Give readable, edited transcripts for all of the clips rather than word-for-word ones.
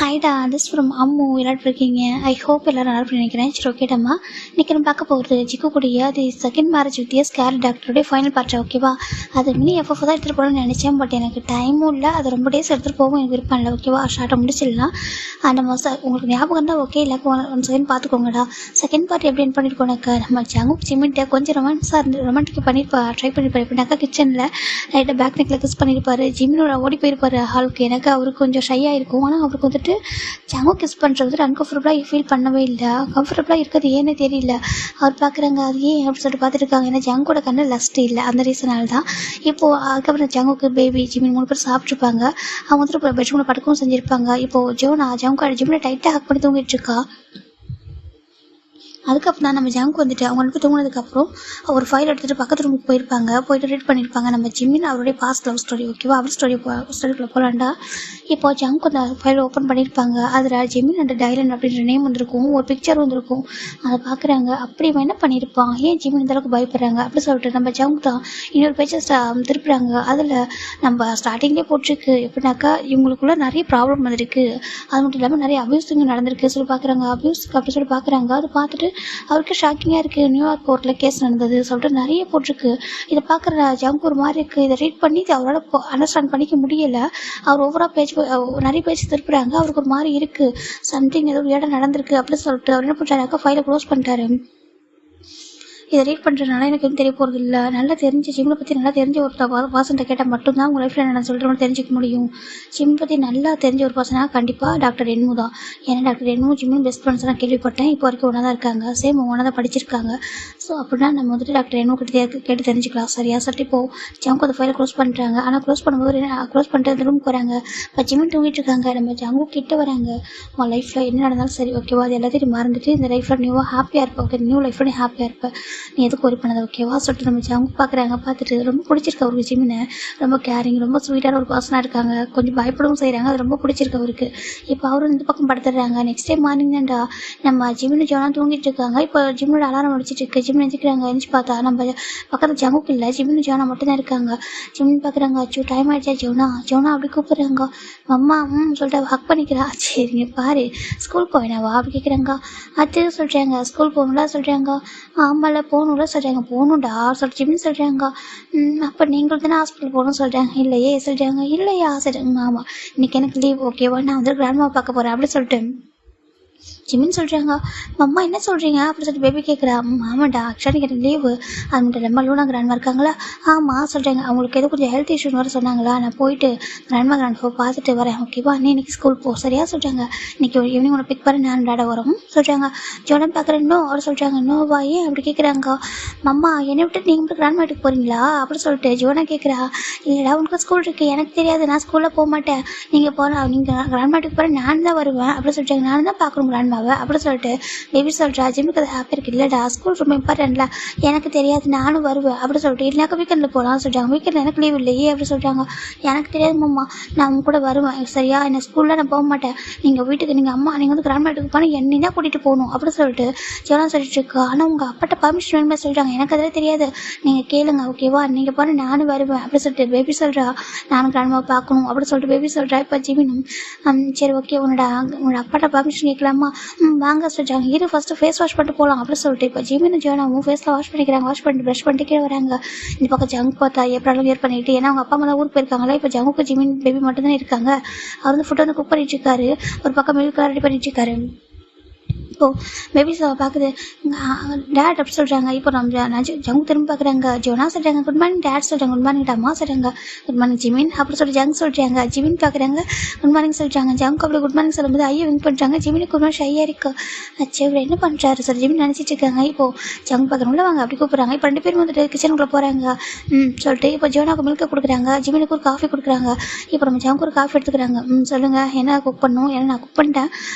ஹாய்டா, this from Ammu. எல்லாரும் இருக்கீங்க? I hope எல்லாரும் நல்லா இருப்பீங்கன்னு நினைக்கிறேன். சரி, ஓகேடாம்மா. இன்னைக்கு நம்ம பார்க்க போகிறது ஜிக்கு கூடிய the second marriage with scare டாக்டருடைய ஃபைனல் பார்ட். ஓகேவா? அது மினி எஃப்எஃப் தான் எடுத்துகிட்டு போகணும்னு நினச்சேன். பட் எனக்கு டைமும் இல்லை, அது ரொம்ப டேஸ் எடுத்துகிட்டு போகவும் எனக்கு விருப்பம் இல்லை. ஓகேவா? ஷார்ட்டாக முடிச்சிடலாம். நம்ம உங்களுக்கு ஞாபகம் தான் ஓகே, இல்லை ஒன் செகண்ட் பார்த்துக்கோங்கடா. செகண்ட் பார்ட் எப்படி என் பண்ணியிருக்கோம்? எனக்கு நம்ம ஜங்கு சிமெண்ட்டை கொஞ்சம் ரொமான்டிக் பண்ணியிருப்பா, ட்ரை பண்ணியிருப்பார். எப்படின்னாக்கா கிச்சனில் லைட்டாக பேக் நெக்கில் கிஸ் பண்ணியிருப்பார். ஜிம்மினோட ஓடி போயிருப்பார் ஹாலுக்கு. எனக்கு அவருக்கு கொஞ்சம் ஷையாக இருக்கும். ஆனால் அவருக்கு வந்துட்டு ஜங்கு கிஸ் பண்ணுறது வந்துட்டு அன்கம்ஃபர்டபுளாக ஃபீல் பண்ணவே இல்லை. கம்ஃபர்டபுளாக இருக்கிறது ஏன்னு தெரியல. அவர் பார்க்குறாங்க, அது ஏன் அப்படின்னு சொல்லிட்டு பார்த்துருக்காங்க. ஏன்னா ஜங்கோட கண்ணு லஸ்ட் இல்லை, அந்த ரீசனால தான். இப்போது அதுக்கப்புறம் ஜங்குக்கு பேபி ஜிமின் 3 பேர் சாப்பிட்ருப்பாங்க. அவங்க வந்துட்டு பெட்ரூமில் படுக்கவும் செஞ்சுருப்பாங்க. இப்போது ஜங்கு ஜிம்மினை டைட்டாக ஹக் பண்ணி தூங்கிட்டு இருக்கா. அதுக்கப்புறம் தான் நம்ம ஜங்கு வந்துட்டு அவங்க வந்து தூங்கினதுக்கப்புறம் ஒரு ஃபைல் எடுத்துகிட்டு பக்கத்து ரூமுக்கு போயிட்டு ரீட் பண்ணியிருப்பாங்க. நம்ம ஜிம்மின் அவருடைய பாஸ்ட் லவ் ஸ்டோரி. ஓகேவா? அவர் ஸ்டோரிக்குள்ளே போகலாண்டா. இப்போ ஜங்கு அந்த ஃபைல் ஓப்பன் பண்ணியிருப்பாங்க. அதில் ஜிம்மின் அண்ட் டைலன் அப்படின்ற நேம் வந்திருக்கும், ஒரு பிக்சர் வந்திருக்கும். அதை பார்க்குறாங்க. அப்படி இவன் என்ன பண்ணியிருப்பான், ஏன் ஜிம்மின் இந்த அளவுக்கு பயப்படுறாங்க அப்படி சொல்லிட்டு நம்ம ஜங்கு தான் இன்னொரு பேஜஸ் திருப்புறாங்க. அதில் நம்ம ஸ்டார்டிங்லேயே போட்டிருக்கு எப்படின்னாக்கா இவங்களுக்குள்ள நிறைய ப்ராப்ளம் வந்திருக்கு, அது மட்டும் இல்லாமல் நிறைய அபியூஸிங் நடந்திருக்கு சொல்லி பார்க்குறாங்க. அபியூஸ்க்கு அப்படி சொல்லி பார்க்குறாங்க. அதை பார்த்துட்டு அவருக்கு ஷாக்கிங்காக இருக்குது. நியூயார்க் கோர்ட்டில் கேஸ் நடந்தது சொல்லிட்டு நிறைய போட்டிருக்கு. இதை பார்க்குற ஜங்கு ஒரு மாதிரி இருக்குது. இதை ரீட் பண்ணி அவரால் அண்டர்ஸ்டாண்ட் பண்ணிக்க முடியலை. அவர் நிறைய பேஜ் திருப்புறாங்க. அவருக்கு ஒரு மாதிரி இருக்குது, சம்திங் ஏதோ வியர்டாக நடந்திருக்கு அப்படின்னு சொல்லிட்டு அவர் என்ன பண்ணுறாரு, ஃபைலை க்ளோஸ் பண்ணிட்டாரு. இதை ரீட் பண்ணுறதுனால எனக்கு எதுவும் தெரிய போகிறது இல்லை. நல்லா தெரிஞ்ச ஜிம்மை பற்றி நல்லா தெரிஞ்ச ஒரு பர்சன்ட்டை கேட்டால் மட்டும்தான் உங்கள் லைஃப்பில் என்ன சொல்கிறோம் தெரிஞ்சிக்க முடியும். ஜிம் பற்றி நல்லா தெரிஞ்ச ஒரு பர்சனாக கண்டிப்பாக டாக்டர் என்மு தான். ஏன்னா டாக்டர் என்மு ஜிம்மின் பெஸ்ட் ஃப்ரெண்ட்ஸ் நான் கேள்விப்பட்டேன். இப்போ வரைக்கும் ஒன்றா தான் இருக்காங்க, சேம் ஒன்றா தான் படிச்சிருக்காங்க. ஸோ அப்படின்னா நம்ம வந்துட்டு டாக்டர் என்மு கிட்ட கேட்டு தெரிஞ்சுக்கலாம். சரியா சொல்லிட்டு இப்போது ஜங்கு அந்த ஃபைலை க்ளோஸ் பண்ணுறாங்க. ஆனால் க்ளோஸ் பண்ணிட்டு அந்த ரூமுக்கு வராங்க. இப்போ ஜிம்மின் தூங்கிட்டு இருக்காங்க. நம்ம ஜங்கு கிட்ட வராங்க. உங்கள் லைஃப்பில் என்ன நடந்தாலும் சரி, ஓகேவா? அது எல்லாத்தையும் மறந்துட்டு இந்த லைஃப்பில் நியூவாக ஹாப்பியாக இருப்பேன். ஓகே, நியூ லைஃப்பில் நீ ஹாப்பியாக இருப்பேன், நீ எதுக்கு ஒரி பண்ணது, ஓகேவா? சொல்லிட்டு நம்ம ஜங்கு பார்க்குறாங்க. பார்த்துட்டு ரொம்ப பிடிச்சிருக்கு அவருக்கு ஜிம்மினை. ரொம்ப கேரிங், ரொம்ப ஸ்வீட்டான ஒரு பர்சனாக இருக்காங்க. கொஞ்சம் பயப்படவும் செய்கிறாங்க. அது ரொம்ப பிடிச்சிருக்கு அவருக்கு. இப்போ அவரும் இந்த பக்கம் படுத்துடுறாங்க. நெக்ஸ்ட் டே மார்னிங் தான்டா நம்ம ஜிம்மின் ஜோனா தூங்கிட்டு இருக்காங்க. இப்போ ஜிம்மோட அலாரம் அடிச்சிட்டு இருக்கு. ஜிம்மின் எழுந்திக்கிறாங்க. எழுந்துச்சு பார்த்தா நம்ம பக்கத்தில் ஜங்குக்கு இல்லை, ஜிம்மின் ஜோனா மட்டும்தான் இருக்காங்க. ஜிம்மின் பார்க்குறாங்க, அச்சோ டைம் ஆகிடுச்சா ஜோனா அப்படி கூப்பிட்றாங்க. அம்மா சொல்லிட்டு ஹக் பண்ணிக்கிறா. சரிங்க பாரு, ஸ்கூல் போவேனாவா அப்படி கேட்குறாங்க. அது சொல்கிறாங்க, ஸ்கூல் போகணும்ல சொல்கிறாங்க. ஆமாம்ல போகணும்ல சொல்கிறாங்க. போகணும்டா சொல்லிட்டு ஜிம்மின் சொல்கிறாங்க. அப்போ நீங்கள் தானே ஹாஸ்பிட்டல் போகணும்னு சொல்கிறாங்க. இல்லையே சொல்கிறாங்க. இல்லையா சொல்கிறாங்க. ஆமாம், இன்னைக்கு எனக்கு லீவ், ஓகேவா? நான் வந்து கிராண்ட்மாவை பார்க்க போகிறேன் அப்படி சொல்லிட்டு ஜிம்மின்னு சொல்கிறாங்க. அம்மா என்ன சொல்கிறீங்க அப்படி சொல்லிட்டு பேபி கேட்குறா. ஆமாண்டா, ஆக்சுவலாக எனக்கு லீவு. அது மட்டும் இல்லாமல் லூனா கிராண்ட்மா இருக்காங்களா? ஆமாம் சொல்கிறாங்க. அவங்களுக்கு ஏதோ கொஞ்சம் ஹெல்த் இஷ்யூன்னு வர சொன்னாங்களா, நான் போயிட்டு கிராண்ட்மா பார்த்துட்டு வரேன், ஓகேவா? நீ இன்னைக்கு ஸ்கூல் போ, சரியா சொல்கிறாங்க. இன்னைக்கு ஈவினிங் உன்னை பிக் பண்ணி நான் டாட வரோம் சொல்கிறாங்க. ஜோடன் பார்க்குறேன். இன்னும் அவர் சொல்கிறாங்க. இன்னோவா ஏன் அப்படி கேட்குறாங்க. அம்மா என்னை விட்டு நீங்கள் மட்டும் கிராண்ட்மா வீட்டுக்கு போகிறீங்களா அப்படி சொல்லிட்டு ஜோனா கேட்குறா. இல்லைடா, உனக்கு ஸ்கூல் இருக்குது, எனக்கு தெரியாது, நான் ஸ்கூலில் போக மாட்டேன், நீங்கள் கிராண்ட்மா வீட்டுக்கு போகிறேன், நான் தான் வருவேன் அப்படி சொல்லிட்டாங்க. நான் தான் பார்க்கணும் கிராண்ட்மாவை அப்படி சொல்லிட்டு பேபி சொல்கிறா. ஜிம்முக்கு அது ஹாப்பியாக இருக்குது. இல்லைடா, ஸ்கூல் ரொம்ப இம்பார்ட்டன்ட்ல, எனக்கு தெரியாது, நானும் வருவேன் அப்படி சொல்லிட்டு. இல்லைனாக்கா வீக்கெண்டில் போகலான்னு சொல்கிறாங்க. வீக்கெண்டில் எனக்கு லீவ் இல்லையே அப்படி சொல்கிறாங்க. எனக்கு தெரியாது மாமா, நான் அவங்க கூட வருவேன், சரியா? என்ன ஸ்கூலில் நான் போக மாட்டேன், நீங்கள் வீட்டுக்கு நீங்கள் வந்து கிராண்ட்மா வீட்டுக்கு போனால் என்னை தான் கூட்டிகிட்டு போகணும் அப்படி சொல்லிட்டு ஜோனா சொல்லிட்டு இருக்கா. ஆனால் உங்கள் அப்பாட்ட பர்மிஷன் வேணுமே சொல்கிறாங்க. எனக்கு அதெல்லாம் தெரியாது, நீங்கள் கேளுங்க, ஓகேவா? நீங்கள் போனால் நானும் வருவேன் அப்படி சொல்லிட்டு பேபி சொல்கிறா. நானும் கிராண்ட்மாவை பார்க்கணும் அப்படி சொல்லிட்டு பேபி சொல்கிறா. இப்போ ஜிமினும் சரி ஓகே, உன்னோட அப்பாட்ட பர்மிஷன் கேட்கலாமா? வாங்க சொல்லிட்டாங்க. இரு ஃபஸ்ட்டு ஃபேஸ் வாஷ் பண்ணிட்டு போகலாம் அப்படி சொல்லிட்டு இப்போ ஜிமின் ஜோனாவும் ஃபேஸில் வாஷ் பண்ணிக்கிறாங்க. வாஷ் பண்ணிட்டு ப்ரஷ் பண்ணிட்டு கீழே வராங்க. இந்த பக்கம் ஜங்கு பார்த்தா எப்படாலும் வியர் பண்ணிட்டு, ஏன்னா அவங்க அப்பா அம்மா தான் ஊருக்கு போயிருக்காங்களா. இப்போ ஜங்குக்கு ஜிமின் பேபி மட்டும் தான் இருக்காங்க. அவர் வந்து ஃபுட்டு வந்து குக் பண்ணிட்டு இருக்காரு. ஒரு பக்கம் மில்க் ரெடி பண்ணிட்டு இருக்காரு. இப்போது பேபி பார்க்குது. டேட் அப்படி சொல்கிறாங்க. இப்போ நம்ம ஜங்கு திரும்ப பார்க்குறாங்க. ஜோனா சொல்கிறாங்க குட் மார்னிங் டேட் சொல்கிறாங்க. குட் மார்னிங் அம்மா சொல்கிறாங்க. குட் மார்னிங் ஜிமின் அப்படி சொல்லிட்டு ஜங்கு சொல்கிறாங்க. ஜிமின் பார்க்குறாங்க, குட் மார்னிங் சொல்கிறாங்க. ஜங்கு அப்படி குட் மார்னிங் சொல்லும்போது ஐயோ விங் பண்ணுறாங்க. ஜிமினுக்கு ஒரு மாதிரி ஷையாக இருக்குது. அச்சோ இவர் என்ன பண்ணுறாரு சார் ஜிமின் நினச்சிட்டு இருக்காங்க. இப்போது ஜங்கு பார்க்குறவங்கள வாங்க அப்படி கூப்பிட்றாங்க. இப்போ 2 பேரும் வந்துட்டு கிச்சனுக்குள்ளே போகிறாங்க. சொல்லிட்டு இப்போ ஜோனாவுக்கு மில்க் கொடுக்குறாங்க. ஜிமினுக்கு ஒரு காஃபி கொடுக்குறாங்க. இப்போ நம்ம ஜங்கு ஒரு காஃபி எடுத்துக்கிறாங்க. சொல்லுங்கள் என்ன குக் பண்ணணும், ஏன்னா நான் குக் பண்ணிட்டேன்,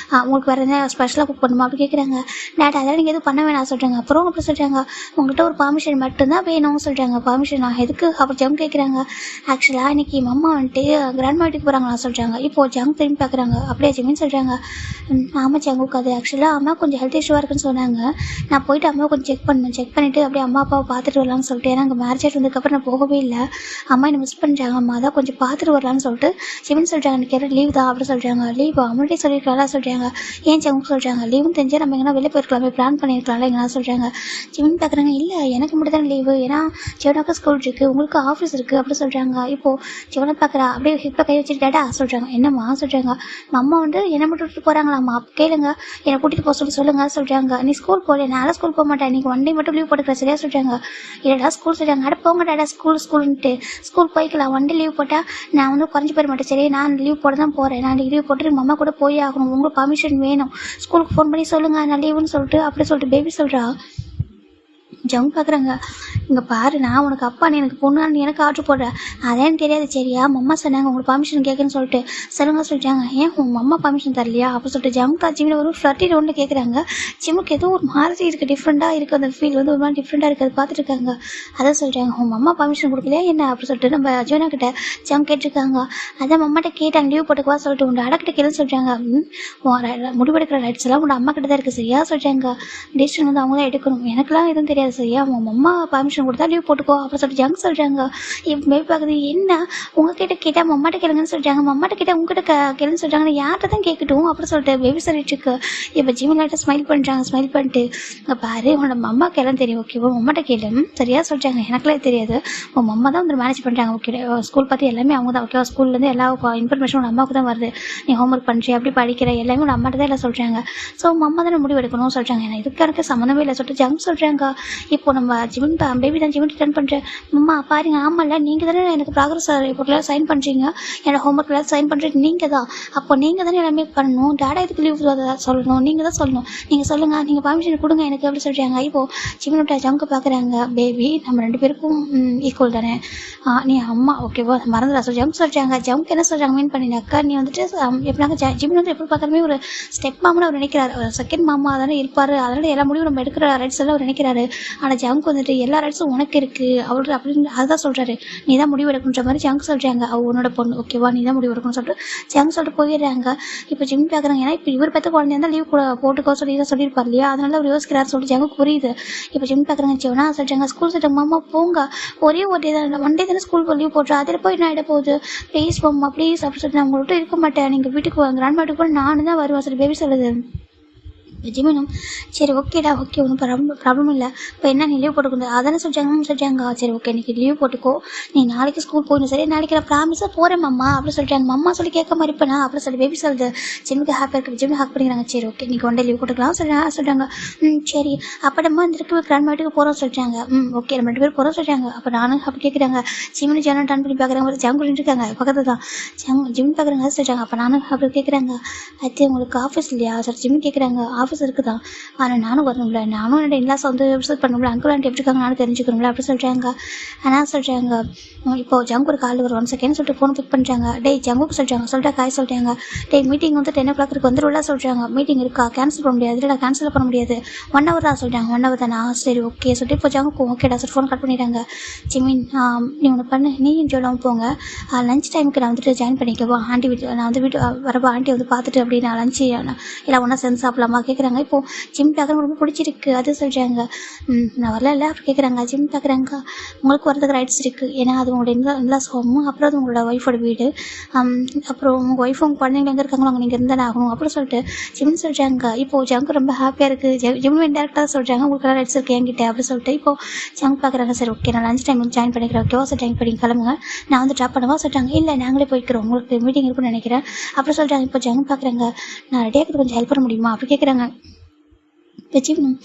உங்களுக்கு வேறு என்ன ஸ்பெஷலாக குக் புக் பண்ணுமா அப்படி கேட்குறாங்க. டேட் அதெல்லாம் நீங்கள் எதுவும் பண்ண வேணாம் சொல்கிறாங்க. அப்புறம் அப்படி சொல்கிறாங்க, உங்கள்கிட்ட ஒரு பர்மிஷன் மட்டும்தான் வேணும்னு சொல்கிறாங்க. பர்மிஷன் நான் எதுக்கு அப்புறம் ஜங்க் கேட்குறாங்க. ஆக்சுவலாக இன்னைக்கு மம்மா வந்துட்டு கிராண்ட்மா வீட்டுக்கு போகிறாங்களா சொல்கிறாங்க. இப்போது ஜங்க் திரும்பி பார்க்குறாங்க. அப்படியே ஜிமின்னு சொல்கிறாங்க, ஆமாம் ஜங்குக்கு அது ஆக்சுவலாக அம்மா கொஞ்சம் ஹெல்த் இஷ்யூவாக இருக்குன்னு சொன்னாங்க. நான் போயிட்டு அம்மா கொஞ்சம் செக் பண்ணிவிட்டு அப்படியே அம்மா அப்பாவை பார்த்துட்டு வரலான்னு சொல்லிட்டு, ஏன்னா அங்கே மேரேஜ் ஆகிட்டு வந்ததுக்கப்புறம் நான் போகவே இல்லை. அம்மா என்னை மிஸ் பண்ணுறாங்க, அம்மா தான் கொஞ்சம் பார்த்துட்டு வரலான்னு சொல்லிட்டு ஜிமின்னு சொல்கிறாங்க. எனக்கு லீவ் தான் அப்படி சொல்கிறாங்க. லீவ் அவங்கள்ட்டே சொல்லியிருக்கலாம் சொல்கிறாங்க. ஏன் ஜங்கு சொல்கிறாங்க, லீவுன்னு தெரிஞ்சால் நம்ம எங்கன்னா வெளியே போயிருக்கலாமே, பிளான் பண்ணியிருக்கலாம்ல எங்கன்னா சொல்கிறாங்க. ஜிமின்னு பார்க்குறாங்க, இல்லை எனக்கு மட்டும் தான் லீவு, ஏன்னா ஜெவனாக்கு ஸ்கூல் இருக்குது, உங்களுக்கு ஆஃபீஸ் இருக்குது அப்படி சொல்கிறாங்க. இப்போது ஜெவனை பார்க்குறா அப்படியே ஹிப்பை கை வச்சுட்டு டேடா சொல்கிறாங்க. என்னம்மா சொல்கிறாங்க, அம்மா வந்து என்னை மட்டும் விட்டுட்டு போகிறாங்களாம்மா, அப்போ கேளுங்க என்னை கூட்டிகிட்டு போக சொல்லுங்க சொல்கிறாங்க. நீ ஸ்கூல் போகல, நான் ஸ்கூல் போக மாட்டேன், நீங்கள் ஒன் டே மட்டும் லீவ் போட்டுக்கிறேன் சரியா சொல்கிறாங்க. இல்லைடா ஸ்கூல் சொல்கிறாங்க. அட போங்க டேடா ஸ்கூல்ன்ட்டு ஸ்கூல் போய்க்கலாம், ஒன் டே லீவ் போட்டால் நான் வந்து குறைஞ்சி போயிட மாட்டேன் சரி, நான் லீவ் போட தான் போகிறேன், நான் லீவ் போட்டு எங்கள் அம்மா கூட போய் ஆகணும், உங்களுக்கு பர்மிஷன் வேணும், ஸ்கூலுக்கு ஃபோன் பண்ணி சொல்லுங்கள் நான் லீவுன்னு சொல்லிட்டு அப்படி சொல்லிட்டு பேபி சொல்கிறா. ஜங்க் பார்க்குறாங்க, இங்கே பாரு நான் உனக்கு அப்பா, நீ எனக்கு பொண்ணு, நீ எனக்கு ஆர்டர் போடுற, அதேன்னு தெரியாது சரியா, மம்மா சொன்னாங்க உங்களுக்கு பர்மிஷன் கேட்குன்னு சொல்லிட்டு சொல்லிட்டாங்க. ஏன் உங்கள் அம்மா பர்மிஷன் தரலையா அப்படி சொல்லிட்டு ஜங்க் தான் ஜிம்மில் ஒரு ஃப்ளர்ட்டி ஒன்று கேட்குறாங்க. ஜிம்முக்கு ஏதோ ஒரு மாதிரி இருக்குது, டிஃப்ரெண்ட்டாக இருக்குது, அந்த ஃபீல் வந்து ஒரு மாதிரி டிஃப்ரெண்ட்டாக இருக்குது, அது பார்த்துட்டு இருக்காங்க. அதை சொல்கிறாங்க, உங்கள் அம்மா பர்மிஷன் கொடுக்கலையா என்ன அப்படி சொல்லிட்டு நம்ம ஜோனா கிட்ட ஜங்க் கேட்டிருக்காங்க. அதான் மம்மாட்ட கேட்டாங்க லீவ் போட்டுக்குவா சொல்லிட்டு, உங்கள் அடக்கிட்ட கேளுன்னு சொல்கிறாங்க. முடிவெடுக்கிற ரைட்ஸ் எல்லாம் உங்கள் அம்மா கிட்ட தான் இருக்குது சரியா சொல்கிறாங்க. டிசிஷன் வந்து அவங்க தான் எடுக்கணும், எனக்குலாம் எதுவும் தெரியாது சரியா, உங்கள் அம்மா பர்மிஷன் கொடுத்தா லீவ் போட்டுக்கோ அப்படி சொல்லிட்டு ஜங்க் சொல்கிறாங்க. இப்போ பேபி பார்க்குது, என்ன உங்ககிட்ட கேட்டால் மம்மாட்ட கேளுங்கன்னு சொல்கிறாங்க, மம்மாட்ட கேட்டால் உங்ககிட்ட கேளுன்னு சொல்கிறாங்க, யார்கிட்ட தான் கேட்கட்டும் அப்படி சொல்லிட்டு பேபி சொல்லிட்டு இருக்கு. இப்போ ஜிமிலாட்ட ஸ்மைல் பண்ணுறாங்க. ஸ்மைல் பண்ணிட்டு, இங்கே பாரு உன்னோட மம்மாக்கு எல்லாம் தெரியும் ஓகேவா, மம்மாட்ட கேளு சரியா சொல்கிறாங்க. எனக்குலாம் தெரியாது, உங்கள் மம்மா தான் வந்து மேனேஜ் பண்ணுறாங்க ஓகே, ஸ்கூல் பார்த்து எல்லாமே அவங்க தான் ஓகேவா, ஸ்கூல்லேருந்து எல்லா இன்ஃபர்மேஷன் உங்கள் அம்மாவுக்கு தான் வருது, நீ ஹோம்ஒர்க் பண்ணுறீ அப்படி படிக்கிற எல்லாமே உங்கள் அம்மாட்ட தான் எல்லாம் சொல்கிறாங்க. ஸோ உங்கள் அம்மா தானே முடிவு எடுக்கணும்னு சொல்கிறாங்க. ஏன்னா இதுக்கு எனக்கு சம்மந்தமே இல்லை சொல்லிட்டு ஜங்க் சொல்கிறாங்க. இப்போ நம்ம ஜிமின் பேபி தான் ஜிமின் ரிட்டர்ன் பண்ணுறேன். அம்மா பாருங்க, ஆமாம்ல நீங்கள் தானே எனக்கு ப்ராக்ரஸ் ரிப்போர்ட்லாம் சைன் பண்ணுறீங்க, என்னோட ஹோம்ஒர்க்லாம் சைன் பண்ணுறீங்க நீங்கள் தான், அப்போ நீங்கள் தானே எல்லாமே பண்ணணும், டேடா இதுக்கு லீவ் சொல்லணும், நீங்கள் தான் சொல்லணும், நீங்கள் சொல்லுங்கள், நீங்கள் பர்மிஷன் கொடுங்க எனக்கு அப்படி சொல்கிறாங்க. இப்போது ஜிமினோட ஜங்கு பார்க்குறாங்க, பேபி நம்ம ரெண்டு பேருக்கும் ஈக்குவல் தானே, நீ அம்மா ஓகேவா மறந்துடா சொல்லி ஜங்க் சொல்கிறாங்க. ஜங்க் என்ன சொல்கிறாங்க மீன் பண்ணினாக்கா, நீ வந்துட்டு எப்படினாங்க ஜிமின் வந்து எப்படி பார்க்குறமே ஒரு ஸ்டெப் மாமனு அவர் நினைக்கிறார், செகண்ட் மாமா தானே இருப்பார், அதனால் எல்லா முடிவும் நம்ம எடுக்கிற ரைட்ஸ் எல்லாம் அவர் நினைக்கிறாரு. ஆனால் ஜங்க் வந்துட்டு எல்லா ரைட்ஸும் உனக்கு இருக்குது அவரு அப்படின்னு அதுதான் சொல்கிறாரு, நீ தான் முடிவு எடுக்கணுன்ற மாதிரி ஜங்க் சொல்கிறாங்க. உன்னோட பொண்ணு ஓகேவா, நீ தான் முடிவு எடுக்கணும்னு சொல்லிட்டு ஜங்க் சொல்லிட்டு போயிடுறாங்க. இப்போ ஜிம் பார்க்குறாங்க, ஏன்னா இப்போ இவர் பற்றி குழந்தையா இருந்தால் லீவ் போட்டுக்கோ சொல்லி தான் சொல்லியிருப்பார் இல்லையா, அதனால அவர் யோசிக்கிறாரு சொல்லிட்டு ஜங்கு புரியுது. இப்போ ஜிம் பார்க்குறாங்க, ஜிவனா சொல்கிறாங்க ஸ்கூல் சொல்லிட்டு மாமா போங்க, ஒரே ஒரு டே தான் ஒன் டே தானே ஸ்கூல் லீவ் போட்டுறா, அதில் போய் நான் இட போகுது, ப்ளீஸ் மாமா ப்ளீஸ் அப்படி சொல்லிட்டு நான் உங்கள்கிட்ட இருக்க மாட்டேன், நீங்கள் வீட்டுக்கு கிராண்ட் வீட்டுக்கு கூட நானும் தான் வருவேன் சொல்லி பேபி சொல்லுது. ஜிமினும் சரி ஓகேடா ஓகே ஒன்றும் ப்ராப்ளம் இல்லை, இப்போ என்ன நீ லீவ் போட்டுக்கணும் அதானே சொல்லிட்டாங்க. சரி ஓகே இன்னைக்கு லீவ் போட்டுக்கோ, நீ நாளைக்கு ஸ்கூல் போகணும் சரி, நாளைக்கு நான் ப்ராமிஸாக போகிறேன் மம்மா அப்படி சொல்லிட்டாங்க. மம்மா சொல்லி கேட்க மாதிரி இருப்பேனா அப்படி சொல்லி பேபி சொல்லுது. ஜிம்முக்கு ஹாப்பியாக இருக்குது, ஜிம்மு ஹாக் பண்ணிக்கிறாங்க. சரி ஓகே இன்னைக்கு ஒன் டே லீவ் போட்டுக்கலாம் சொல்கிறாங்க. சரி அப்போ நம்ம வந்துருக்கு கிராண்ட் வீட்டுக்கு போகிறோம் சொல்லிட்டாங்க. ஓகே நம்ம 2 பேர் போகிறோம் சொல்கிறாங்க. அப்போ நானும் அப்படி கேட்குறாங்க. ஜிம்னு ஜனம் டன் பண்ணி பார்க்குறாங்க, ஜங்கு இருக்காங்க பக்கத்தில் தான் ஜிம் பார்க்குறாங்க சொல்லிட்டாங்க. அப்போ நானும் அப்படி கேட்குறாங்க, அது உங்களுக்கு ஆஃபீஸ் இல்லையா சார் ஜிம் கேட்குறாங்க. ஆஃபீஸ் இருக்குதான், ஆனால் நானும் வரணும்ல, நானும் என்னோட இன்லாஸ் வந்து விசிட் பண்ணணும்ல, அங்கிள் ஆண்டி எப்படி இருக்காங்க நானும் தெரிஞ்சுக்கணும்ல அப்படி சொல்கிறாங்க. ஆனால் சொல்கிறாங்க இப்போ ஜங்கு ஒரு கால் ஒரு 1 செகண்ட் சொல்லிட்டு ஃபோன் பிக் பண்ணுறாங்க. டேய் ஜங்குக்கு சொல்லிட்டா காய் சொல்லிட்டாங்க. டேய் மீட்டிங் வந்து 10 o'clock இருக்கு வந்துருவா சொல்கிறாங்க. மீட்டிங் இருக்கா கேன்சல் பண்ண முடியாது, இல்லை கேன்சல் பண்ண முடியாது, 1 hour தான் சொல்லிட்டாங்க. 1 hour தானா சரி ஓகே சொல்லிட்டு இப்போ ஜங்குக்கு ஓகேடா சார் ஃபோன் கட் பண்ணிடுறாங்க. ஜிமின் நீ ஒன்று பண்ணு, நீயும் ஜோலாவும் போங்க, லஞ்ச் டைமுக்கு நான் வந்துட்டு ஜாயின் பண்ணிக்கவா ஆண்டி வீட்டு, நான் வந்து வீட்டு வரப்போ ஆண்டி வந்து பார்த்துட்டு அப்படி நான் லஞ்சு எல்லாம் ஒன்றா சேர்ந்து சாப்பிடலாமா கேட்குறாங்க. இப்போது ஜிம் பார்க்குறவங்க ரொம்ப பிடிச்சிருக்கு அது சொல்கிறாங்க. நான் வரல அப்படி கேட்குறாங்க. ஜிம் பார்க்குறாங்க, உங்களுக்கு வரதுக்கு ரைட்ஸ் இருக்குது, ஏன்னா அது உங்களோட இன்லாஸ் ஹோமு, அப்புறம் அது உங்களோட ஒய்ஃபோட வீடு, அப்புறம் உங்கள் ஒய்ஃப் உங்கள் குழந்தைங்க எங்கே இருக்காங்களோ அங்கே நீங்கள் இருந்தால் ஆகணும் அப்படின்னு சொல்லிட்டு ஜிம்னு சொல்கிறாங்க. இப்போது ஜங்கு ரொம்ப ஹாப்பியாக இருக்குது. ஜிம் டேரக்டாக சொல்கிறாங்க உங்களுக்கு எல்லாம் ரைட்ஸ் இருக்குது என்கிட்ட அப்படி சொல்லிட்டு இப்போது ஜங்கு பார்க்குறாங்க. சரி ஓகே நான் லஞ்ச் டைம் ஜாயின் பண்ணிக்கிறேன் ஓகேவா சார் ஜாயின் பண்ணி கிளம்புங்க, நான் வந்து ட்ராப் பண்ணவா சொல்லிட்டாங்க. இல்லை நாங்களே போய்க்கிறோம் உங்களுக்கு மீட்டிங் இருக்குன்னு நினைக்கிறேன் அப்படி சொல்கிறாங்க. இப்போ ஜங்கு பார்க்குறாங்க, நான் ரெடியாக கொஞ்சம் ஹெல்ப் பண்ண முடியுமா அப்படி கேட்குறாங்க. ஜிமினும்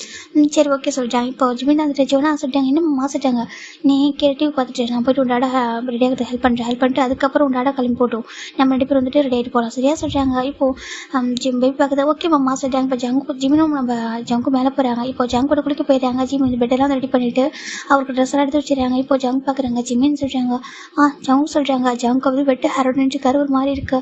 சரி ஓகே சொல்லிட்டாங்க. இப்போ ஜிமின் வந்துட்டு ஜோனா சொல்லிட்டாங்க, என்னம்மா சொல்லிட்டாங்க, நீ டிவி பார்த்துட்டு நான் போயிட்டு உண்டாட ரெடி ஆகிட்டு ஹெல்ப் பண்ணிட்டு அதுக்கப்புறம் உண்டாட கிளம்பி போட்டோம், நம்ம 2 பேர் வந்துட்டு ரெடி ஆகிட்டு போகலாம் சரியா சொல்லிட்டாங்க. இப்போது பேபி பார்க்குறது ஓகே மாமா சொல்லிட்டாங்க. இப்போ ஜிமினும் நம்ம ஜங்கு மேலே போகிறாங்க. இப்போ ஜங்கோட குளிக்க போயிடுறாங்க. ஜிமின் பெட்டெல்லாம் ரெடி பண்ணிவிட்டு அவருக்கு ட்ரெஸ் எல்லாம் எடுத்து வச்சுறாங்க. இப்போ ஜங்கு பார்க்குறாங்க. ஜிமின்னு சொல்லிட்டாங்க, ஜங்கு சொல்லிட்டாங்க. ஜங்கு வந்து வெட்டு ஹேர் நினச்சிக்காரு ஒரு மாதிரி இருக்கு,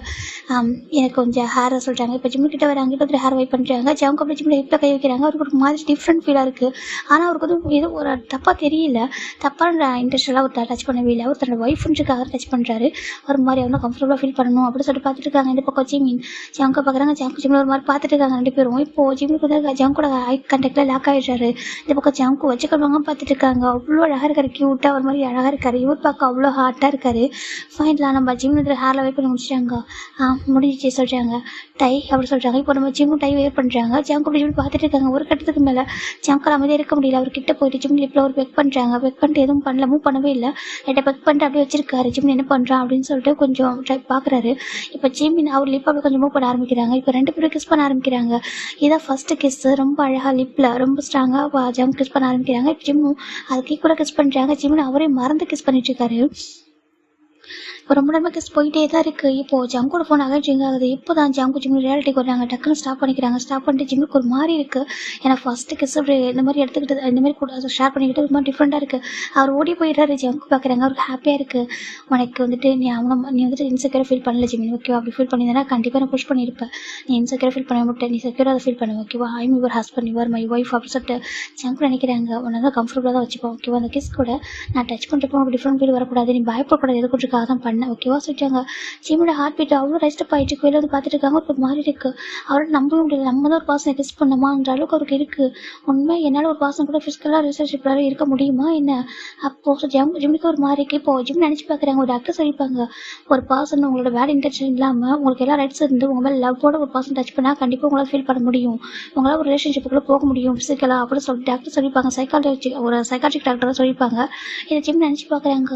எனக்கு கொஞ்சம் ஹேரை சொல்லிட்டாங்க. இப்போ ஜிம்மு கிட்ட வராங்க. இப்போ ஹேர் வைப் பண்ணுறாங்க. ஜங்கு அப்படி ஜிம்மில் இப்போ கை வைக்கிறாங்க. அவருக்கு ஒரு மாதிரி டிஃப்ரெண்ட் ஃபீலாக இருக்குது. ஆனால் அவருக்கு வந்து ஏதோ ஒரு தப்பாக தெரியல, தப்பான இன்ட்ரெஸ்டெல்லாம் ஒரு டச் பண்ணவே இல்லை. அவர் தன்னோட ஒய்ஃப்ன்றதுக்காக டச் பண்ணுறாரு. ஒரு மாதிரி அவங்க கம்ஃபர்டபுளாக ஃபீல் பண்ணணும் அப்படின்னு சொல்லிட்டு பார்த்துட்டு இருக்காங்க. இந்த பக்கம் ஜிமின் ஜங்கை பார்க்குறாங்க. ஜிம்மில் ஒரு மாதிரி பார்த்துட்டு இருக்காங்க 2 பேரும். இப்போது ஜிம்முக்கு வந்து ஜங்கோட ஐ கான்டாக்டில் லாக் ஆகிடுறாரு. இந்த பக்கம் ஜங்கு வச்சுக்கிறவங்க பார்த்துட்டு இருக்காங்க. அவ்வளோ அழகாக இருக்காரு, க்யூட்டாக ஒரு மாதிரி அழகாக இருக்காரு. இவர் பார்க்க அவ்வளோ ஹார்ட்டாக இருக்காரு. ஃபைனலாக நம்ம ஜிம்மில் ஹேரில் வைப் பண்ணி முடிச்சிட்டாங்க. முடிஞ்சிச்சு சொல்கிறாங்க. டை அப்படி சொல்கிறாங்க. இப்போ நம்ம ஜிம்மும் டை வேர் பண்ணுறாங்க. ஜங்கு அப்படி ஜிம் பார்த்துட்டு இருக்காங்க. ஒரு கட்டத்துக்கு மேலே ஜங்கால் அமைதியாக இருக்க முடியல. அவர் கிட்ட போயிட்டு ஜிம் லிப்பில் ஒரு பெக் பண்ணுறாங்க. பெக் பண்ணிட்டு எதுவும் பண்ணல, மூவ் பண்ணவே இல்லை. லைட்டாக பெக் பண்ணிட்டு அப்படியே வச்சிருக்காரு. ஜிம் என்ன பண்ணுறான் அப்படின்னு சொல்லிட்டு கொஞ்சம் பார்க்குறாரு. இப்போ ஜிமின் அவர் லிப் அப்படி கொஞ்சம் மூவ் பண்ண ஆரம்பிக்கிறாங்க. இப்போ 2 பேரும் கிஸ் பண்ண ஆரம்பிக்கிறாங்க. இதான் ஃபர்ஸ்ட் கிஸ். ரொம்ப அழகாக லிப்பில் ரொம்ப ஸ்ட்ராங்காக ஜம் கிஸ் பண்ண ஆரம்பிக்கிறாங்க. ஜிம்மும் அதுக்கு கூட கிஸ் பண்ணுறாங்க. ஜிம்முன்னு அவரே மறந்து கிஸ் பண்ணிட்டு இருக்காரு. இப்போ ரொம்ப நேரமாக கிஸ் போயிட்டே தான் இருக்குது. இப்போது ஜங்கோட ஃபோன் அகைன் ஆகுது. இப்போ தான் ஜங்கு ஜிம்மு ரியாலிட்டிக்கு வராங்க. டக்குன்னு ஸ்டாப் பண்ணிக்கிறாங்க. ஸ்டாப் பண்ணிட்டு ஜிம்முக்கு ஒரு மாதிரி இருக்குது. ஏன்னா ஃபஸ்ட்டு கிஸ் அப்படி இந்த மாதிரி எடுத்துக்கிட்டு இந்த மாதிரி கூட ஷேர் பண்ணிக்கிட்டு ஒரு மாதிரி டிஃப்ரெண்ட்டாக இருக்குது. அவர் ஓடி போயிடுறாரு. ஜங்கு பார்க்குறாங்க. அவருக்கு ஹாப்பியாக இருக்குது. உனக்கு வந்துட்டு நீ வந்துட்டு இன்செக்யூராக ஃபீல் பண்ணல ஜிமின், ஓகேவா? அப்படி ஃபீல் பண்ணியிருந்தேன்னா கண்டிப்பாக நான் புஷ் பண்ணியிருப்பேன். நீ இன்செக்யூராக ஃபீல் பண்ண மாட்டேன், நீ செக்யூராக அதை ஃபீல் பண்ணுவேன், ஓகேவா? I'm your husband, your my wife அப்படி சொல்லிட்டு ஜங்கு நினைக்கிறாங்க. உன்னை தான் கம்ஃபர்டபுளாக தான் வச்சுப்போம், ஓகேவா? அந்த கிஸ் கூட நான் டச் பண்ணுறப்போ உனக்கு டிஃப்ரெண்ட் ஃபீல் வரக்கூடாது, நீ பயப்படக்கூடாது, எது கொஞ்சம் தான் பண்ணேன், ஓகேவா சொல்லிட்டாங்க. ஜிம்மோட ஹார்ட் பீட் அவ்வளோ ரெஸ்டப் ஆகிட்டு வெளியில் வந்து பார்த்துட்டு இருக்காங்க. ஒரு மாதிரி இருக்குது. அவரோட நம்பவே முடியல. நம்ம தான் ஒரு பர்சனை கிஸ் பண்ணமான்ற அளவுக்கு அவருக்கு இருக்குது. உண்மை என்னால் ஒரு பர்சன் கூட ஃபிசிக்கலாக ரிலேஷன்ஷிப்பில் இருக்க முடியுமா என்ன? அப்போது ஜிம்முக்கு ஒரு மாதிரி இருக்குது. இப்போது ஜிம் நினச்சி பார்க்குறாங்க. ஒரு டாக்டர் சொல்லியிருப்பாங்க, ஒரு பர்சன் உங்களோட பேட் இன்டென்ஷன் இல்லாமல் உங்களுக்கு எல்லா ரைட்ஸ் இருந்து உங்கள் மேலே லவ்வோட ஒரு பர்சன் டச் பண்ணால் கண்டிப்பாக உங்களால் ஃபீல் பண்ண முடியும், உங்களால் ஒரு ரிலேஷன்ஷிப்புக்குள்ளே போக முடியும் ஃபிசிக்கலாக அப்படின்னு சொல்லிட்டு டாக்டர் சொல்லியிருப்பாங்க. சைக்காட்ரிக் டாக்டராக சொல்லியிருப்பாங்க. இதை ஜிம் நினச்சி பார்க்குறாங்க.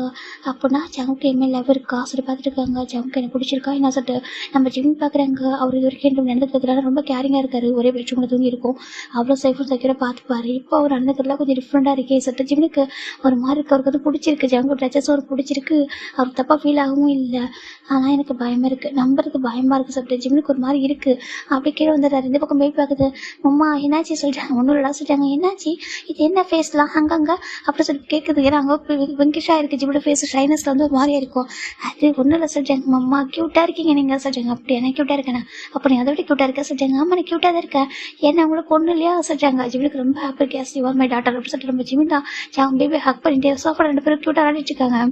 அப்படின்னா ஜங்குக்கு எம்ஏ லவ் இருக்கா சொல்லி பார்த்துட்டு இருக்காங்க. ஜங்குக்கு எனக்கு பிடிச்சிருக்கா என்ன சொல்லிட்டு நம்ம ஜிம் பார்க்குறாங்க. அவர் இது வரைக்கும் நடந்துக்கிறதுல ரொம்ப கேரிங்காக இருக்காரு. ஒரே பெட்ரூமில் தூங்கி இருக்கும். அவ்வளோ சேஃபும் செக்யூராக பார்த்துப்பாரு. இப்போ அவர் நடந்துக்கிறதுலாம் கொஞ்சம் டிஃப்ரெண்ட்டாக இருக்கே சொல்லிட்டு ஜிம்முக்கு ஒரு மாதிரி இருக்கு. அவருக்கு வந்து பிடிச்சிருக்கு. ஜங்கு டச்சஸ் ஒரு பிடிச்சிருக்கு. அவருக்கு தப்பாக ஃபீல் ஆகவும் இல்லை. ஆனால் எனக்கு பயமாக இருக்குது, நம்பருக்கு பயமாக இருக்குது சொல்லிட்டு ஜிம்முக்கு ஒரு மாதிரி இருக்குது. அப்படி கீழே வந்துடுறாரு. இந்த பக்கம் போய் பார்க்குது. அம்மா என்னாச்சு சொல்லிட்டாங்க. ஒன்றும் இல்லை சொல்லிட்டாங்க. என்னாச்சு இது, என்ன ஃபேஸ்லாம் அங்கங்கே அப்படி சொல்லி கேட்குது. ஏன்னா அங்கே வெங்கிஷாக இருக்குது. ஜிம்மோட ஃபேஸ் ஷைனஸில் வந்து ஒரு மாதிரியாக இருக்கும். அது ஒன்றும் இல்லை சொல்லிட்டாங்க. அம்மா க்யூட்டாக இருக்கீங்க நீங்கள் சொல்லிட்டாங்க. அப்படி என்ன க்யூட்டாக இருக்கேண்ணா? அப்போ நீ அதை விட க்யூட்டாக இருக்க சொல்லிட்டாங்க. ஆமாம் நான் க்யூட்டாக தான் இருக்கேன், ஏன்னா உங்களுக்கு ஒன்றும் இல்லையா சொல்லிட்டாங்க. ஜிம்முக்கு ரொம்ப happy cause your my daughter அப்படி சொல்லிட்டு நம்ம ஜிமின் தான் பேபி ஹக் பண்ணிட்டு சோஃபா 2 பேரும் க்யூட்டாக விளையாடிட்டு இருக்காங்க.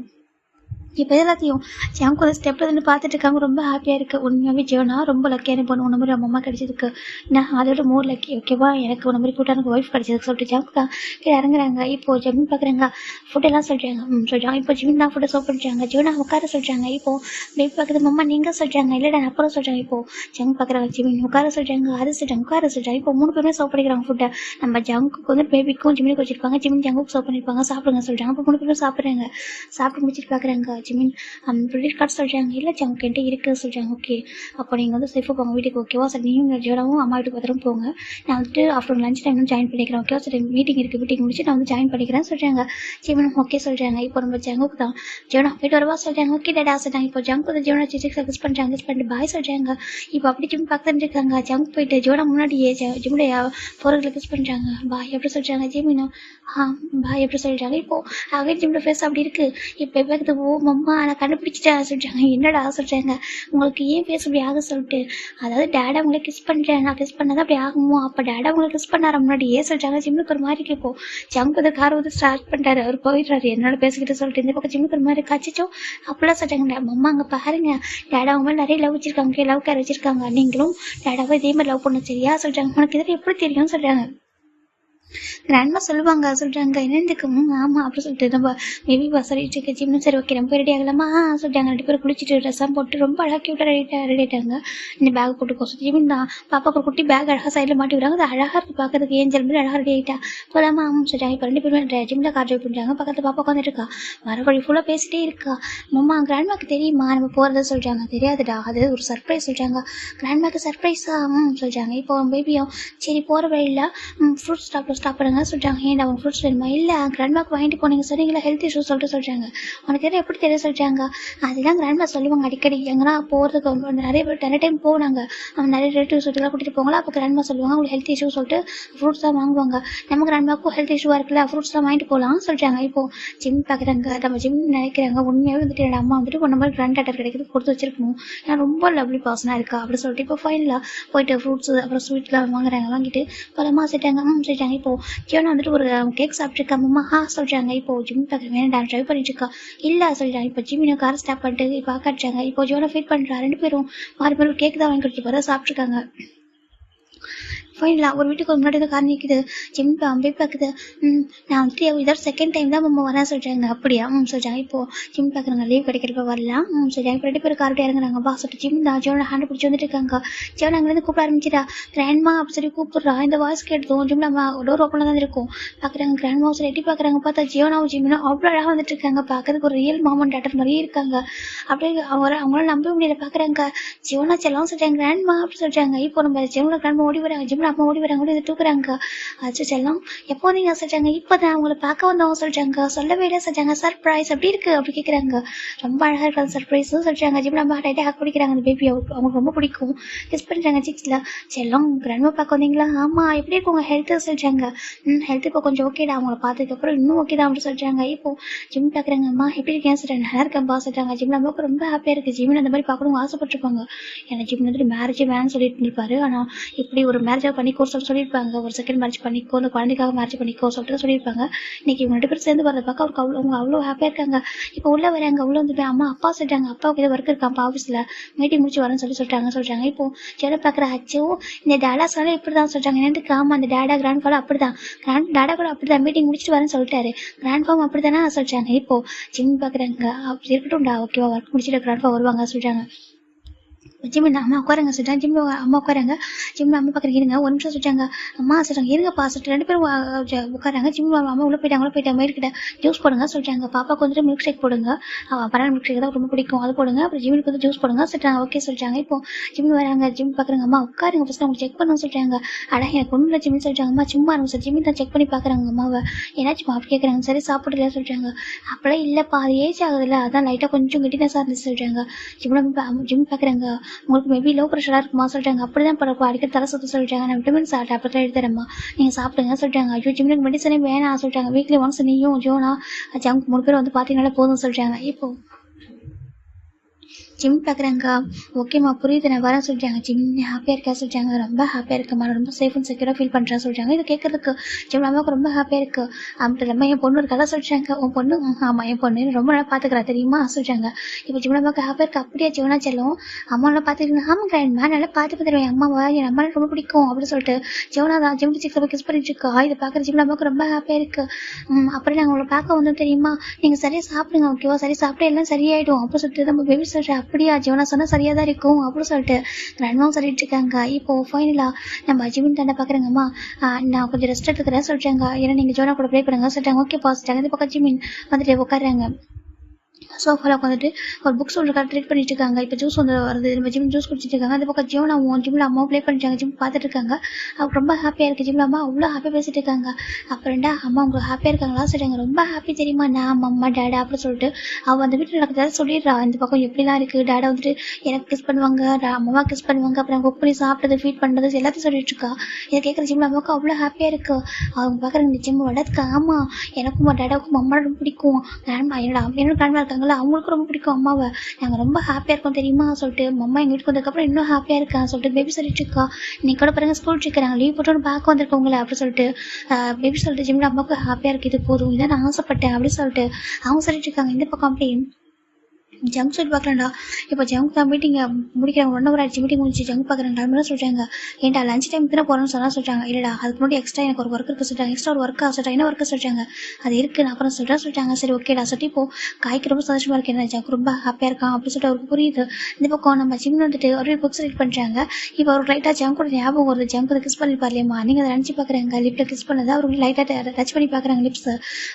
இப்போ எல்லாத்தையும் ஜங்கு ஒரு ஸ்டெப்பில் இருந்து பார்த்துட்டு இருக்காங்க. ரொம்ப ஹாப்பியாக இருக்குது. உண்மையாகவே ஜீவனா ரொம்ப லக்கியான பொண்ணு, உன்ன மாதிரி அம்மா கிடைச்சதுக்கு நான் அதோட மோர் லக்கி, ஓகேவா? எனக்கு உன்ன மாதிரி கூட்டாக எனக்கு ஒய்ஃப் கிடைச்சதுக்கு சொல்லிட்டு ஜங்கு தான் கீழே இறங்குறாங்க. இப்போது ஜிமின் பார்க்குறாங்க. ஃபுட்டெல்லாம் சொல்கிறாங்க. சொல்கிறாங்க. இப்போ ஜிமின் தான் ஃபுட்டை சோப் பண்ணுறாங்க. ஜீவனா உட்கார சொல்கிறாங்க. இப்போது பேபி பார்க்குறது மம்மா நீங்கள் சொல்கிறாங்க. இல்லைடா அப்புறம் சொல்கிறாங்க. இப்போது ஜங்கு பார்க்குறாங்க. ஜிமின் உட்கார சொல்கிறாங்க. அது சொல்கிறாங்க. உட்கார சொல்கிறாங்க. இப்போ 3 பேருமே சோப் பண்ணிக்கிறாங்க ஃபுட்டை. நம்ம ஜங்குக்கு வந்து பேபிக்கும் ஜிமினுக்கு வச்சுருப்பாங்க. ஜிமின் ஜங்குக்கு சோப் பண்ணியிருப்பாங்க. சாப்பிடுங்க சொல்கிறாங்க. அப்போ 3 பேரும் சாப்பிட்றாங்க. சாப்பிட்டு முடிச்சுட்டு பார்க்குறாங்க. ஜிமின் கிரெடிட் கார்டு சொல்கிறாங்க. இல்லை ஜங்கு என்கிட்ட இருக்குது சொல்கிறாங்க. ஓகே அப்போ நீங்கள் வந்து சேஃபாக போங்க வீட்டுக்கு, ஓகேவா? சரி நீங்களும் ஜோடாவும் அம்மா வீட்டுக்கு பத்திரம் போங்க. நான் வந்துட்டு ஆஃப்டர் லஞ்ச் டைம் ஜாயின் பண்ணிக்கிறேன், ஓகேவா? சரி மீட்டிங் இருக்குது, மீட்டிங் முடிச்சு நான் வந்து ஜாயின் பண்ணிக்கிறேன் சொல்கிறாங்க. ஜீவனும் ஓகே சொல்கிறாங்க. இப்போ நம்ம ஜங்குக்கு தான் ஜோனா போய்ட்டு வரவா சொல்கிறாங்க. ஓகே டேடா சொல்கிறாங்க. இப்போ ஜங்கு வந்து ஜோனா சிக்ஸை கிஸ் பண்ணுறாங்க. கிஸ் பண்ணிட்டு பாய் சொல்கிறாங்க. இப்போ அப்படி ஜிம் பார்த்துட்டு இருக்காங்க. ஜங்கு போயிட்டு ஜோனா முன்னாடியே ஜிம்முடைய ஃபோர்களை கிஸ் பண்ணுறாங்க. பாய் எப்படி சொல்கிறாங்க. ஜிமினும் பாய் எப்படி சொல்கிறாங்க. இப்போது அகைன் ஜிம்மோட ஃபேஸ் அப்படி இருக்குது. இப்போ பார்க்குது. ஓ மம்மா நான் கண்டுபிடிச்சிட்டா சொல்கிறாங்க. என்னடா சொல்கிறாங்க. உங்களுக்கு ஏன் ஃபேஸ் அப்படி ஆக சொல்லிட்டு, அதாவது டேடா உங்களை கிஸ் பண்ணுறேன், நான் கிஸ் பண்ணதான் அப்படி ஆகுமோ, அப்போ டேடா உங்களை கிஸ் பண்ணார முன்னாடி ஏன் சொல்கிறாங்க. ஜிம்முக்கு ஒரு மாதிரி இப்போ ஜங்கு வந்து கார் வந்து ஸ்டார்ட் பண்ணிட்டாரு. அவர் போயிடுறாரு. என்னோட பேசிக்கிட்டு சொல்லிட்டு இந்த பக்கம் ஜிம்முக்கு ஒரு மாதிரி கச்சிச்சோ அப்படிலாம் சொல்கிறாங்க. மம்மா அங்கே பாருங்க டேடா அவங்க மேலே நிறைய லவ் வச்சிருக்காங்க, லவ் கேர் வச்சிருக்காங்க, நீங்களும் டேடாவை இதே மாதிரி லவ் பண்ண சரியா சொல்கிறாங்க. உனக்கு இதில் எப்படி தெரியும் சொல்கிறாங்க. கிராண்ட்மா சொல்றாங்க என்னதுக்கு ஆமா அப்படின்னு சொல்லிட்டு நம்ம மேபி சொல்லிட்டு இருக்க ஜிம்னு சரி ஓகே நம்ம ரெடி ஆகலாமா சொல்லிட்டாங்க. 2 பேரும் குளிச்சுட்டு ட்ரெஸ்ஸாக போட்டு ரொம்ப அழகா கியூட்டாக ரெடி ஆயிட்டாங்க. இந்த பேக் போட்டுக்கோ சொல்லி ஜிமின் தான் பாப்பாக்கு ஒரு குட்டி பேக் அழகாக சைடில் மாட்டி விடுறாங்க. அது அழகாக இருக்கு பார்க்கறதுக்கு ஏஞ்சல் மாதிரி அழகாக ரெடி ஆகிட்டா போலாமா சொல்லிட்டாங்க. இப்போ 2 பேருமே ஜிம்மில் கார் ட்ரைவ் பண்ணுறாங்க. பக்கத்தில் பாப்பா உட்காந்துட்டு இருக்கா. வர வழி ஃபுல்லாக பேசிட்டே இருக்கா. மம்மா கிராண்ட்மாக்கு தெரியுமா நம்ம போகிறத சொல்லிட்டாங்க. தெரியாதுடா அது ஒரு சர்ப்ரைஸ் சொல்லிட்டாங்க. கிராண்ட்மாக்கு சர்ப்ரைஸா சொல்லிட்டாங்க. இப்போ பேபியும் சரி போகிற வழியில் ஃப்ரூட் ஸ்டாப் பண்ணுங்க சொல்லிட்டாங்க. ஏன்டா அவங்க ஃப்ரூட்ஸ் வேணுமா இல்லை கிராண்ட்மாக்கு வாங்கிட்டு போனீங்க சரிங்களா ஹெல்த் இஷ்யூ சொல்லிட்டு சொல்லிட்டாங்க. உனக்கு எதாவது எப்படி தெரிய சொல்லிட்டாங்க. அதெல்லாம் கிராண்ட்மா சொல்லுவாங்க அடிக்கடி எங்கன்னா போகிறதுக்கு நிறைய டைம் போனாங்க. அவங்க நிறைய ரிலேட்டிவ்ஸ் வீட்டுலாம் கூட்டிகிட்டு போங்களா அப்போ கிராண்ட்மா சொல்லுவாங்க உங்களுக்கு ஹெல்த் இஷ்யூ சொல்லிட்டு ஃப்ரூட்ஸ் தான் வாங்குவாங்க. நம்ம கிராண்ட்மாக்கும் ஹெல்த் இஷ்யூவாக இருக்குல்ல ஃப்ரூட்ஸ்லாம் வாங்கிட்டு போகலாம் சொல்லிட்டாங்க. இப்போ ஜிம் பார்க்குறாங்க நம்ம ஜிம் நினைக்கிறாங்க உண்மையாகவே வந்துட்டு என்னோட அம்மா வந்துட்டு ஒன்றை மாதிரி கிராண்ட் டாட்டர் கிடைக்கிறது கொடுத்து வச்சிருக்கணும். ஏன்னா ரொம்ப லவ்லி பர்சனாக இருக்கா அப்படின்னு சொல்லிட்டு இப்போ ஃபைனலாக போயிட்டு ஃப்ரூட்ஸ் அப்புறம் ஸ்வீட்லாம் வாங்குறாங்க. வாங்கிட்டு பலமாக சொல்லிட்டாங்க சொல்லிட்டாங்க. இப்போ ஜியோனா வந்துட்டு ஒரு கேக் சாப்பிட்ருக்கா அம்மா சொல்லிட்டாங்க. இப்போ ஜிம் பார்க்க வேணாம் ட்ரைவ் பண்ணிட்டு இருக்கா இல்லை சொல்லிட்டாங்க. இப்போ ஜிம்மினை கார் ஸ்டாப் பண்ணிட்டு இப்போ காட்டுறாங்க. இப்போ ஜோனா ஃபீட் பண்ணுறா. 2 பேரும் மாறி பேரும் கேக் தான் வாங்கி கொடுத்து போகிற சாப்பிட்ருக்காங்க. ஃபைனலாக ஒரு வீட்டுக்கு முன்னாடி தான் கார் நிற்குது. ஜிம் அம்பே பார்க்குது. நான் வந்துட்டு இதோட செகண்ட் டைம் தான் நம்ம வரேன் சொல்லிட்டாங்க. அப்படியா சொல்லிட்டாங்க. இப்போது ஜிம் பார்க்குறாங்க லீவ் கிடைக்கிறப்ப வரலாம் சொல்லிட்டாங்க. இப்போ 2 பேரும் கார்ட்டு இறங்குறாங்க. வா சொல்லிட்டு ஜிம் தான் ஜோனை ஹேண்ட் பிடிச்சி வந்துட்டு இருக்காங்க. ஜோன் அங்கேருந்து கூப்பிட ஆரம்பிச்சிடா கிராண்ட்மா அப்படி சொல்லி கூப்பிட்றா. இந்த வாய்ஸ் கேட்டதும் ஜிம் நம்ம டோர் ஓப்பனில் தான் இருக்கும். பார்க்குறாங்க கிராண்ட்மா சொல்லி எட்டி பார்க்குறாங்க. பார்த்தா ஜியோனாவும் ஜிம்னும் அவ்வளோ அழகாக வந்துட்டு இருக்காங்க. பார்க்கறதுக்கு ஒரு ரியல் மாமன் டாட்டர் மாதிரியே இருக்காங்க. அப்படியே அவங்களால நம்ப முடியல. பார்க்குறாங்க ஜியோனா செல்லாம் சொல்லிட்டாங்க கிராண்ட்மா அப்படி சொல்லிட்டாங்க. இப்போ நம்ம ஜிம்ல கிராண்ட்மா ஓடி வராங்க. ஜிம்ல அம்மா ஓடி வராங்க. ஓடி தூக்குறாங்க. அச்சு செல்லம் எப்போ நீங்க சொல்லிட்டாங்க. இப்போதான் அவங்கள பார்க்க வந்தவங்க சொல்லிட்டாங்க. சொல்லவே இல்லை சொல்லிட்டாங்க. சர்ப்ரைஸ் அப்படி இருக்கு அப்படி கேட்குறாங்க. ரொம்ப அழகா இருக்காது சர்ப்ரைஸ் சொல்லிட்டாங்க. ஜிம்ல அம்மா டைட்டாக ஹக் பிடிக்கிறாங்க. அந்த பேபி அவங்களுக்கு ரொம்ப பிடிக்கும். கிஸ் பண்ணுறாங்க சிக்ஸில். செல்லம் கிராண்ட்மா பார்க்க வந்தீங்களா ஆமா எப்படி இருக்கு உங்க ஹெல்த்து சொல்லிட்டாங்க. ஹெல்த் இப்போ கொஞ்சம் ஓகேடா அவங்கள பார்த்ததுக்கப்புறம் இன்னும் ஓகே தான் அப்படி சொல்லிட்டாங்க. இப்போ ஜிம் பார்க்குறாங்க அம்மா எப்படி இருக்கேன் சொல்லிட்டாங்க. நல்லா இருக்கேன்ப்பா சொல்லிட்டாங்க. ஜிம்ல அம்மாவுக்கு ரொம்ப ஹாப்பியாக இருக்குது. ஜிம்மில் அந்த மாதிரி பார்க்கணும் ஆசைப்பட்டிருப்பாங்க. ஏன்னா ஜிம் வந்துட்டு மேரேஜே வேணும்னு சொல்லிட்டு இருப்பாரு. ஆனால் இப்படி ஒரு மேரேஜாக பண்ணிக்கோ சொல்லியிருப்பாங்க. ஒரு செகண்ட் மேரேஜ் பண்ணிக்கோ அந்த குழந்தைக்காக மேரேஜ் பண்ணிக்கோ சொல்லிட்டு சொல்லியிருப்பாங்க. இன்னைக்கு இவங்க 2 பேரும் சேர்ந்து வரத பார்க்க அவருக்கு அவங்க அவ்வளோ ஹாப்பியாக இருக்காங்க. இப்போ உள்ள வராங்க. உள்ள வந்துட்டு அம்மா அப்பா சொல்லிட்டாங்க. அப்பாவுக்கு ஏதோ ஒர்க் இருக்காப்பா ஆஃபீஸில் மீட்டிங் முடிச்சு வரேன்னு சொல்லிட்டாங்க. இப்போ ஜெட பார்க்குற அச்சோ இந்த டேடா சொல்ல இப்படி தான் சொல்லிட்டாங்க. என்னதுக்கு ஆமா அந்த டேடா கிராண்ட் ஃபாலும் அப்படி தான் டேடா கூட அப்படி தான் மீட்டிங் முடிச்சுட்டு வரேன்னு சொல்லிட்டாரு. கிராண்ட் ஃபார்ம் அப்படி தானே சொல்லிட்டாங்க. இப்போ ஜிம் பார்க்குறாங்க அப்படி இருக்கட்டும்டா ஓகேவா ஒர்க் முடிச்சுட்டு கிராண்ட் ஃபார்ம் வருவாங்க சொல்லிட்டாங்க. ஜிம்மில் அம்மா உட்காருங்க சொல்லிட்டாங்க. ஜிம்மில் அம்மா உட்காராங்க. ஜிம்மில் அம்மா பார்க்குறீங்க இருங்க ஒரு நிமிஷம் சொல்லிட்டாங்க. அம்மா சொல்லிட்டாங்க இருங்கப்பா சொல்லிட்டு 2 பேரும் உட்காராங்க. ஜிம்மில் அம்மா உள்ளே போயிட்டாங்க. மேற்கிட்ட ஜூஸ் போடுங்க சொல்லிட்டாங்க. பாப்பாக்கு வந்துட்டு மில்க் ஷேக் போடுங்க. பனானா மில்க் ஷேக் தான் ரொம்ப பிடிக்கும் அது போடுங்க. அப்புறம் ஜிம்மிலுக்கு வந்து ஜூஸ் போடுங்க சொல்லிட்டாங்க. ஓகே சொல்லிட்டாங்க. இப்போ ஜிம்மில் வராங்க. ஜிம் பார்க்குறாங்க. அம்மா உட்காருங்க ஃபஸ்ட்டு அவங்க செக் பண்ண சொல்லிட்டாங்க. அடா எனக்கு ஒன்றும் இல்லை ஜிம்மில் சொல்லிட்டாங்க. அம்மா சும்மா இருக்கும் சார் ஜிம்மில் தான் செக் பண்ணி பார்க்குறாங்க அம்மாவை. ஏன்னாச்சும் அப்படி கேட்குறாங்க. சரி சாப்பிடல சொல்லிட்டாங்க. அப்போலாம் இல்லைப்பா அது ஏஜ் ஆகுதுல்ல அதான் லைட்டாக கொஞ்சம் கெட்டினஸாக இருந்துச்சு சொல்லிட்டாங்க. ஜிம் பார்க்குறாங்க. உங்களுக்கு மேபி லோ ப்ரெஷராக இருக்குமா சொல்லிட்டாங்க. அப்படி தான் பரப்பா அடிக்கடி தலை சுற்ற சொல்லிட்டாங்க. நான் விட்டமின்ஸ் டேப்லெட்லாம் எடுத்துறேம்மா நீங்கள் சாப்பிடுங்க சொல்லிட்டாங்க. ஐயோ ஜிம்முக்கு மெடிசனே வேணாம் சொல்லிட்டாங்க. வீக்லி ஒன்ஸ் நீயும் ஜோனா ஜங்க் 3 பேர் வந்து பார்த்தீங்கன்னாலே போதும் சொல்லிட்டாங்க. இப்போ ஜிம் பார்க்குறாங்க. ஓகேம்மா புரியுது நான் வரேன் சொல்லிட்டாங்க. ஜிம் ஹாப்பியாக இருக்கா சொல்லிட்டாங்க. ரொம்ப ஹாப்பியாக இருக்கம்மா ரொம்ப சேஃப் அண்ட் செக்யூராக ஃபீல் பண்ணுறேன் சொல்லிட்டாங்க. இது கேட்கறதுக்கு ஜிம் அம்மாவுக்கு ரொம்ப ஹாப்பியாக இருக்குது. அப்படி இல்லாமல் என் பொண்ணு இருக்காதான் சொல்லிட்டாங்க. உன் பொண்ணு ஆமாம் என் பொண்ணு ரொம்ப நல்லா பார்த்துக்கிறா தெரியுமா சொல்லிட்டாங்க. இப்போ ஜிம் அம்மாவுக்கு ஹாப்பியாக இருக்குது. அப்படியே ஜிவனா செல்லும் அம்மாவெல்லாம் பார்த்துக்கிட்டு ஆமாம் கிராண்ட்மா நல்லா பார்த்து தருவேன் அம்மாவை என் அம்மா ரொம்ப பிடிக்கும் அப்படின்னு சொல்லிட்டு ஜிவனா தான் ஜிம் சிக்ஸில் கிஸ் பண்ணிட்டு இருக்கா. இதை பார்க்குற ஜிம் அம்மாவுக்கு ரொம்ப ஹாப்பியாக இருக்குது. அப்புறம் நாங்கள் உங்களை பார்க்க வந்தோம் தெரியுமா நீங்கள் சரியாக சாப்பிடுங்க ஓகேவா சரி சாப்பிட்டு எல்லாம் சரியாயிடும் அப்படின்னு சொல்லிட்டு நம்ம பேபி சொல்கிறேன். அப்படியா ஜோனா சொன்னால் சரியாக தான் இருக்கும் அப்படின்னு சொல்லிட்டு கிராண்ட்மாவும் சொல்லிட்டு இருக்காங்க. இப்போ ஃபைனலாக நம்ம ஜிமின் தாண்டா பார்க்குறேங்கம்மா நான் கொஞ்சம் ரெஸ்ட் எடுத்துக்கிறேன் சொல்லிட்டாங்க. ஏன்னா நீங்கள் ஜோனா கூட ப்ளே பண்ணுங்க சொல்லிட்டாங்க. ஓகே பாசிட்டாங்க. இந்த பக்கம் ஜிமின் வந்துட்டு உட்காடுறாங்க. சோஃபாவில் உட்காந்துட்டு ஒரு புக்ஸ் ஒன்று ட்ரீட் பண்ணிட்டு இருக்காங்க. இப்போ ஜூஸ் வந்து வருது. நம்ம ஜிம் ஜூஸ் குடிச்சிட்டு இருக்காங்க. அந்த பக்கம் ஜியோனாவும் ஜிம்மில் அம்மாவும் ப்ளே பண்ணிட்டாங்க. ஜிம் பார்த்துட்டு இருக்காங்க. அவருக்கு ரொம்ப ஹாப்பியாக இருக்குது. ஜிம்மில் அம்மா அவ்வளோ ஹாப்பியாக பேசிட்டு இருக்காங்க. அப்புறம்டா அம்மா உங்களுக்கு ஹாப்பியாக இருக்காங்களா சொல்லிட்டாங்க. ரொம்ப ஹாப்பி தெரியுமா நான் அம்மா டேடா அப்படின்னு சொல்லிட்டு அவள் அந்த வீட்டில் நடக்கிறத சொல்லிடுறா. இந்த பக்கம் எப்படிலாம் இருக்குது டேடா வந்துட்டு எனக்கு கிஸ் பண்ணுவாங்க அம்மா கிஸ் பண்ணுவாங்க அப்புறம் குக் பண்ணி சாப்பிட்டது ஃபீட் பண்ணுறது எல்லாத்தையும் சொல்லிட்டு இருக்கா. இதை கேட்குற ஜிம்மில் அம்மாவுக்கு அவ்வளோ ஹாப்பியாக இருக்குது. அவங்க பார்க்குறாங்க இந்த ஜிம் வளர்த்துக்கு ஆமாம் எனக்கும் டேடாவுக்கும் அம்மா ரொம்ப பிடிக்கும். என்னோட கிராண்ட்மா இருக்காங்களா அவங்களுக்கு ரொம்ப பிடிக்கும் அம்மாவை. நாங்கள் ரொம்ப ஹாப்பியாக இருக்கோம் தெரியுமா சொல்லிட்டு அம்மா எங்கள் வீட்டுக்கு வந்ததுக்கப்புறம் இன்னும் ஹாப்பியாக இருக்கேன் சொல்லிட்டு பேபி சொல்லிட்டு இருக்கா. இன்னைக்கு கூட பாருங்க ஸ்கூல் இருக்கிறாங்க லீவ் போட்டு பார்க்க வந்திருக்கவங்களே அப்படி சொல்லிட்டு பேபி சொல்லிட்டு ஜிம்மில் அம்மாவுக்கு ஹாப்பியாக இருக்குது இது போதும் இதான் நான் ஆசைப்பட்டேன் அப்படின்னு சொல்லிட்டு அவங்க சொல்லிட்டு இருக்காங்க. இந்த பக்கம் அப்படி ஜங்க் சொல்லிட்டு பார்க்கலாம்டா. இப்போ ஜங்க் தான் மீட்டிங் முடிக்கிறாங்க, 1 hour ஆயிடுச்சு மீட்டிங் முடிச்சு. ஜங்க் பார்க்குறாங்க, கிளம்புறேன் சொல்லிட்டாங்க. ஏன்டா லஞ்ச் டைம் தானே போகிறேன்னு சொல்லிட்டாங்க. இல்லைடா அதுக்கு முன்னாடி எக்ஸ்ட்ரா எனக்கு ஒரு ஒர்க் இருக்குது சொல்லிட்டாங்க. எக்ஸ்ட்ரா ஒரு ஒர்க்காக சொல்லிட்டாங்க. என்ன ஒர்க்கு சொல்லிட்டாங்க. அது இருக்குது நான் அப்புறம் சொல்லிட்டாங்க. சரி ஓகேடா சொல்லிட்டு இப்போ காய்க்கு ரொம்ப சந்தோஷமாக இருக்கு, என்ன ஜங்க் ரொம்ப ஹாப்பியாக இருக்கான் அப்படின்னு சொல்லிட்டு அவருக்கு புரியுது. இந்த பக்கம் நம்ம ஜிம்மில் வந்துட்டு ஒரு புக்ஸ் ரீட் பண்ணுறாங்க. இப்போ அவர் லைட்டாக ஜங்கோட ஞாபகம் வருது. ஜங்க் கிஸ் பண்ணிருப்பார் இல்லையம்மா, நீங்கள் அதை நினச்சி பார்க்குறாங்க. லிப்பில் கிஸ் பண்ணதை அவருக்கு லைட்டாக டச் பண்ணி பார்க்குறாங்க லிப்ஸ்.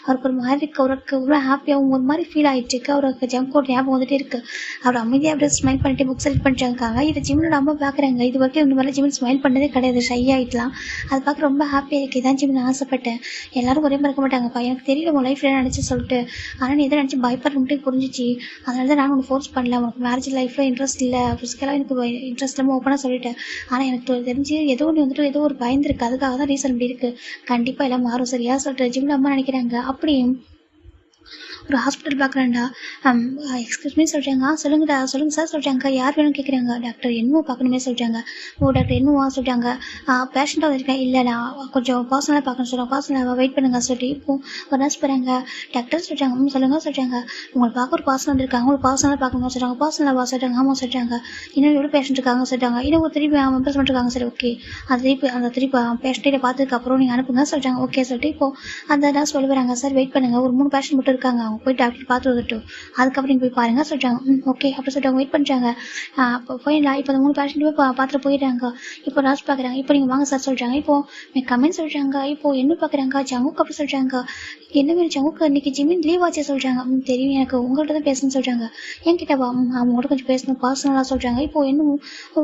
அவருக்கு ஒரு மாதிரி அவருக்கு ரொம்ப ஹாப்பியாகவும் ஒரு மாதிரி ஃபீல் ஆகிட்டு இருக்கு. அவருக்கு ஜங்கோட ஞாபகம் வந்துட்டு இருக்கு. அவர் அமைதியாக அப்படியே ஸ்மைல் பண்ணிட்டு புக்ஸ் ரீட் பண்ணிட்டாங்க. இதை ஜிம்மில் அம்மா பார்க்குறாங்க. இது வரைக்கும் இந்த மாதிரி ஜிம்மில் ஸ்மைல் பண்ணதே கிடையாது, ஷை ஆகிட்டலாம். அது பார்க்க ரொம்ப ஹாப்பியாக இருக்குது. இதான் ஜிம்மில் ஆசைப்பட்டேன். எல்லாரும் ஒரே மாதிரி இருக்க மாட்டாங்கப்பா, எனக்கு தெரியல உன் லைஃப்ல என்ன நினச்சி சொல்லிட்டு. ஆனால் நீ எதை நினச்சி பயப்படுற மட்டும் புரிஞ்சிச்சு. அதனால தான் நான் உனக்கு ஃபோர்ஸ் பண்ணல. உனக்கு மேரேஜ் லைஃப்பில் இன்ட்ரெஸ்ட் இல்லை, ஃபிசிக்கலாக எனக்கு இன்ட்ரெஸ்ட் இல்லாமல் ஓப்பனாக சொல்லிட்டேன். ஆனால் எனக்கு தெரிஞ்சு ஏதோ ஒன்று வந்துட்டு ஏதோ ஒரு பயந்துருக்கு, அதுக்காக தான் ரீசன் இப்படி இருக்குது. கண்டிப்பாக எல்லாம் மாறும் சரியா சொல்லிட்டு ஜிம்மில் அம்மா நினைக்கிறாங்க. அப்படியும் ஒரு ஹாஸ்பிட்டல் பார்க்குறேன்டா. எக்ஸ்கியூஸ்மி சொல்கிறாங்க. சொல்லுங்கடா சொல்லுங்கள் சார் சொல்கிறாங்க. யார் வேணும்னு கேட்குறாங்க. டாக்டர் என்னவோ பார்க்கணுமே சொல்கிறாங்க. ஓ டாக்டர் என்னவா சொல்கிறாங்க. பேஷண்ட்டாக வந்திருக்கேன். இல்லை நான் கொஞ்சம் பர்சனலாக பார்க்கணும் சொல்கிறாங்க. பர்சனலாக வெயிட் பண்ணுங்க சொல்லிட்டு இப்போ ஒரு நர்ஸ் போகிறாங்க. டாக்டர் சொல்கிறாங்க. சொல்லுங்கள் சொல்கிறாங்க. உங்களை பார்க்க ஒரு பர்சன் வந்திருக்காங்க, உங்களுக்கு பர்சனலாக பார்க்கணும் சொல்கிறாங்க. பர்சனலாக சொல்கிறாங்க. ஆமாம் சொல்கிறாங்க. இன்னும் எவ்வளோ பேஷண்ட் இருக்காங்க சொல்கிறாங்க. இன்னும் ஒரு திருப்பி மெம்பர்ஸ் பண்ணிருக்காங்க. சரி ஓகே, அந்த திருப்பி பேஷண்ட்டை பார்த்ததுக்கப்புறம் நீங்கள் அனுப்புங்க சொல்கிறாங்க. ஓகே சொல்லிட்டு இப்போ அந்த நர்ஸ் சொல்லி வராங்க. சார் வெயிட் பண்ணுங்கள், ஒரு 3 பேஷண்ட் மட்டும் இருக்காங்க, அவங்க போய் டாக்டர் பார்த்து வந்துட்டோம், அதுக்கப்புறம் நீங்கள் போய் பாருங்க சொல்லிட்டாங்க. ஓகே அப்படி சொல்லிட்டு வெயிட் பண்ணுறாங்க. இப்போ போயிடலாம். இப்போ அந்த 3 பேஷண்ட்டுமே பார்த்துட்டு போயிடுறாங்க. இப்போ நர்ஸ் பார்க்குறாங்க. இப்போ நீங்கள் வாங்க சார் சொல்கிறாங்க. இப்போ கமெண்ட் சொல்கிறாங்க. இப்போ என்ன பார்க்குறாங்க. ஜங்குக்கு அப்படி சொல்கிறாங்க. என்ன வேணும் ஜங்குக்கு, இன்னைக்கு ஜிம்மின் லீவ் ஆச்சு சொல்கிறாங்க. தெரியும் எனக்கு, உங்கள்கிட்ட தான் பேசணும்னு சொல்கிறாங்க. என்கிட்ட வா, அவங்கள்ட்ட கொஞ்சம் பேசணும் பர்சனலாக சொல்கிறாங்க. இப்போ இன்னும்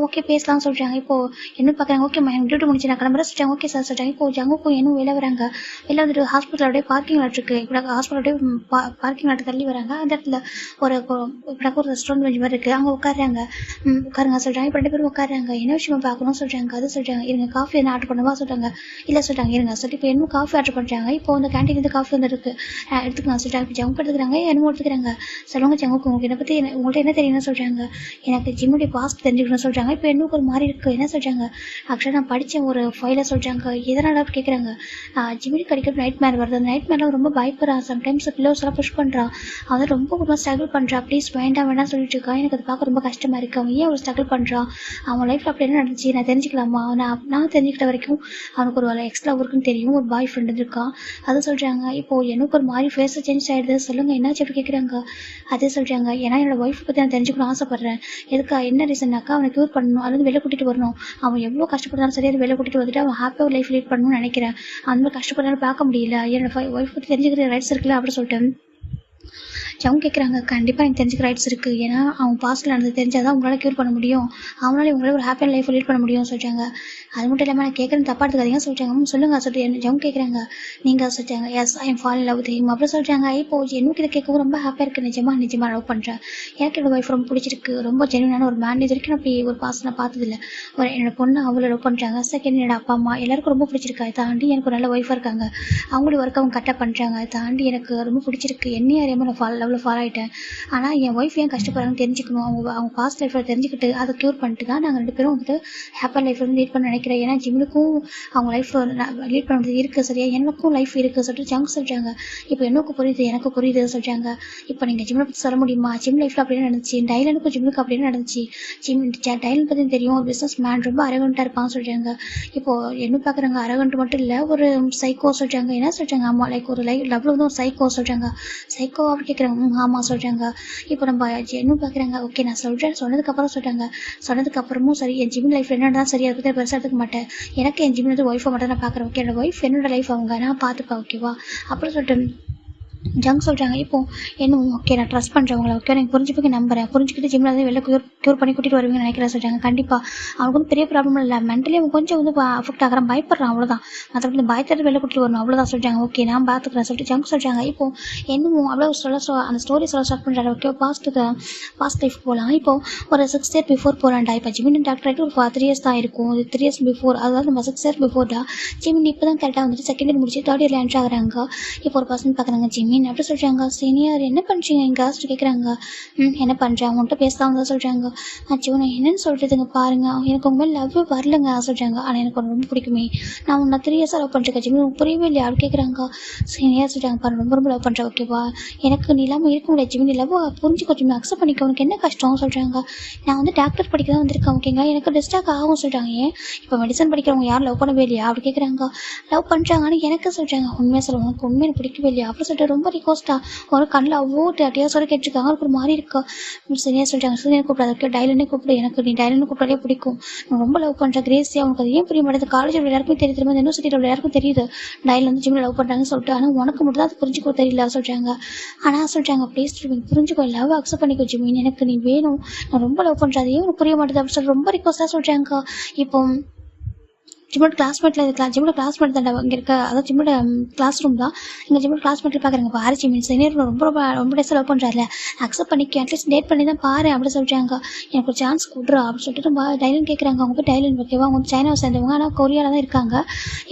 ஓகே பேசலாம்னு சொல்கிறாங்க. இப்போ என்ன பார்க்குறாங்க. ஓகே எனக்கு டியூட்டி முடிச்சு நான் கிளம்புறேன் சொல்கிறாங்க. ஓகே சார் சொல்கிறாங்க. இப்போ ஜங்குக்கும் இன்னும் வெளில வராங்க. வெளில வந்துட்டு ஹாஸ்பிட்டலோடய பார்க்கிங் லாட் இருக்குது. இப்போ ஹாஸ்பிட்டலோடய பார்க்கிங் லாட்டை தள்ளி வராங்க. அந்த இடத்துல ஒரு ரெஸ்டாரண்ட் மாதிரி இருக்குது, அங்கே உட்காடுறாங்க. உட்காருங்க சொல்கிறாங்க. இப்போ 2 பேரும் உட்காடுறாங்க. என்ன விஷயமா பார்க்கணும் சொல்கிறாங்க. அது சொல்கிறாங்க. இருங்க காஃபி என்ன ஆர்டர் பண்ணவா சொல்கிறாங்க. இல்லை சொல்கிறாங்க இருங்க சொல்லிட்டு இப்போ இன்னும் காஃபி ஆர்டர் பண்ணுறாங்க. இப்போ அந்த கேண்டீன்லேருந்து காஃபி வந்துருக்கு, எடுத்துக்கலாம் சொல்கிறாங்க. இப்போ ஜங்க் எடுத்துக்கிறாங்க. என்னமோ எடுத்துக்கிறாங்க. சொல்லுங்க ஜங்குக்கு உங்களுக்கு என்னை பற்றி உங்கள்கிட்ட என்ன தெரியும்னு சொல்கிறாங்க. எனக்கு ஜிம்முடைய பாஸ்ட் தெரிஞ்சுக்கணும்னு சொல்கிறாங்க. இப்போ இன்னும் ஒரு மாதிரி இருக்குது, என்ன சொல்கிறாங்க. ஆக்சுவலாக நான் படித்த ஒரு ஃபைலை சொல்கிறாங்க. எதனால் கேட்குறாங்க. ஜிம்முடி கிடைக்கிற நைட் மேர் வருது. அந்த நைட் மேரில் ரொம்ப பயப்படுறான். சம்டைம்ஸ் பில்லோஸ் எல்லாம் புஷ் பண்ணுறான். அவன் ரொம்ப ஸ்ட்ரகிள் பண்ணுறான். ப்ளீஸ் வேண்டாம் வேண்டாம் சொல்லிட்டு இருக்கான். எனக்கு அது பார்க்க ரொம்ப கஷ்டமாக இருக்குது. அவன் ஏன் ஒரு ஸ்ட்ரகிள் பண்ணுறான், அவன் லைஃப்பில் அப்படி என்ன நடந்துச்சு நான் தெரிஞ்சுக்கலாமா. நான் தெரிஞ்சுக்கிட்ட வரைக்கும் அவனுக்கு ஒரு எக்ஸ்ட்ரா ஒர்க்குன்னு தெரியும், ஒரு பாய் ஃப்ரெண்டு இருக்கான், அது சொல்கிறாங்க. இப்போது எனக்கு ஒரு மாதிரி ஃபேஸை சேஞ்ச் ஆகிடுது. சொல்லுங்கள் என்னாச்சு அப்படி கேட்குறாங்க. அதே சொல்கிறாங்க. ஏன்னா என்னோட ஒய்ஃபை பற்றி நான் தெரிஞ்சுக்கணும் ஆசைப்பட்றேன். எதுக்கா என்ன ரீசன்னாக்கா அவனை க்யூர் பண்ணணும், அது வந்து வெளில கூட்டிகிட்டு வரணும். அவன் எவ்வளோ கஷ்டப்படுறாலும் சரி, அது வெளில கூட்டிகிட்டு வந்துட்டு அவன் ஹாப்பியாக ஒரு லைஃப் லீட் பண்ணணும்னு நினைக்கிறேன். அந்த மாதிரி கஷ்டப்படுறாலும் பார்க்க முடியல. என்னோட ஒய்ஃப் பற்றி தெரிஞ்சுக்கிற ரைட்ஸ் இருக்குல்ல அப்படி சொல்லிட்டு அவங்க கேட்குறாங்க. கண்டிப்பாக எனக்கு தெரிஞ்சுக்க ரைட்ஸ் இருக்குது. ஏன்னா அவன் பாஸ்ட்டில் நடந்து தெரிஞ்சால் தான் உங்களால் க்யூர் பண்ண முடியும், அவனால உங்களால் ஒரு ஹாப்பியான லைஃப் லீட் பண்ண முடியும் சொல்லிட்டாங்க. அது மட்டும் இல்லாமல் நான் கேட்குறேன் தப்பாக எடுத்துக்காதீங்க சொல்லிட்டாங்க. சொல்லுங்கள் சொல்லிட்டு ஜவுங்க கேட்குறாங்க. நீங்கள் சொல்லிட்டாங்க. Yes I am fall in love with him அப்படி சொல்லிட்டாங்க. இப்போ எனக்கு இதை கேட்கவும் ரொம்ப ஹாப்பியாக இருக்குது. நிஜமாக லவ் பண்ணுறேன். எனக்கு என்னோட ஒய்ஃப் ரொம்ப பிடிச்சிருக்கு, ரொம்ப ஜென்யூனான ஒரு மேன். இது வரைக்கும் அப்படி ஒரு பாஸ் நான் பார்த்ததில்ல. என்னோட பொண்ணு அவ்வளோ லவ் பண்ணுறாங்க. செகண்ட் என்னோட அப்பா அம்மா எல்லாருக்கும் ரொம்ப பிடிச்சிருக்கு. அதை தாண்டி எனக்கு ஒரு நல்ல ஒய்ஃபாக இருக்காங்க, அவங்களுடைய ஒர்க் அவங்க கரெக்டாக பண்ணுறாங்க. அதை தாண்டி எனக்கு ரொம்ப பிடிச்சிருக்கு. என்னையும் அறியாமல் நான் லவ்வில் ஃபால் ஆகிட்டேன். ஆனால் என் ஒய்ஃப் ஏன் கஷ்டப்படுறாங்கன்னு தெரிஞ்சுக்கணும், அவங்க பாஸ்ட் லைஃப்பில் தெரிஞ்சுக்கிட்டு அதை க்யூர் பண்ணிட்டு தான் நாங்கள் 2 பேரும் வந்துட்டு ஹாப்பியாக லைஃப் வந்து லீட் பண்ண நினைக்கிறேன். ஏன்னா ஜிம்முக்கும் அவங்க லைஃப் லீட் பண்ணுறது இருக்குது சரியா, எனக்கும் லைஃப் இருக்குது சொல்லிட்டு ஜங்க் சொல்கிறாங்க. இப்போ எனக்கு புரியுது, எனக்கு புரியுது சொல்கிறாங்க. இப்போ நீங்கள் ஜிம்மில் பற்றி சொல்ல முடியுமா, ஜிம் லைஃப்பில் அப்படின்னு நடந்துச்சு, டைலனுக்கும் ஜிம்முக்கு அப்படின்னு நடந்துச்சு. டைலன் பற்றி தெரியும், ஒரு பிஸ்னஸ் மேன் ரொம்ப அரகண்ட்டாக இருப்பான்னு சொல்கிறாங்க. இப்போது என்ன பார்க்குறாங்க, அரகண்ட் மட்டும் இல்லை ஒரு சைக்கோ சொல்கிறாங்க. என்ன சொல்கிறாங்க, ஆமாம் லைக் ஒரு லவ்வில் வந்து ஒரு சைக்கோ சொல்கிறாங்க. சைக்கோ அப்படி கேட்குறாங்க. ஆமாம் சொல்கிறாங்க. இப்போ நம்ம என்ன பார்க்குறாங்க. ஓகே நான் சொல்கிறேன் சொன்னதுக்கப்புறம் சொல்கிறாங்க. சொன்னதுக்கப்புறமும் சரி என் ஜிம் லைஃப் என்னதான் சரி அதை பற்றி பெருசாக எடுத்துக்க மாட்டேன். எனக்கு என் ஜிம்மில் வந்து ஒய்ஃபை மட்டும் நான் பார்க்குறேன். ஓகே என்னோட ஒய்ஃப் என்னோட லைஃப் அவங்க நான் பார்த்துப்பேன் ஓகேவா அப்படின்னு சொல்லிட்டு ஜங்க் சொல்கிறாங்க. இப்போது என்ன ஓகே நான் ட்ரஸ்ட் பண்ணுறவங்கள ஓகே எனக்கு புரிஞ்சுப்பீங்க நம்புறேன், புரிஞ்சுக்கிட்டு ஜிம்மில் வந்து வெளில க்யூர் பண்ணி கூட்டிகிட்டு வருவீங்கன்னு நினைக்கிறேன் சொல்கிறாங்க. கண்டிப்பாக அவனுக்கு வந்து பெரிய ப்ராப்ளம் இல்லை, மென்டலி அவன் கொஞ்சம் வந்து அஃபெக்ட் ஆகிறான், பயப்படுறான் அவ்வளோதான், மற்றபடி இந்த பயத்தோடு வெளில கூட்டிகிட்டு வரணும் அவ்வளோதான் சொல்கிறாங்க. ஓகே நான் பார்த்துக்கிறேன் சொல்லிட்டு ஜங்க் சொல்கிறாங்க. இப்போது என்னமோ அவ்வளோ அந்த ஸ்டோரி ஸ்டார்ட் பண்ணுறாரு. ஓகே பாஸ்ட் லைஃப் போகலாம். இப்போது ஒரு 6 years பிஃபோர் போகிறான்டா. இப்போ ஜிமின் டாக்டர் ஆகிட்டு ஒரு 3 years தான் இருக்கும். அது 3 years பிஃபோர், அதாவது நம்ம 6 years பிஃபோர் தான் ஜிமின் இப்போ தான் கரெக்டாக வந்துட்டு 2nd year முடிச்சு 3rd year என்ட்ரு ஆகிறாங்க. இப்போ ஒரு பர்சன் பார்க்குறாங்க. ஜிமின் ஜிமின் அப்படி சொல்கிறாங்க. சீனியர் என்ன பண்ணுறீங்க இங்கே கேட்குறாங்க. என்ன பண்ணுறேன் அவங்கள்ட்ட பேசலாம் தான் சொல்கிறாங்க. அச்சோ நான் என்னென்னு சொல்கிறதுங்க பாருங்க, எனக்கு உங்க மேலே லவ் வரலங்க சொல்கிறாங்க. ஆனால் எனக்கு உன்னை ரொம்ப பிடிக்குமே, நான் உன்னை 3 இயர்ஸாக லவ் பண்ணுறேன் ஜிமின், உங்களுக்கு புரியவே இல்லையா அப்படி கேட்குறாங்க. சீனியர் சொல்கிறாங்க, பாரு ரொம்ப ரொம்ப லவ் பண்ணுறேன் ஓகேவா, எனக்கு நீ இல்லாமல் இருக்க முடியாது ஜிமின், லவ் புரிஞ்சுக்கோ ஜிமின், அக்செப்ட் பண்ணிக்க, உனக்கு என்ன கஷ்டம் சொல்கிறாங்க. நான் வந்து டாக்டர் படிக்க தான் வந்திருக்கேன் ஓகேங்களா, எனக்கு டிஸ்டாக் ஆகும் சொல்கிறாங்க. ஏன் இப்போ மெடிசன் படிக்கிறவங்க யாரும் லவ் பண்ணவே இல்லையா அப்படி கேட்குறாங்க. லவ் பண்ணுறாங்க ஆனால் எனக்கு சொல்கிறாங்க. உண்மையாக சொல்ல உனக்கு உண்மையை எனக்கு பிடிக்கவே இல்லையா அப்படி சொல்லிட்டு ரொம்ப ரிக்வஸ்ட்டாக ஒரு கண்ணில் அவ்வளோ டேட்டியாக சொல்ல கேட்டிருக்காங்க. அவருக்கு ஒரு மாதிரி இருக்கா. சரியா சொல்கிறாங்க. சீனியர் கூப்பிடாது டைலனே கூப்பிடு, எனக்கு நீ டைலன்னு கூப்பிட்டாலே பிடிக்கும், நான் ரொம்ப லவ் பண்ணுறேன் கிரேஸியாக, உனக்கு அது ஏன் புரிய மாட்டேது, காலேஜில் எல்லாருக்கும் தெரியுது, திரும்ப யூனிவர்சிட்டியில் எல்லாருக்கும் தெரியுது டைல் வந்து ஜிம்மில் லவ் பண்ணுறாங்கன்னு சொல்லிட்டு, ஆனால் உனக்கு மட்டும் தான் அது புரிஞ்சுக்கோ தெரியல சொல்கிறாங்க. ஆனால் சொல்கிறாங்க ப்ளீஸ் புரிஞ்சுக்கோ, லவ் அக்செப்ட் பண்ணிக்கோ ஜிமின், எனக்கு நீ வேணும், நான் ரொம்ப லவ் பண்ணுறேன், அது ஏன் உனக்கு புரிய மாட்டேது அப்படின்னு சொல்லி ரொம்ப ரிக்வஸ்ட்டாக சொல்கிறாங்க. இப்போ ஜிம்மோட கிளாஸ்மேட்டில் இருக்கலாம், ஜிம்மோட கிளாஸ்மேட் தான் இங்கே இருக்க, அதாவது ஜிம்மோட கிளாஸ் ரூம் தான். இங்கே ஜிம்மோட கிளாஸ்மேட்டில் பார்க்குறாங்க பாரு ஜிமின், சீனியர் ரொம்ப ரொம்ப ரொம்ப டேஸாக லவ் பண்ணுறாருல, அக்செப்ட் பண்ணிக்க, அட்லீஸ்ட் டேட் பண்ணி தான் பாரு அப்படி சொல்கிறாங்க. எனக்கு ஒரு சான்ஸ் கொடுறா அப்படின்னு சொல்லிட்டு நம்ம டைலன் கேட்குறாங்க. அவங்க போய் டைலன் ஓகேவா, அவங்க சைனாவை சேர்ந்தவங்க ஆனால் கொரியாவில் தான் இருக்காங்க.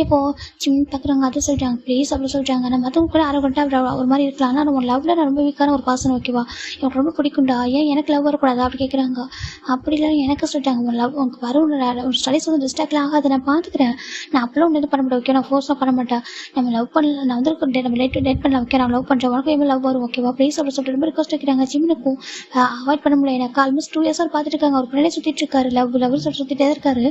இப்போது ஜிமின் பார்க்குறாங்க, அது சொல்கிறாங்க ப்ளீஸ் அப்படி சொல்கிறாங்க. நம்ம மற்றவங்க கூட அரகண்டாக ஒரு மாதிரி இருக்கலாம், ஆனால் நம்ம லவ்வில் நான் ரொம்ப வீக்கான ஒரு பர்சன் ஓகேவா, எனக்கு ரொம்ப பிடிக்கும்டா, ஏன் எனக்கு லவ் வரக்கூடாதா அப்படி கேட்குறாங்க. அப்படி இல்லை எனக்கு சொல்லிட்டாங்க, உன் லவ் உனக்கு வரும் ஸ்டடீஸ் வந்து டிஸ்ட்ராக்ட்லாம் ஆகாது, நான் பார்த்துக்கிறேன், நான் அப்பெல்லாம் ஒன்று பண்ண மாட்டேன் ஓகே, நான் ஃபோர்ஸ்லாம் பண்ண மாட்டேன், நம்ம லவ் பண்ணல, நான் வந்து நம்ம டேட் பண்ணலாம் ஓகே, நான் லவ் பண்ணுறேன், உனக்கு எவ்வளோ லவ் வரும் ஓகேவா ப்ளீஸ் அப்படி சொல்லிட்டு ரொம்ப ரிக்வஸ்ட் வைக்கிறாங்க. ஜிம்னுக்கும் அவாய்ட் பண்ண முடியல, எனக்கு ஆல்மோஸ்ட் 2 இயர்ஸாக பார்த்துட்டு இருக்காங்க, அவர் பின்னாடி சுற்றிட்டு இருக்காரு, லவ் லவ்னு சொல்லிட்டு சுற்றிட்டே இருக்காரு.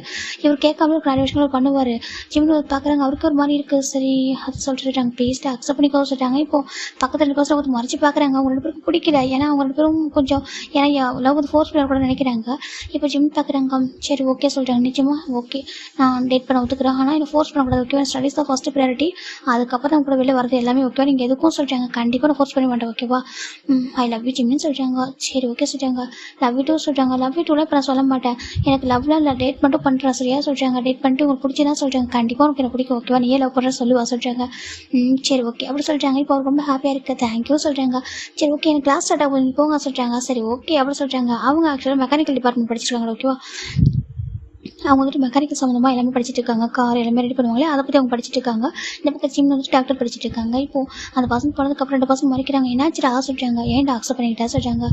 இவர் கேட்காம நிறைய விஷயங்கள் பண்ணுவார். ஜிம்னு பார்க்குறாங்க, அவருக்கு ஒரு மாதிரி இருக்குது. சரி அது சொல்லிட்டாங்க ப்ளீஸ் அக்செப்ட் பண்ணிக்கோ சொல்லிட்டாங்க. இப்போ பக்கத்தில் 2 பர்சன் வந்து மறைச்சி பார்க்குறாங்க, அவங்க 2 பேருக்கும் பிடிக்கல, ஏன்னா அவங்க 2 பேரும் கொஞ்சம் ஏன்னா லவ் வந்து ஃபோர்ஸ் பண்ண கூட நினைக்கிறாங்க. இப்போ ஜிம் பார்க்குறாங்க, சரி ஓகே சொல்லிட்டாங்க, நிச்சயமாக ஓகே நான் டேட் பண்ண ஒத்துக்கிறேன், ஆனால் எனக்கு ஃபோர்ஸ் பண்ணக்கூடாது ஓகேவா, ஸ்டடீஸ் தான் ஃபஸ்ட்டு ப்ரையாரிட்டி, அதுக்கப்புறம் தான் கூட வெளில வரது எல்லாமே ஓகேவா, நீங்கள் எதுக்கும் சொல்லிட்டாங்க, கண்டிப்பாக நான் ஃபோர்ஸ் பண்ண மாட்டேன் ஓகேவா, ஐ லவ் யூ ஜிம்னு சொல்லிட்டாங்க. சரி ஓகே சொல்லிட்டாங்க. லவ் யூ டூ சொல்லிட்டாங்க. லவ் யூ டூலாம் இப்போ நான் சொல்ல மாட்டேன், எனக்கு லவ்லாம் இல்லை, டேட் மட்டும் பண்ணுறேன் சரியா சொல்லிட்டாங்க. டேட் பண்ணிட்டு உங்களுக்கு பிடிச்சதான் சொல்லிட்டாங்க, கண்டிப்பாக உனக்கு எனக்கு பிடிக்கும் ஓகேவா, நீயே லவ் பண்ணுற சொல்லுவா சொல்லிட்டாங்க. சரி ஓகே அப்படி சொல்லிட்டாங்க. இப்போ அவர் ரொம்ப ஹாப்பியாக இருக்குது, தேங்க்யூ சொல்லிட்டாங்க. சரி ஓகே எனக்கு கிளாஸ் ஸ்டார்ட் ஆகும் போங்க சொல்லிட்டாங்க. சரி ஓகே அப்படி சொல்லிட்டாங்க. அவங்க ஆக்சுவலாக மெக்கானிக்கல் டிபார்ட்மெண்ட் படிச்சிருக்காங்க ஓகேவா, அவங்க வந்துட்டு மெக்கானிக்கல் சம்மந்தமாக எல்லாமே படிச்சுட்டு இருக்காங்க, கார் எல்லாமே ரெடி பண்ணுவாங்களே அதை பற்றி அவங்க படிச்சுட்டு இருக்காங்க. இந்த பக்கம் ஜிம் வந்துட்டு டாக்டர் படிச்சுட்டு இருக்காங்க. இப்போது அந்த பசங்க போனதுக்கப்புறம் 2 பசங்க மறைக்கிறாங்க. என்னாச்சுடா சொல்கிறாங்க, ஏன்டா அக்செப்ட் பண்ணிக்கிட்டா சொல்கிறாங்க.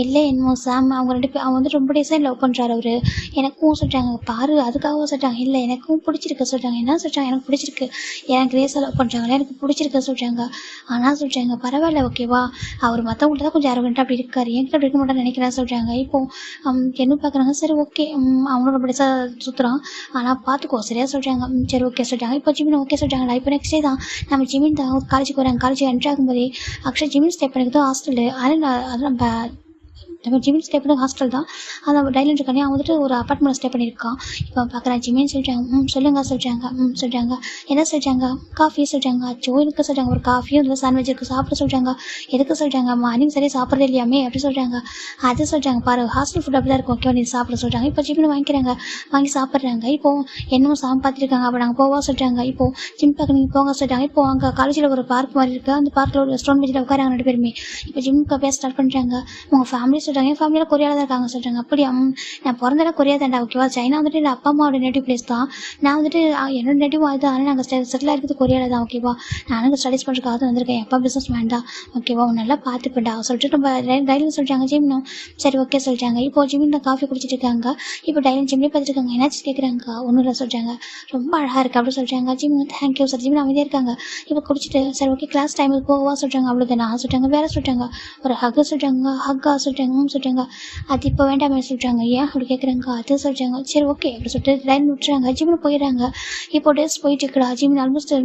இல்லை என்னமோ சாம் அவங்க 2 பேர் அவன் வந்து ரொம்ப டேஸாக லவ் பண்ணுறாரு அவர், எனக்கும் சொல்கிறாங்க பாரு அதுக்காக சொல்கிறாங்க. இல்லை எனக்கும் பிடிச்சிருக்கு சொல்கிறாங்க. என்ன சொல்கிறாங்க, எனக்கு பிடிச்சிருக்கு, எனக்கு ரேஸாக லவ் பண்ணுறாங்களே எனக்கு பிடிச்சிருக்கு சொல்கிறாங்க. ஆனால் சொல்கிறாங்க பரவாயில்ல ஓகேவா, அவர் மற்றவங்கள்ட்ட தான் கொஞ்சம் அரகண்டாக அப்படி இருக்கார், என்கிட்ட அப்படி இருக்க மாட்டேன்னு நினைக்கிறேன் சொல்கிறாங்க. இப்போது என்ன பார்க்குறாங்க, சரி ஓகே அவனும் ரொம்ப டேஸாக சுற்றுறான், ஆனால் பார்த்துக்கோ சரியா சொல்கிறாங்க. சரி ஓகே சொல்லிட்டாங்க. இப்போ ஜிமின் ஓகே சொல்லிட்டாங்களா. இப்போ நெக்ஸ்ட் டே தான் நம்ம ஜிமின் தான் காலேஜுக்கு வராங்க. காலேஜ் என்ட்ரி ஆகும்போதே ஆக்சுவலாக ஜிமின் ஸ்டே பண்ணிக்கிட்டு ஹாஸ்டலு, அது நம்ம ஜிமின் ஸ்டே பண்ண ஹாஸ்டல் தான், அதை டைலன் இருக்கானே அவன் வந்துட்டு ஒரு அப்பார்ட்மெண்ட் ஸ்டே பண்ணியிருக்கான். இப்போ பார்க்குறேன் ஜிமின் சொல்லிட்டாங்க. சொல்லுங்க சொல்கிறாங்க. சொல்கிறாங்க என்ன சொல்கிறாங்க, காஃபி சொல்கிறாங்க. அச்சோ எனக்கு சொல்கிறாங்க, ஒரு காஃபியும் இல்லை சாண்ட்விச் இருக்குது சாப்பிட சொல்கிறாங்க. எதுக்கு சொல்கிறாங்க, மார்னிங் சரியாக சாப்பிட்றதே இல்லையாமே அப்படி சொல்கிறாங்க. அது சொல்கிறாங்க பாரு ஹாஸ்டல் ஃபுட் அப்படி தான் இருக்கும் ஓகே, நீ சாப்பிட சொல்கிறாங்க. இப்போ ஜிமின் வாங்கிக்கிறாங்க, வாங்கி சாப்பிட்றாங்க. இப்போது என்னமோ சாமி பார்த்துருக்காங்க, அப்போ நாங்கள் போவா சொல்கிறாங்க. இப்போது ஜிம் பார்க்க நீங்கள் போங்க சொல்லிட்டாங்க. இப்போ அங்கே காலேஜில் ஒரு பார்க் மாதிரி இருக்குது, அந்த பார்க்கில் ஒரு ரெஸ்டாரண்ட் பெஞ்சில் உட்காராங்க 2 பேருமே. இப்போ ஜிம்முக்கு பேச ஸ்டார்ட் பண்ணுறாங்க. உங்கள் ஃபேமிலி சொல்கிறாங்க, என் ஃபேமிலியில் கொரியாவில் தான் இருக்காங்க சொல்கிறாங்க. அப்படியா, நான் பிறந்தேன் கொரியா தாண்டா ஓகேவா, சைனா வந்துட்டு என் அப்பா அம்மாவோட நேட்டிவ் பிளேஸ் தான், நான் வந்துட்டு என்னோட நேட்டிவ் அது, ஆனால் நாங்கள் செட்டில் ஆகிருக்கிறது கொரியாவில் தான் ஓகேவா, நானும் ஸ்டடீஸ் பண்ணுறதுக்காக தான் வந்திருக்கேன், எப்பா பிஸ்னஸ் வேண்டாம் ஓகேவா, உன் நல்லா பார்த்துப்பேன்டா சொல்லிட்டு நம்ம டைலன் சொல்கிறாங்க. ஜிம்னும் சரி ஓகே சொல்லிட்டாங்க. இப்போ ஜிமின் காஃபி குடிச்சிட்டு இருக்காங்க. இப்போ டைலன் ஜிம்லேயே பார்த்துட்டு இருக்காங்க. என்னாச்சு கேட்குறாங்க. ஒன்றும் இல்லை சொல்கிறாங்க. ரொம்ப அழகாக இருக்குது அப்படி சொல்கிறாங்க. Gym thank you sir. ஜிமின் அமைதியாக இருக்காங்க. இப்போ குடிச்சிட்டு சரி ஓகே கிளாஸ் டைமுக்கு போவா சொல்கிறாங்க. அவ்வளோதானா சொல்கிறாங்க. வேறு சொல்கிறாங்க, ஒரு ஹக்கு சொல்கிறாங்க. ஹக்கா சொல்கிறாங்க. சொல்கிறாங்க அது இப்போ வேண்டாமே சொல்கிறாங்க. ஏன் அப்படி கேட்குறாங்க. அது சொல்கிறாங்க. சரி ஓகே அப்படி சொல்லிட்டு லைன் விட்டுறாங்க. ஜிம்னு போயிடுறாங்க. இப்போ டேஸ் போயிட்டு இருக்கா. ஜிமின் ஆல்மோஸ்ட்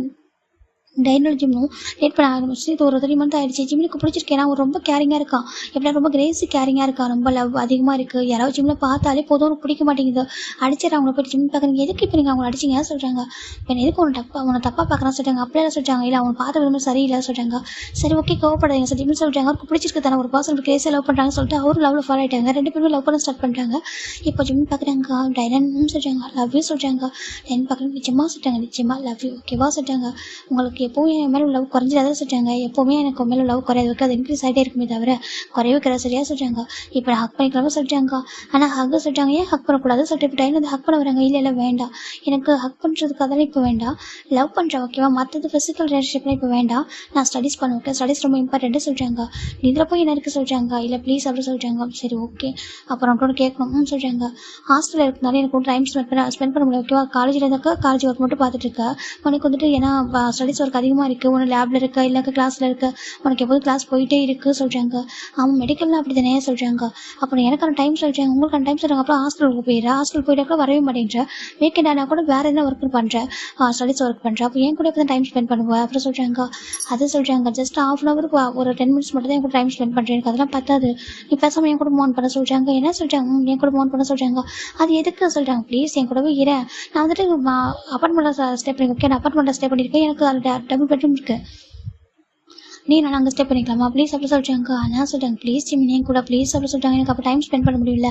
டைனல் ஜிம்னும் டேட் பண்ண ஆரம்பிச்சு இது ஒரு 3 மந்த் ஆயிடுச்சு. ஜிம்னுக்கு பிடிச்சிருக்கேன், அவன் ரொம்ப கேரிங்காக இருக்கான், எப்படின்னா ரொம்ப கிரேஸி கேரிங்காக இருக்கான், ரொம்ப லவ் அதிகமாக இருக்குது. யாராவது ஜிம்மில் பார்த்தாலே போதும் பிடிக்க மாட்டேங்குது, அடிச்சிடற அவங்கள போய்ட்டு ஜிம் பார்க்குறீங்க, எதுக்கு இப்போ நீங்கள் அவங்களை அடிச்சிங்க சொல்கிறாங்க. இப்போ எதுக்கு உன்னை தப்பாக பார்க்குறான்னு சொல்கிறாங்க. அப்படியே சொல்கிறாங்க. இல்லை அவனை பார்த்த விதமாக சரியில்லை சொல்கிறாங்க. சரி ஓகே கோவப்படாதீங்க சார் ஜிம்னு சொல்கிறாங்க. அவருக்கு பிடிச்சிருக்கு தானே ஒரு பர்சன் கிரேஸியாக லவ் பண்ணுறாங்கன்னு சொல்லிட்டு அவரும் லவ்வில் ஃபாலோ ஆகிட்டாங்க. 2 பேருமே லவ் பண்ண ஸ்டார்ட் பண்ணுறாங்க. இப்போ ஜிம் பார்க்குறாங்க. டைலன் சொல்கிறாங்க லவ் யூ சொல்கிறாங்க. டைலன் பார்க்குறாங்க. நிச்சயமாக சொல்கிறாங்க. நிச்சயமாக லவ் யூ ஓகேவா சொல்கிறாங்க. உங்களுக்கு எப்போவும் என் மேலே லவ் குறைஞ்சிடாத சொல்கிறாங்க. எப்போவுமே எனக்கு உன் மேலே லவ் குறையாது வைக்க, அது இன்க்ரீஸ் ஆகிட்டே இருக்குமே தவிர குறைய வைக்கிற சரியா சொல்கிறாங்க. இப்போ நான் ஹக் பண்ணிக்கலாமா சொல்கிறாங்க. ஆனால் ஹக் சொல்கிறாங்க, ஏன் ஹக் பண்ணக்கூடாது சொல்லிட்டு இப்போ டைம் வந்து ஹக் பண்ண வராங்க. இல்லை வேண்டாம், எனக்கு ஹக் பண்ணுறதுக்கு அதெல்லாம் இப்போ வேண்டாம், லவ் பண்ணுறேன் ஓகேவா, மற்றது ஃபிசிக்கல் ரிலேஷன்ஷிப்லாம் இப்போ வேண்டாம், நான் ஸ்டடீஸ் பண்ண ஓகே, ஸ்டடீஸ் ரொம்ப இம்பார்ட்டண்ட்டு சொல்கிறாங்க. இதில் போய் என்ன இருக்குது சொல்கிறாங்க. இல்லை ப்ளீஸ் அப்படி சொல்கிறாங்க. சரி ஓகே, அப்புறம் அவங்களோட கேட்கணும் சொல்கிறாங்க. ஹாஸ்டலில் இருக்கிறதுனால எனக்கு டைம் ஸ்பெண்ட் பண்ண முடியும் ஓகேவா. காலேஜில் இருந்தாக்கா காலேஜ் ஒர்க் மட்டும் பார்த்துட்டு இருக்கேன். உனக்கு வந்துட்டு ஏன்னா ஸ்டடீஸ் ஒர்க் அதிகமாக இருக்குது, ஒன்று லேபில் இருக்க இல்லைக்கா கிளாஸில் இருக்க, உனக்கு எப்போதும் கிளாஸ் போயிட்டே இருக்குது சொல்கிறாங்க. அவன் மெடிக்கல்லாம் அப்படி தானே சொல்கிறாங்க. அப்புறம் எனக்கான டைம் சொல்கிறாங்க, உங்களுக்கான டைம் சொல்கிறாங்க. அப்புறம் ஹாஸ்டலுக்கு போயிடுறேன், ஹாஸ்டல் போயிட்டாக்கா வரவே மாட்டேன்றேன். வீக்கெண்ட் ஆனால் கூட வேறு என்ன ஒர்க் பண்ணுறேன், ஸ்டடீஸ் ஒர்க் பண்ணுறேன். அப்போ என் கூட இப்போ தான் டைம் ஸ்பெண்ட் பண்ணுவேன் அப்புறம் சொல்கிறாங்க. அது சொல்கிறாங்க ஜஸ்ட் ½ ஹவர் ஒரு 10 மினிட்ஸ் மட்டும் தான் என் கூட டைம் ஸ்பெண்ட் பண்ணுறேன், எனக்கு அதெல்லாம் பத்தாது, நீ பேசாமல் என் கூட மோன் பண்ண சொல்கிறாங்க. என்ன சொல்கிறாங்க, என் கூட மோன் பண்ண சொல்கிறாங்க. அது எதுக்கு சொல்கிறாங்க, ப்ளீஸ் என் கூடவே இரு. நான் வந்துட்டு அப்பார்ட்மெண்ட்டில் ஸ்டே பண்ணி ஓகே, நான் அப்பார்ட்மெண்ட்டில் ஸ்டே பண்ணியிருக்கேன், எனக்கு அதில் டபுள் பெட்ரூம் இருக்குது, நீ நான் அங்கே ஸ்டே பண்ணிக்கலாமா ப்ளீஸ் அப்படி சொல்கிறாங்க. ஆனால் சொல்கிறாங்க ப்ளீஸ் ஜிமினி என் கூட ப்ளீஸ் அப்படி சொல்கிறாங்க. எனக்கு அப்போ டைம் ஸ்பெண்ட் பண்ண முடியல,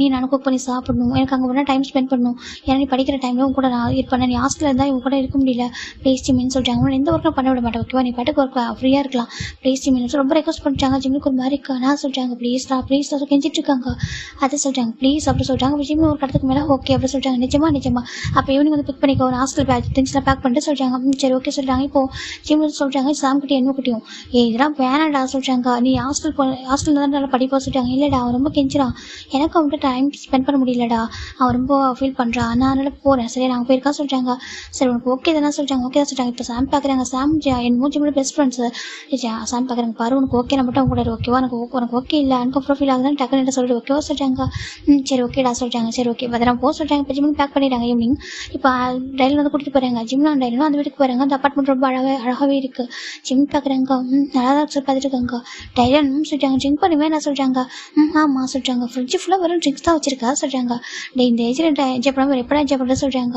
நீ நான் குக் பண்ணி சாப்பிடணும், எனக்கு அங்கே வேணால் டைம் ஸ்பெண்ட் பண்ணணும், ஏன்னா நீ படிக்கிற டைமில் உங்க கூட நான் இருப்பேன், நீ ஹாஸ்டலில் இருந்தால் இவங்க கூட இருக்க முடியல, ப்ளீஸ் ஜிமின்னு சொல்கிறாங்க. உங்களை எந்த ஒர்க்கும் பண்ண விட மாட்டேன் ஓகேவா, நீ பாட்டுக்கு ஒர்க் ஃப்ரீயாக இருக்கலாம் ப்ளீஸ் ஜிமின்னு ரொம்ப ரெக்வஸ்ட் பண்ணிட்டாங்க. ஜிம்முக்கு ஒரு மாதிரி இருக்கு. ஆனால் சொல்கிறாங்க ப்ளீஸ்டா கெஞ்சிட்டு இருக்காங்க. அதை சொல்கிறாங்க ப்ளீஸ் அப்படி சொல்கிறாங்க. ஜிம்மு ஒரு கடத்துக்கு மேலே ஓகே அப்படி சொல்கிறாங்க. நிஜமா அப்போ ஈவினிங் வந்து பிக் பண்ணிக்கோ, ஒரு ஹாஸ்டல் திங்ஸ்லாம் பேக் பண்ணிட்டு சொல்கிறாங்க. சரி ஓகே சொல்கிறாங்க. இப்போது ஜிம்மு சொல்கிறாங்க சாம் கிட்டே என்ன குட்டியும் இதெல்லாம் வேணாடா சொல்கிறாங்க, நீ ஹாஸ்டலில் தான் நல்லா படிப்பா சொல்கிறாங்க. இல்லைடா அவன் ரொம்ப கெஞ்சிடான், எனக்கு அவன்கிட்ட டைம் ஸ்பெண்ட் பண்ண முடியலடா, அவன் ரொம்ப ஃபீல் பண்ணுறான், நான் அதனால் போகிறேன் சரி நாங்கள் போயிருக்கா சொல்கிறாங்க. சரி உனக்கு ஓகே தானே சொல்கிறாங்க. ஓகே தான் சொல்கிறாங்க. இப்போ சாம் பார்க்குறாங்க, சாம் என் மூஞ்சியோட பெஸ்ட் ஃப்ரெண்ட்ஸு சாம் பார்க்குறாங்க. பாரு உனக்கு ஓகே நான் மட்டும் அவங்க கூட ஓகேவா, உனக்கு ஓகே இல்லை அன்கம்ஃபர்டபுள் ஃபீல் ஆகுதுன்னு டக்குன்னு சொல்லிட்டு ஓகேவா சொல்கிறாங்க. சரி ஓகேடா சொல்கிறாங்க. சரி ஓகே அதெல்லாம் போக சொல்கிறாங்க. இப்போ ஜிம்முக்கு பேக் பண்ணிடுறாங்க. ஈவினிங் இப்போ டைலில் வந்து கூட்டிகிட்டு போகிறாங்க. ஜிம்லாம் டைலும் அந்த வீட்டுக்கு போகிறாங்க. அந்த அப்பார்ட்மெண்ட் ரொம்ப அழகாகவே இருக்குது. ஜிம் பார்க்குறாங்க, நல்லா தான் பார்த்துட்டு இருக்காங்க. டைலன் சொல்கிறாங்க ட்ரிங்க் பண்ணுவேன் என்ன சொல்கிறாங்க. ஆமாம் சொல்கிறாங்க. ஃப்ரிட்ஜ் ஃபுல்லாக வெறும் ட்ரிங்க்ஸ் தான் வச்சிருக்கா சொல்கிறாங்க. இந்த ஏஜில் என்ஜாய் பண்ணாமல் எப்படா என்ஜாய் பண்ணுறது சொல்கிறாங்க.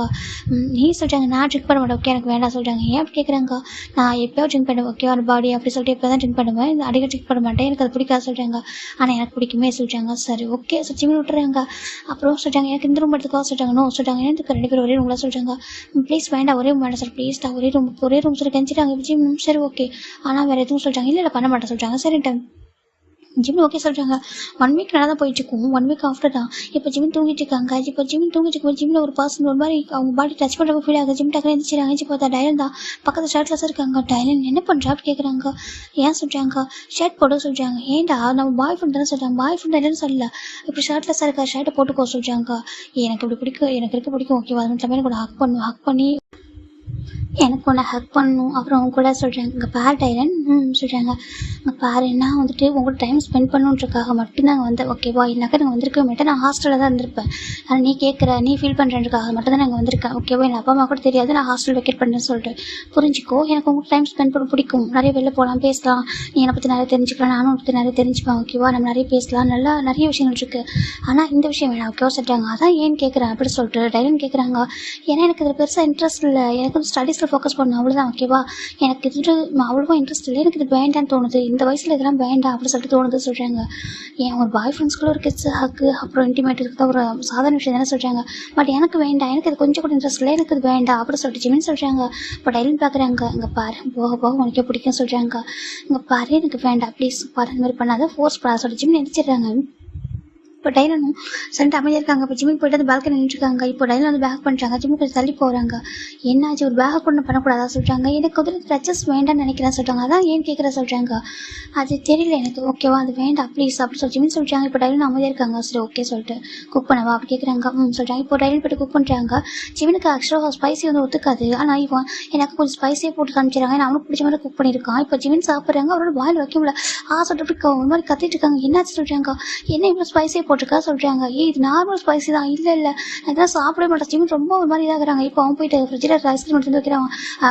நீ சொல்கிறாங்க நான் ட்ரிங்க் பண்ண மாட்டேன் ஓகே எனக்கு வேண்டாம் சொல்கிறாங்க. ஏன் அப்படி கேட்குறாங்க. நான் எப்போயோ ட்ரிங்க் பண்ணுவேன் ஓகே ஒரு பாடி அப்படி சொல்லிட்டு எப்போ தான் ட்ரிங்க் பண்ணுவேன், அடிக்கடி ட்ரிங்க் பண்ண மாட்டேன், எனக்கு அது பிடிக்காது சொல்கிறாங்க. ஆனால் எனக்கு பிடிக்குமே சொல்கிறாங்க. சரி ஓகே சுச்சிமே விட்டுறாங்க. அப்புறம் சொல்கிறாங்க எனக்கு இந்த ரூம் எடுத்துக்கோ சொல்கிறாங்க. நோ சொல்கிறாங்க. எனக்கு 2 பேர் ஒரே ரூமில் சொல்கிறாங்க. ப்ளீஸ் வேண்டாம் ஒரே ரூம் வேண்டாம் சார் ப்ளீஸ் தான் ஒரே ரூம் சொல்லி கெஞ்சிட்டாங்க. சரி ஓகே ஆனால் வேறு எதுவும் சொல்கிறாங்க. இல்லை பண்ண மாட்டேன் சொல்கிறாங்க. சரி டைம் ஜிம் ஓகே சொல்கிறாங்க. 1 வீக் நல்லா தான் போயிட்டுருக்கும். 1 வீக் ஆஃப்டர் தான் இப்போ ஜிம் தூங்கிட்டு இருக்காங்க. இப்போ ஜிம் தூங்கிட்டு இருக்கும் ஜிம்மில் ஒரு பர்சன் ஒரு மாதிரி அவங்க பாடி டச் பண்ணுறப்ப ஃபீல் ஆகுது. ஜிம் டக்குனு எழுந்திரிச்சாங்க. எழுச்சி பார்த்தா டைலன் தான் பக்கத்தில் ஷர்ட்லெஸ் இருக்காங்க. டைலன் என்ன பண்ணுறா அப்படி கேட்குறாங்க. ஏன் சொல்கிறாங்க ஷர்ட் போட சொல்கிறாங்க. ஏன்டா நம்ம பாய் ஃப்ரெண்ட் தானே சொல்கிறாங்க. பாய் ஃப்ரெண்ட் இல்லைன்னு சொல்லல, இப்படி ஷர்ட்லெஸ்ஸாக இருக்க ஷர்ட்டை போட்டுக்கோ சொல்கிறாங்க. எனக்கு இப்படி பிடிக்கும், எனக்கு இருக்க பிடிக்கும் ஓகேவா, அது மட்டும் கூட ஹக் பண்ணி எனக்கு ஒன்று ஹக் பண்ணணும். அப்புறம் அவங்க கூட சொல்கிறாங்க இங்கே பாரு டைலன் சொல்கிறாங்க. இங்கே பாரு நான் வந்துட்டு உங்களோட டைம் ஸ்பெண்ட் பண்ணுன்றதுக்காக மட்டும் நாங்கள் வந்தேன் ஓகேவா, இல்லைனாக்கா நாங்கள் வந்திருக்க மாட்டேன், நான் ஹாஸ்டலில் தான் இருந்திருப்பேன். ஆனால் நீ கேட்குற நீ ஃபீல் பண்ணுறதுக்காக மட்டும் தான் நாங்கள் வந்திருக்கேன் ஓகேவா. என் அப்பா அம்மா கூட தெரியாது நான் ஹாஸ்டல் வெக்கேட் பண்ணுறேன்னு சொல்லிட்டு புரிஞ்சிக்கோ. எனக்கு உங்களுக்கு டைம் ஸ்பெண்ட் பண்ண பிடிக்கும், நிறைய வெளில போகலாம் பேசலாம், நீ என்னை பற்றி நிறைய தெரிஞ்சுக்கலாம், நானும் பற்றி நிறைய தெரிஞ்சுப்பேன் ஓகேவா, நம்ம நிறைய பேசலாம், நல்லா நிறைய விஷயங்கள் இருக்குது. ஆனால் இந்த விஷயம் வேணாம் ஓகேவா சொல்கிறாங்க. அதான் ஏன்னு கேட்குறேன் அப்படி சொல்லிட்டு டைலன் கேட்குறாங்க. ஏன்னா எனக்கு இதில் பெருசாக இன்ட்ரெஸ்ட் இல்லை, எனக்கு வந்து ஸ்டடீஸில் ஃபோக்கஸ் பண்ணணும் அவ்வளோதான் ஓகேவா, எனக்கு இது அவ்வளோவா இன்ட்ரெஸ்ட் இல்லை, எனக்கு இது வேண்டான்னு தோணுது, இந்த வயசில் இதெல்லாம் வேண்டாம் அப்படி சொல்லிட்டு தோணுது சொல்கிறாங்க. ஏன் ஒரு பாய் ஃப்ரெண்ட்ஸ்குள்ள ஒரு கிட்ஸ் ஹக்கு அப்புறம் இன்டிமேட் இருக்கிற ஒரு சாதாரண விஷயம் தானே சொல்கிறாங்க. பட் எனக்கு வேண்டாம், எனக்கு இது கொஞ்சம் கூட இன்ட்ரெஸ்ட் இல்லை, எனக்கு இது வேண்டாம் அப்படி சொல்லிட்டு ஜிமின்னு சொல்கிறாங்க. இப்போ டைலன் பார்க்குறாங்க. இங்கே பாரு போக போக உனக்கே பிடிக்கும் சொல்கிறாங்க. இங்கே பாரு எனக்கு வேண்டாம் ப்ளீஸ் பாரு இந்த மாதிரி பண்ணாத ஃபோர்ஸ் பண்ண சொல்லிட்டு ஜிமின் நினச்சிடுறாங்க. இப்போ டைலனும் சரிட்டு அமைதியாக இருக்காங்க. இப்போ ஜிம்முக்கு போய்ட்டு அந்த பால்கனி நின்றுருக்காங்க. இப்போ டைலன் வந்து பேக் பண்ணுறாங்க. ஜிம்முக்கு கொஞ்சம் தள்ளி போகிறாங்க. என்னாச்சு ஒரு பேக் கொண்டு பண்ணக்கூடாதா சொல்கிறாங்க. எனக்கு வந்து டச்சஸ் வேண்டாம்னு நினைக்கிறேன் சொல்கிறாங்க. அதான் ஏன் கேட்குற சொல்கிறாங்க. அது தெரியல எனக்கு ஓகேவா, அது வேண்டாம் ப்ளீஸ் அப்படி சொல்லி ஜிம்னு சொல்கிறாங்க. இப்போ டைலன் அமைதியாக இருக்காங்க. சரி ஓகே சொல்லிட்டு குக் பண்ணவா அப்படி கேட்குறாங்க. சொல்கிறாங்க. இப்போ டைலன் போய்ட்டு குக் பண்ணுறாங்க. ஜிம்முக்கு ஆக்சுவலாக ஸ்பைசி வந்து ஒத்துக்காது, ஆனால் இவன் எனக்கு கொஞ்சம் ஸ்பைஸியே போட்டு காமிச்சிடறாங்க. ஏன்னா அவனுக்கு பிடிச்ச மாதிரி குக் பண்ணியிருக்கான். இப்போ ஜிமின் சாப்பிட்றாங்க. அவரோட வாயில் வைக்க முடியல. சொல்லிட்டு ஒரு மாதிரி கத்திட்டு இருக்காங்க. என்னாச்சு சொல்கிறாங்க. என்ன இவ்வளோ ஸ்பைஸியே போட்டிருக்கா சொல்கிறாங்க. இது நார்மல் ஸ்பைசி தான். இல்லை அதெல்லாம் சாப்பிடவே மாட்டேன். ஜிமின் ரொம்ப ஒரு மாதிரி இதாகிறாங்க. இப்போ அவன் போயிட்டு ஃப்ரிட்ஜில் ஐஸ்கிரீம் எடுத்து வைக்கிறான்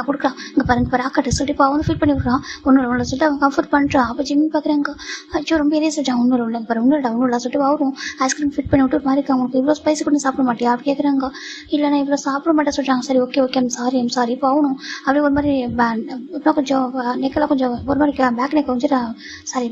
கொடுக்குறான். இங்கே பாருங்க பராக்கட்டு சொல்லிட்டு இப்போ அவன் ஃபீல் பண்ணி விட்றான். ஒன்று சொல்லிட்டு அவன் கம்ஃபர்ட் பண்ணுறான். அப்போ ஜிமின் பார்க்குறாங்க. அச்சோ ரொம்ப ஏரியா சொல்லிட்டான். ஒன்றும் பாரு ஒன்றும் சொல்லிட்டு வரும் ஐஸ்கிரீம் ஃபிட் பண்ணி விட்டு ஒரு மாதிரி இருக்காங்க. உங்களுக்கு இவ்வளோ ஸ்பைசி கூட சாப்பிட மாட்டியா அப்படி கேட்குறாங்க. இல்லை நான் இவ்வளோ சாப்பிட மாட்டேன் சொல்கிறாங்க. சரி ஓகே ஐம் சாரி இப்போ ஆகணும் அப்படியே ஒரு மாதிரி இன்னும் கொஞ்சம் நெக்கெல்லாம் கொஞ்சம் ஒரு மாதிரி பேக் நெக் கொஞ்சம் சாரி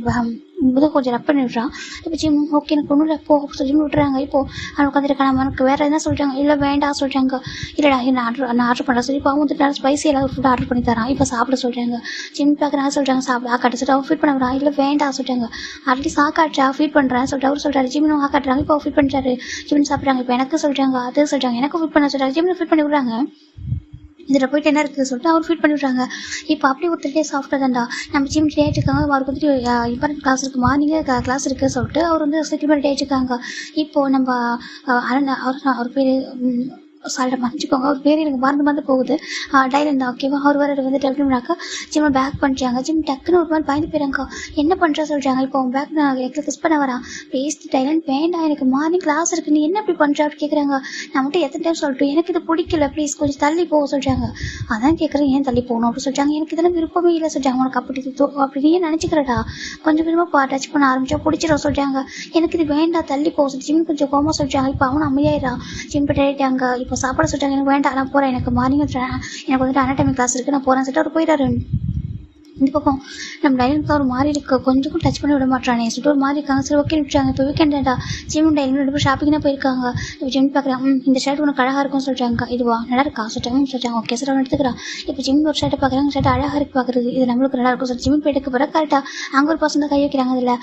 முதல் கொஞ்சம் ரப் பண்ணி விட்றான். இப்போ ஜிம் ஓகே எனக்கு ஒன்றும் இல்லை போ சொல்லி விட்றாங்க. இப்போது அவன் உட்காந்துருக்கான். அவனுக்கு வேறு எதுனா சொல்கிறாங்க, இல்லை வேண்டாம் சொல்கிறாங்க. இல்லைடா நான் ஆர்டர் பண்ணுறேன் சொல்லி இப்போ அவன் வந்துட்டு ஸ்பைசி ஏதாவது ஃபுட் ஆர்டர் பண்ணி தரான். இப்போ சாப்பிட சொல்கிறாங்க. ஜிம் பார்க்குறாங்க சொல்கிறாங்க சாப்பிட ஆக்காட்டு சொல்லிட்டு அவன் ஃபீட் பண்ண விடான். இல்லை வேண்டாம் சொல்கிறாங்க. ஆல்ரெடி சாக்காட்டா ஃபீட் பண்ணுறேன் சொல்லிட்டு அவர் சொல்கிறாரு. ஜிம்னு ஆக்காட்டுறாங்க. இப்போ ஃபீட் பண்ணுறாரு. ஜிம்னு சாப்பிட்றாங்க. இப்போ எனக்கு சொல்கிறாங்க அது சொல்கிறாங்க எனக்கு ஃபீட் பண்ண சொல்கிறாங்க. ஜிம்னு ஃபீட் பண்ணி விட்றாங்க. இதில் போய்ட்டு என்ன இருக்குது சொல்லிட்டு அவர் ஃபீட் பண்ணிவிட்றாங்க. இப்போ அப்படி ஒரு 3 days ஆஃப்டர் தான்டா நம்ம ஜிம் ரெடி ஆகிட்டுருக்காங்க. அவருக்கு வந்துட்டு இம்பார்ட்டன்ட் கிளாஸ் இருக்குது, மார்னிங்கே கிளாஸ் இருக்குது சொல்லிட்டு அவர் வந்து செக்யூரிட்டி ரெடி ஆகிட்டுருக்காங்க. இப்போது நம்ம அவர் பேர் சால்ட்டை மறைச்சிக்கோங்க. அவர் பேர் எனக்கு மறந்து போகுது. டைலண்ட் தான் ஓகேவா. அவர் வேறு வந்து டெலிஃபோனாக்கா ஜிம்மை பேக் பண்ணிட்டாங்க. ஜிம் டக்குன்னு ஒரு மாதிரி பயந்து போயிறாங்க. என்ன பண்ணுறா சொல்கிறாங்க. இப்போ அவன் பேக் நான் எங்களுக்கு கிஸ் பண்ண வரான். பேஸ்ட் டைலண்ட் வேண்டாம் எனக்கு மார்னிங் கிளாஸ் இருக்குது, நீ என்ன இப்படி பண்ணுற அப்படி கேட்குறாங்க. நான் மட்டும் எத்தனை டைம் சொல்லிட்டு எனக்கு இது பிடிக்கல ப்ளீஸ் கொஞ்சம் தள்ளி போக சொல்கிறாங்க. அதான் கேட்குறேன் ஏன் தள்ளி போகணும் அப்படின்னு சொல்கிறாங்க. எனக்கு இதெல்லாம் விருப்பமே இல்லை சொல்கிறாங்க. உனக்கு அப்படி நீ நினச்சிக்கிறடா கொஞ்சம் கொஞ்சமாக டச் பண்ண ஆரம்பிச்சா பிடிச்சிடும் சொல்கிறாங்க. எனக்கு இது வேண்டாம் தள்ளி போக சொல்லி ஜிம் கொஞ்சம் கோமா சொல்கிறாங்க. இப்போ அவனும் அமையாயிரான். ஜிம் போயிட்டாங்க. இப்போ சாப்பாடு சொல்லிட்டாங்க. எனக்கு வேண்டாம் நான் போகிறேன், எனக்கு மார்னிங் எனக்கு வந்துட்டு அனாட்டமி கிளாஸ் இருக்குது, நான் போகிறேன் சொல்லிட்டு அவர் போயிட்டாரு. இந்த பக்கம் நம்ம டைலனுக்கு ஒரு மாதிரி இருக்குது, கொஞ்சம் டச் பண்ணி விட மாட்டானே சொல்லிட்டு ஒரு மாதிரி இருக்காங்க. சரி ஓகே விட்டுறாங்க. இப்போ வீக்கெண்டா ஜிம் டைலன் 2 பேரும் ஷாப்பிங் தான் போயிருக்காங்க. இப்போ ஜிம் பார்க்குறாங்க. இந்த ஷர்ட் உனக்கு அழகாக இருக்கும்னு சொல்கிறாங்க. இதுவா நல்லா இருக்கா சொல்லிட்டாங்க. ஓகே சார் அவன் எடுத்துக்கிறான். இப்போ ஜிம் ஒரு ஷர்ட்டை பார்க்குறாங்க. ஷர்ட் அழகாக இருக்கு பார்க்குறது, இது நம்மளுக்கு நல்லா இருக்கும் சொல்லி ஜிம் போய் எடுக்க போகிற கரெக்டாக அங்கே ஒரு பசங்க கை வைக்கிறாங்க. அதில்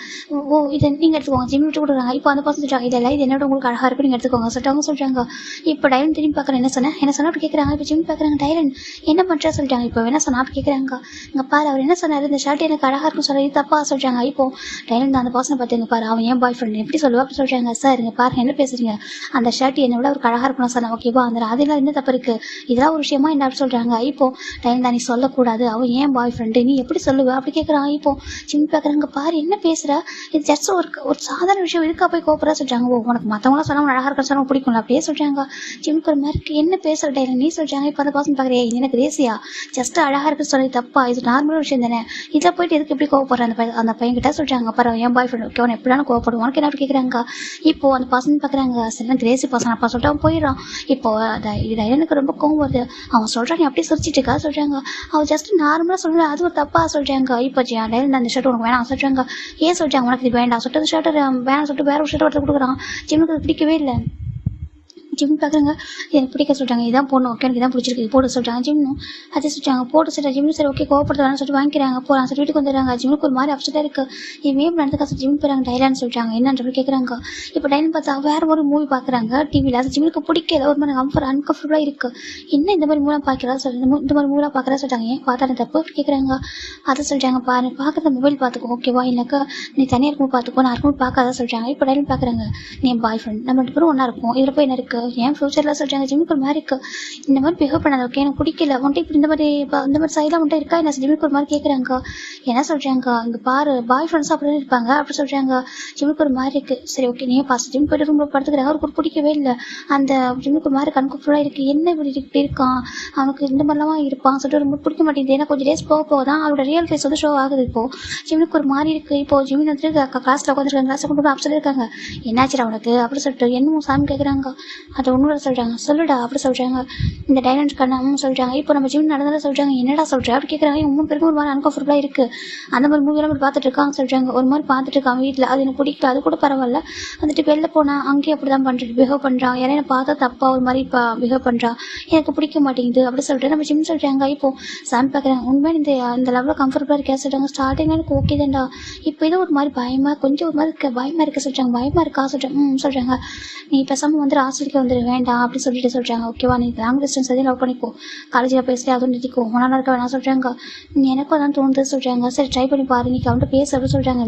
இதை நீங்கள் எடுத்துக்கோங்க ஜிம் விட்டு கொடுக்குறாங்க. இப்போ அந்த பசங்க சொல்கிறாங்க இதெல்லாம் இது என்னோட உங்களுக்கு அழகாக இருக்கும் நீங்கள் எடுத்துக்கோங்க சொல்லிட்டு சொல்கிறாங்க. இப்போ டைலன் திரும்பி பார்க்குறேன். என்ன சொன்னால் அப்படி கேட்குறாங்க. இப்போ ஜிம் பார்க்குறாங்க. டைலன் என்ன பண்ணுறா சொல்லிட்டாங்க. இப்போ என்ன சொன்னா அப்படி கேட்குறாங்க. இங்கே பாரு அவர் என்ன சொன்னார், இந்த ஷர்ட் எனக்கு அழகாக இருக்கும் சொல்லி தப்பா சொல்கிறாங்க. இப்போ டைலண்ட் அந்த பர்சனை பார்த்துங்க பாரு அவன் ஏன் பாய் ஃப்ரெண்ட் எப்படி சொல்லுவா அப்படி சொல்கிறாங்க. சார் இங்கே பாருங்க என்ன பேசுறீங்க, அந்த ஷர்ட் என்னை விட அவருக்கு அழகாக இருக்கணும் சார் ஓகேவா, அந்த அதெல்லாம் என்ன தப்பு இருக்குது, இதெல்லாம் ஒரு விஷயமா என்ன அப்படி சொல்கிறாங்க. இப்போ டைலண்ட் நீ சொல்லக்கூடாது அவன் ஏன் பாய் ஃப்ரெண்டு நீ எப்படி சொல்லுவா அப்படி கேட்குறான். இப்போ சின்ன பார்க்குறாங்க. பாரு என்ன பேசுகிற, இது ஜஸ்ட் ஒரு சாதாரண விஷயம் இருக்கா போய் கோப்பரா சொல்கிறாங்க. உனக்கு மற்றவங்களாம் சொன்னால் அழகாக இருக்க சொன்னால் பிடிக்கும்ல அப்படியே சொல்கிறாங்க. ஜிம்க்கு ஒரு மாதிரி என்ன பேசுகிற டைலண்ட் நீ சொல்கிறாங்க. இப்போ அந்த பர்சன் பார்க்குறேன் எனக்கு ரேசியா ஜஸ்ட் அழகாக இருக்கு சொல்லி தப்பா, இது நார்மலான விஷயம் தானே, இதில் போயிட்டு எதுக்கு எப்படி கோவப்படுற அந்த பையன் கிட்ட சொல்கிறாங்க. அப்புறம் என் பாய் ஃப்ரெண்ட் ஓகே அவன் எப்படினாலும் கோவப்படுவான் உனக்கு என்ன கேட்குறாங்க. இப்போ அந்த பசங்க பார்க்குறாங்க. சரி கிரேசி பசங்க அப்பா சொல்லிட்டு அவன் போயிடறான். இப்போ இது எனக்கு ரொம்ப கோவம் வருது. அவன் சொல்கிறான் நீ அப்படியே சிரிச்சிட்டு இருக்கா சொல்கிறாங்க. அவன் ஜஸ்ட் நார்மலாக சொல்கிறேன் அது ஒரு தப்பா சொல்கிறாங்க. இப்போ டைலண்ட் அந்த ஷர்ட் உனக்கு வேணாம் சொல்கிறாங்க. ஏன் சொல்கிறாங்க உனக்கு இது வேண்டாம் சொல்லிட்டு ஷர்ட் வேணாம் சொல்லிட்டு வேற ஒரு ஷர்ட் எடுத்து கொடுக்குறான். ஜிம்முக்கு அது பிடிக்கவே இல்லை. ஜிம் பார்க்குறாங்க. எனக்கு பிடிக்க சொல்லிட்டாங்க. இதான் போடணும் ஓகே எனக்கு இதான் பிடிச்சிருக்கு போட்டு சொல்லிட்டாங்க. ஜிம்னும் அதே சொல்லிட்டாங்க போட்டு சொல்லிட்டு ஜிம் சரி ஓகே கோவப்படுறான்னு சொல்லிட்டு வாங்கிக்கிறாங்க. போகலாம் சொல்லி வீட்டுக்கு வந்துடுறாங்க. ஜிம்முக்கு ஒரு மாதிரி அப்செட்டாக இருக்குது. இவன் நடந்துக்கா சொல்லி ஜிம் போகிறாங்க. டைலான்னு சொல்லிட்டாங்க என்னன்னு சொல்லி கேட்குறாங்க. இப்போ டைலன் பார்த்தா வேறு ஒரு மூவி பார்க்குறாங்க டிவியில். அது ஜிம்முக்கு பிடிக்கல ஒரு மாதிரி அன்கம்ஃபர்டபுளாக இருக்குது. என்ன இந்த மாதிரி மூலம் பார்க்கிறா சொல்லி இந்த மாதிரி மூலம் பார்க்குறா சொல்லிட்டாங்க. ஏன் பார்த்தா தப்பு அப்படி கேட்குறாங்க. அதை சொல்லிட்டாங்க பாரு பார்க்குற மொபைல் பார்த்துக்கோ ஓகேவா இல்லைக்கா நீ தனியாக இருக்கும்போது பார்த்துக்கோ நான் இருக்கும்போது பார்க்காத சொல்லிட்டாங்க. இப்போ டைலன் பார்க்குறாங்க. நீ என் பாய் ஃப்ரெண்ட் நம்ம 2 பேரும் ஒன்றா இருக்கும் இதில் போய் என்ன இருக்குது ஏன் ஃபியூச்சரில் சொல்கிறாங்க. ஜிம்முக்கு ஒரு மாதிரி இருக்குது இந்த மாதிரி பிஹேவ் பண்ணாது ஓகே எனக்கு பிடிக்கல வந்துட்டு இப்படி இந்த மாதிரி சைடாக வந்துட்டு இருக்கா என்ன ஜிம்முக்கு ஒரு மாதிரி கேட்குறாங்க. என்ன சொல்கிறாங்க இங்கே பாரு பாய் ஃப்ரெண்ட்ஸ் அப்படின்னு இருப்பாங்க அப்படி சொல்கிறாங்க. ஜிம்முக்கு ஒரு மாதிரி இருக்குது. சரி ஓகே நீ பாஸ் ஜிம் போய்ட்டு ரொம்ப படுத்துக்கிறாங்க. அவருக்கு பிடிக்கவே இல்லை. அந்த ஜிம்முக்கு ஒரு மாதிரி கன்ஃபர்டபுளாக இருக்குது. என்ன இப்படி இருக்கான் அவனுக்கு இந்த மாதிரிலாம் இருப்பான் சொல்லிட்டு ரொம்ப பிடிக்க மாட்டேங்குது. ஏன்னா கொஞ்சம் டேஸ் போக தான் அவரோட ரியல் ஃபேஸ் வந்து ஷோ ஆகுது. இப்போது ஜிம்முக்கு ஒரு மாதிரி இருக்குது. இப்போது ஜிம் வந்துட்டு கிளாஸில் உட்காந்துருக்காங்க. கிளாஸில் கொண்டு போய் அப்சல் இருக்காங்க. என்னாச்சு அவனுக்கு அப்படி சொல்லிட்டு என்னமோ சாமி கேட்குறாங்க. அதை ஒன்றும் சொல்கிறாங்க சொல்லுடா அப்படி சொல்கிறாங்க. இந்த டைலண்ட் கண்ணாமும் சொல்கிறாங்க. இப்போ நம்ம ஜிம் நடந்தாலும் சொல்கிறாங்க என்னடா சொல்கிறேன் அப்படி கேட்குறாங்க. 3 பேருக்கும் ஒரு மாதிரி அன்கம்ஃபர்டபுளாக இருக்குது. அந்த மாதிரி மூவியெல்லாம் பார்த்துட்டு இருக்காங்க சொல்கிறாங்க. ஒரு மாதிரி பார்த்துட்டு இருக்காங்க வீட்டில். அது எனக்கு பிடிக்கல அது கூட பரவாயில்ல வந்துட்டு வெளில போனால் அங்கேயும் அப்படி தான் பண்ணுறது பிஹேவ் பண்ணுறான். யாரையும் என்னை பார்த்தா தப்பாக ஒரு மாதிரி இப்போ பிஹேவ் பண்ணுறான் எனக்கு பிடிக்க மாட்டேங்குது அப்படி சொல்லிட்டு நம்ம ஜிம் சொல்கிறாங்க. இப்போது சாமி பார்க்குறாங்க. உண்மையாக இந்த லெவலில் கம்ஃபர்டபுளாக இருக்கா சொல்கிறாங்க. ஸ்டார்டிங்கில் எனக்கு ஓகே தான்டா இப்போ இது ஒரு மாதிரி பயமாக கொஞ்சம் ஒரு மாதிரி பயமாக இருக்க சொல்கிறாங்க. பயமாக இருக்கா சொல்கிறாங்க. சொல்கிறாங்க நீ பேசாமல் வந்துட்டு ஹாஸ்டலுக்கு வந்துடு வேண்டாம் அப்படி சொல்லிட்டு சொல்கிறாங்க. ஓகேவா நீ லாங் டிஸ்டன்ஸ் எதையும் லவ் பண்ணிக்கோ காலேஜில் பேசிட்டு அதுவும் நிறுத்திக்கோ ஒன்றா இருக்க வேணாம் சொல்கிறாங்க. எனக்கும் அதான் தோணுது சொல்கிறாங்க. சரி ட்ரை பண்ணி பாரு இன்னைக்கு அவன்கிட்ட பேச அப்படின்னு சொல்கிறாங்க.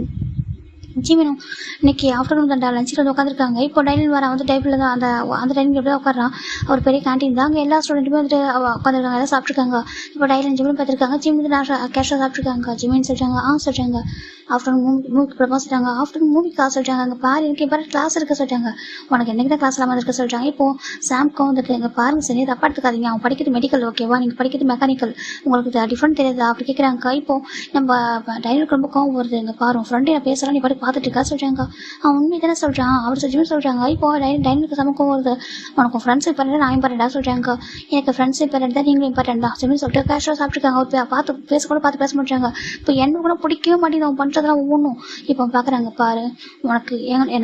ஜிமினும் இன்னைக்கு ஆஃப்டர்நூன் தாண்டா லஞ்சில் வந்து உட்காந்துருக்காங்க. இப்போ டைனிங் வர வந்து டைப்பில் தான் அந்த டைனிங் டேபிள் தான் உட்காரான். ஒரு பெரிய கேன்டீன் தான். அங்கே எல்லா ஸ்டூடெண்ட்டுமே வந்துட்டு உட்காந்துருக்காங்க எல்லாம் சாப்பிட்ருக்காங்க. இப்போ டைனிங் ஜிமின் பார்த்துருக்காங்க. ஜிம் வந்து கேஷாக சாப்பிட்ருக்காங்க. ஜிமின்னு சொல்கிறாங்க சொல்கிறாங்க. ஆஃப்டர்நூன் மூவிக்கு ப்ரப்போஸ் சொல்கிறாங்க. ஆஃப்டர்நூன் மூவிக்காக சொல்கிறாங்க. அங்கே பாரு எனக்கு இப்போ கிளாஸ் இருக்க சொல்கிறாங்க. உனக்கு என்றைக்கு தான் கிளாஸ் இல்லாமல் இருக்க சொல்கிறாங்க. இப்போது சாம்க்கும் வந்துட்டு எங்கள் பாருங்க சரி தப்பா எடுத்துக்காதீங்க அவன் படிக்கிறது மெடிக்கல் ஓகேவா நீங்கள் படிக்கிறது மெக்கானிக்கல் உங்களுக்கு டிஃப்ரெண்ட் தெரியுதா அப்படி கேட்குறாங்க. இப்போது நம்ம டைனிக்கு ரொம்ப கோவம் வருது. எங்கள் பாரு உன் ஃப்ரெண்டு நான் பேசலாம் நீ படி பார்த்துட்டு இருக்கா சொல்கிறாங்க. அவன் உண்மை தானே சொல்கிறான் அவர் சொல்லி சொல்கிறாங்க. இப்போ டைனுக்கு சமக்கம் வருது. உனக்கு ஃப்ரெண்ட்ஸ் இம்பார்ட்டன்ட் நான் இம்பார்ட்டண்டா சொல்கிறாங்க. எனக்கு ஃப்ரெண்ட்ஸ் இம்பார்ட்டன்ட் தான் நீங்களும் இம்பார்ட்டன்ட் தான் சொல்லி சொல்லிட்டு கேஷுவலாக சாப்பிட்ருக்காங்க. அவர் பார்த்து பேச கூட பார்த்து பேச மாட்டாங்க. இப்போ என்ன கூட பிடிக்கவே மாட்டேங்குது அவன் பண்ணுற சொல்றதெல்லாம் ஒவ்வொன்றும் இப்போ பார்க்குறாங்க பாரு உனக்கு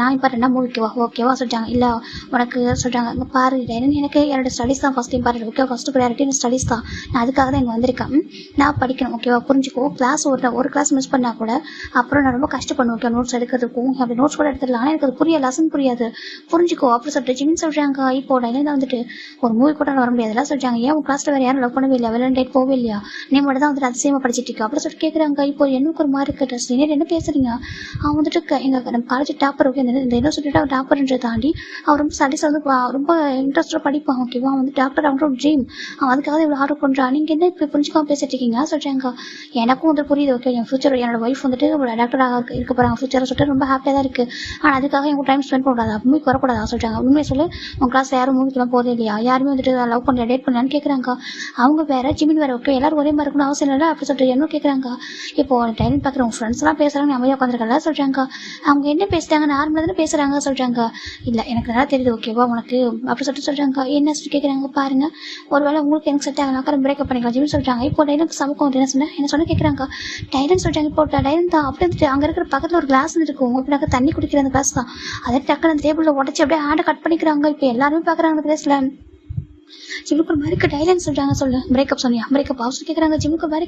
நான் இப்போ ரெண்டா மூவிக்கு ஓகேவா சொல்லிட்டாங்க. இல்லை உனக்கு சொல்கிறாங்க இங்கே பாரு எனக்கு என்னோட ஸ்டடீஸ் தான் first important okay first priority எனக்கு ஸ்டடீஸ் தான். நான் அதுக்காக தான் இங்கே வந்திருக்கேன். நான் படிக்கணும் ஓகேவா புரிஞ்சுக்கோ. கிளாஸ் ஒரு கிளாஸ் மிஸ் பண்ணால் கூட அப்புறம் நான் ரொம்ப கஷ்டப்படுவேன் ஓகே நோட்ஸ் எடுக்கிறதுக்கும். அப்படி நோட்ஸ் கூட எடுத்துடலாம் ஆனால் எனக்கு அது புரியாது லெசன் புரியாது புரிஞ்சுக்கோ அப்படி சொல்லிட்டு ஜிமின் சொல்கிறாங்க. இப்போ டைனில் வந்துட்டு ஒரு மூவி கூட வர முடியாதுலாம் சொல்கிறாங்க. ஏன் உன் கிளாஸில் வேறு யாரும் லவ் பண்ணவே இல்லையா வெளியே டேட் போகவே இல்லையா நீ மட்டும் தான் வந்துட்டு அதிசயமாக படிச்சுட்டு இருக்கா அப்படி சொல்லிட்டு கேட்குறாங்க. இப்போ எனக்கு ஒரு மாதிரி இருக்க சீனியர் என்ன பேசுறீங்க அவன் வந்துட்டு எங்கள் நம்ம காலேஜ் டாப்பர் ஓகே இந்த என்ன சொல்லிட்டு அவர் டாப்பர்ன்றதை தாண்டி அவர் ரொம்ப ஸ்டடீஸ் வந்து ரொம்ப இன்ட்ரெஸ்டாக படிப்பான் ஓகேவா அவன் வந்து டாக்டர் அவனோட ட்ரீம் அவன் அதுக்காக இவ்வளோ ஆர்டர் பண்ணுறான். நீங்கள் என்ன இப்போ புரிஞ்சுக்காம பேசிட்டு இருக்கீங்க சொல்கிறாங்க. எனக்கும் வந்து புரியுது ஓகே என் ஃபியூச்சர் என்னோட ஒய்ஃப் வந்துட்டு ஒரு டாக்டராக இருக்க போகிறாங்க ஃபியூச்சரை சொல்லிட்டு ரொம்ப ஹாப்பியாக தான் இருக்குது. ஆனால் அதுக்காக எங்கள் டைம் ஸ்பெண்ட் பண்ணக்கூடாது மூவிக்கு வரக்கூடாதா சொல்கிறாங்க. உண்மையை சொல்லு உங்கள் கிளாஸ் யாரும் மூவிக்கெல்லாம் போதே இல்லையா யாருமே வந்துட்டு லவ் பண்ணல டேட் பண்ணலான்னு கேட்குறாங்க. அவங்க வேற ஜிமின் வேற ஓகே எல்லாரும் ஒரே மாதிரி இருக்கணும் அவசியம் இல்லை அப்படி சொல்லிட்டு என்ன கேட்குறாங்க. இப்போ டைம் பார்க்குற உங்கள் ஃப்ரெண்ட்ஸ்லாம் பேசுகிறாங்க அமைதியாக உட்காந்துருக்கல சொல்கிறாங்க. அவங்க என்ன பேசுகிறாங்க நார்மலாக தானே பேசுகிறாங்க சொல்கிறாங்க. இல்லை எனக்கு நல்லா தெரியுது ஓகேவா உனக்கு அப்படி சொல்லிட்டு சொல்கிறாங்க. என்ன சொல்லி கேட்குறாங்க பாருங்க ஒருவேளை உங்களுக்கு எனக்கு செட் ஆகலாம் பிரேக்கப் பண்ணிக்கலாம் ஜிமின் சொல்கிறாங்க. இப்போ டைலனுக்கு சமக்கம் என்ன சொன்ன கேட்குறாங்க. டைலன் சொல்கிறாங்க இப்போ டைலன் தான் அப்படி வந்துட்டு அங்கே இருக்கிற பக்கத்தில் ஒரு கிளாஸ் இருக்கு உங்களுக்கு தண்ணி குடிக்கிற அந்த கிளாஸ் தான் அதை டக்குனு அந்த டேபிளில் உடச்சி அப்படியே ஹேண்டை கட் பண்ணிக்கிறாங்க. இப்போ எல்லாருமே பார்க்குறாங்க அந்த கிளாஸில் ஜிமுக்கு ஒரு மாதிரி டைலன் சொல்கிறாங்க. சொல்லு பிரேக்கப் சொன்னியா பிரேக்கப் அவசரம் கேட்குறாங்க. ஜிமுக்கு மாதிரி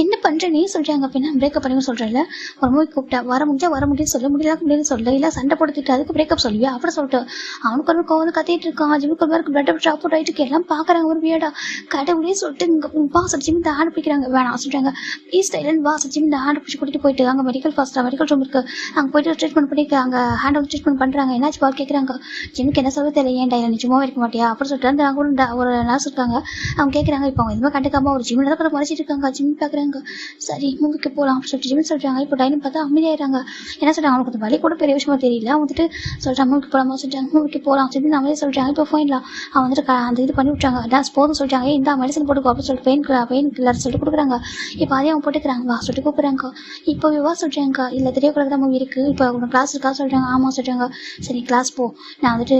என்ன பண்ணுற நீ சொல்கிறாங்க. அப்படின்னா பிரேக்கப் பண்ணி சொல்கிறேன்ல ஒரு மூவி கூப்பிட்டா வர முடியும் சொல்ல முடியலன்னு சொல்ல இல்லை சண்டை போடுத்துட்டு அதுக்கு பிரேக்கப் சொல்லுவியா அப்படி சொல்லிட்டு அவனுக்கு ஒரு கோவம் கத்திட்டு இருக்கான். ஜிமுக்கு ஒரு மாதிரி பிளட் ட்ராப் அவுட் ஆகிட்டு எல்லாம் பார்க்குறாங்க ஒரு வீடா கடவுளே சொல்லிட்டு இங்கே வா சொல்லி ஜிம் இந்த ஹேண்ட் பிடிக்கிறாங்க வேணாம் சொல்கிறாங்க. ப்ளீஸ் டைலன் வா சொல்லி ஜிம் இந்த ஹேண்ட் பிடிச்சி கூட்டிட்டு போயிட்டு அங்கே மெடிக்கல் ரூம் இருக்குது அங்கே போயிட்டு ட்ரீட்மெண்ட் பண்ணிட்டு அங்கே ஹேண்ட் வந்து ட்ரீட்மெண்ட் பண்ணுறாங்க. என்னாச்சு பால் கேட்குறாங்க. ஜிமுக்கு என்ன சொல்ல தெரியல ஏன் டைலன் நிஜமாவே இருக்க மாட்டியா அப்படி சொல்லிட்டு அந்த அங்கே ஒரு நர்ஸ் இருக்காங்க அவங்க கேட்குறாங்க. இப்போ அவங்க எதுவுமே கண்டுக்காம ஒரு ஜிம்மில் தான் கொஞ்சம் மறைச்சிட்டு இருக்காங்க. ஜிம் பார்க்குறாங்க. சரி மூவிக்கு போகலாம் அப்படின்னு சொல்லிட்டு ஜிம் சொல்கிறாங்க. இப்போ டைம் பார்த்தா அமைதியாயிறாங்க. என்ன சொல்கிறாங்க அவங்களுக்கு கொஞ்சம் வழி கூட பெரிய விஷயமா தெரியல வந்துட்டு சொல்கிறாங்க மூவிக்கு போகலாமா சொல்லிட்டாங்க. மூவிக்கு போகலாம் சொல்லி அமைதியாக சொல்கிறாங்க. இப்போ ஃபைனலாம் அவங்க வந்துட்டு அந்த இது பண்ணி விட்றாங்க டான்ஸ் போதும் சொல்லிட்டாங்க. இந்த மெடிசன் போட்டுக்கோ அப்படின்னு சொல்லிட்டு பெயின் கில்லர் சொல்லிட்டு கொடுக்குறாங்க. இப்போ அதையும் அவங்க போட்டுக்கிறாங்க வா சொல்லிட்டு கூப்பிட்றாங்க. இப்போ வா சொல்கிறாங்க. இல்லை 3 o'clock தான் மூவி இருக்குது இப்போ உங்க கிளாஸ் இருக்கா சொல்கிறாங்க. ஆமாம் சொல்கிறாங்க. சரி கிளாஸ் போ நான் வந்துட்டு